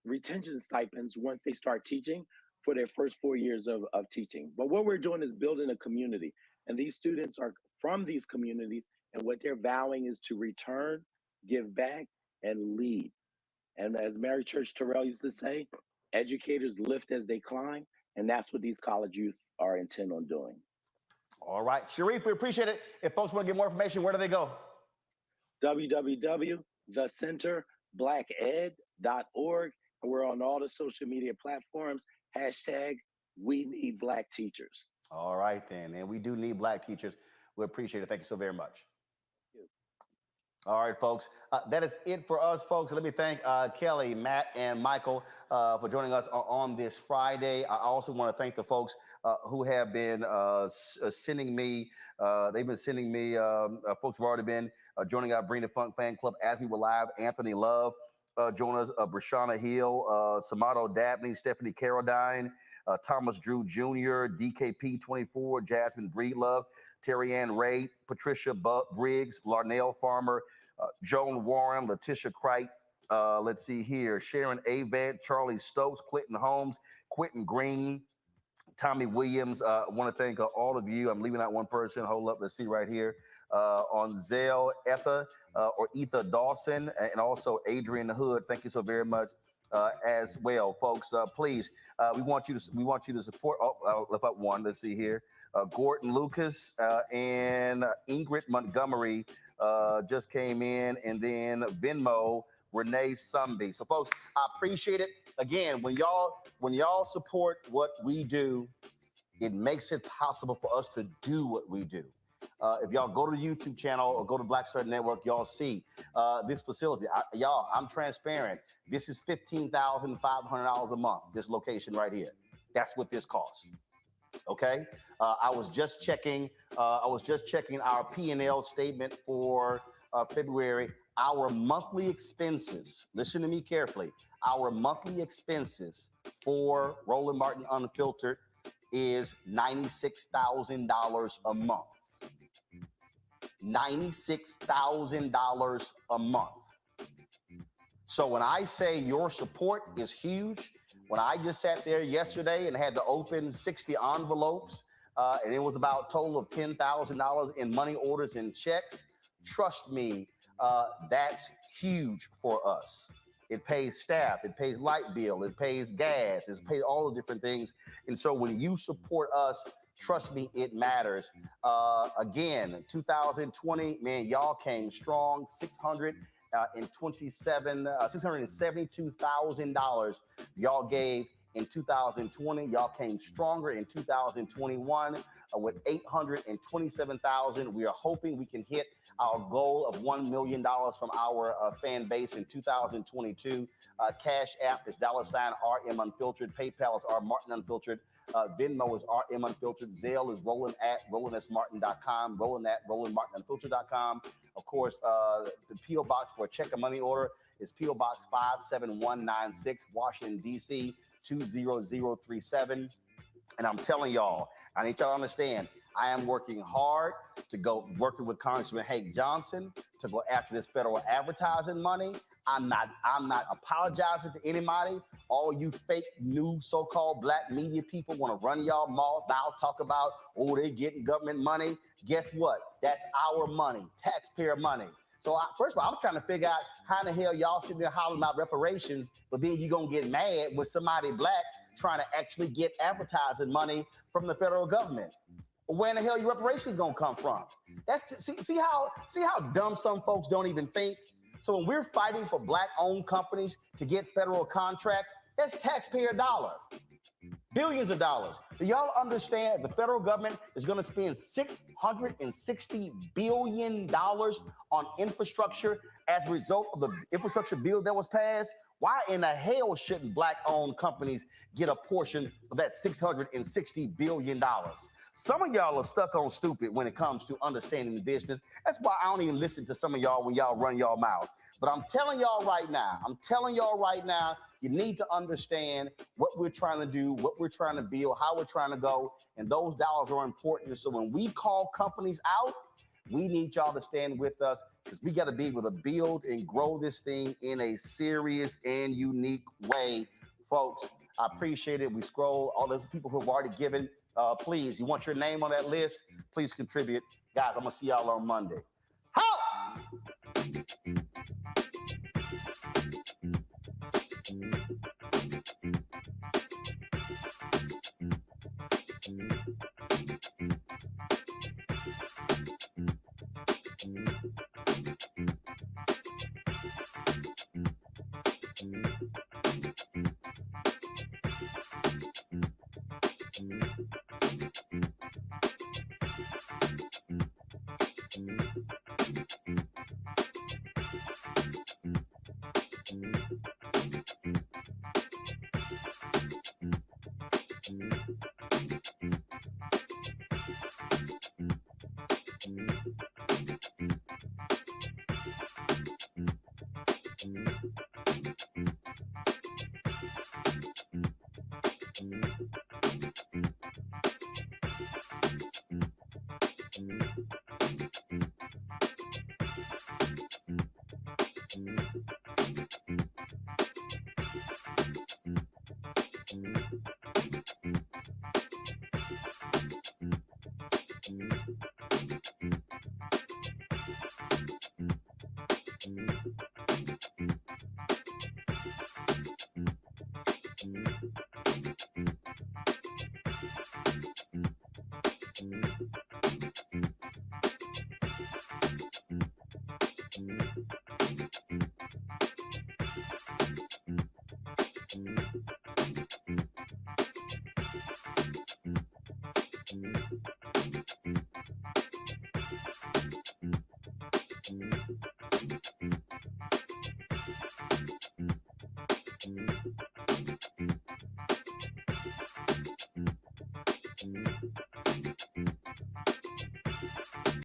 Speaker 2: retention stipends once they start teaching for their first 4 years of teaching. But what we're doing is building a community. And these students are from these communities, and what they're vowing is to return, give back, and lead. And as Mary Church Terrell used to say, educators lift as they climb, and that's what these college youth are intent on doing.
Speaker 1: All right, Sharif, we appreciate it. If folks want to get more information, where do they go?
Speaker 2: www.thecenterblacked.org. And we're on all the social media platforms. #We need Black teachers.
Speaker 1: All right, then. And we do need Black teachers. We appreciate it. Thank you so very much. All right, folks. That is it for us, folks. Let me thank Kelly, Matt, and Michael for joining us on this Friday. I also want to thank the folks who have been sending me, they've been sending me, folks who have already been joining our Bring the Funk fan club as we were live. Anthony Love joined us, Brashana Hill, Samato Dabney, Stephanie Carradine, Thomas Drew Jr., DKP24, Jasmine Breedlove, Terry Ann Ray, Patricia Briggs, Larnell Farmer, Joan Warren, Letitia Cright, let's see here, Sharon Aved, Charlie Stokes, Clinton Holmes, Quentin Green, Tommy Williams. I want to thank all of you. I'm leaving out one person. Hold up, let's see right here. On Zell, Etha, or Etha Dawson, and also Adrian Hood. Thank you so very much. As well, folks. Please, we want you to support. Oh, I'll lift up one. Let's see here. Gordon Lucas and Ingrid Montgomery just came in, and then Venmo Renee Sumby. So, folks, I appreciate it. Again, when y'all support what we do, it makes it possible for us to do what we do. If y'all go to the YouTube channel or go to Black Star Network, y'all see this facility. Y'all, I'm transparent. This is $15,500 a month, this location right here. That's what this costs. Okay? I was just checking our P&L statement for February. Our monthly expenses, listen to me carefully, our monthly expenses for Roland Martin Unfiltered is $96,000 a month. $96,000 a month. So when I say your support is huge, when I just sat there yesterday and had to open 60 envelopes, and it was about a total of $10,000 in money orders and checks, trust me, that's huge for us. It pays staff, it pays light bill, it pays gas, it pays all the different things. And so when you support us, trust me, it matters. Again, 2020, man, y'all came strong. $672,000 y'all gave in 2020. Y'all came stronger in 2021 with $827,000. We are hoping we can hit our goal of $1 million from our fan base in 2022. Cash App is $RM Unfiltered. PayPal is R Martin Unfiltered. Venmo is RM Unfiltered. Zelle is Roland at RolandSMartin.com. Roland at RolandMartinUnfiltered.com. Of course, the P.O. Box for a check or money order is P.O. Box 57196, Washington, D.C. 20037. And I'm telling y'all, I need y'all to understand, I am working hard to go working with Congressman Hank Johnson to go after this federal advertising money. I'm not apologizing to anybody. All you fake new so-called black media people want to run y'all mouth, talk about, oh, they getting government money. Guess what? That's our money, taxpayer money. So first of all, I'm trying to figure out how in the hell y'all sitting there hollering about reparations, but then you're going to get mad with somebody black trying to actually get advertising money from the federal government. Where in the hell your reparations going to come from? See how dumb some folks don't even think? So when we're fighting for black-owned companies to get federal contracts, that's taxpayer dollar. Billions of dollars. Do y'all understand the federal government is going to spend $660 billion on infrastructure as a result of the infrastructure bill that was passed? Why in the hell shouldn't black-owned companies get a portion of that $660 billion? Some of y'all are stuck on stupid when it comes to understanding the business. That's why I don't even listen to some of y'all when y'all run y'all mouth. But I'm telling y'all right now, you need to understand what we're trying to do, what we're trying to build, how we're trying to go, and those dollars are important. So when we call companies out, we need y'all to stand with us because we got to be able to build and grow this thing in a serious and unique way. Folks, I appreciate it. We scroll all those people who have already given. Please, you want your name on that list? Please contribute. Guys, I'm going to see y'all on Monday. Ho!
Speaker 11: Academy.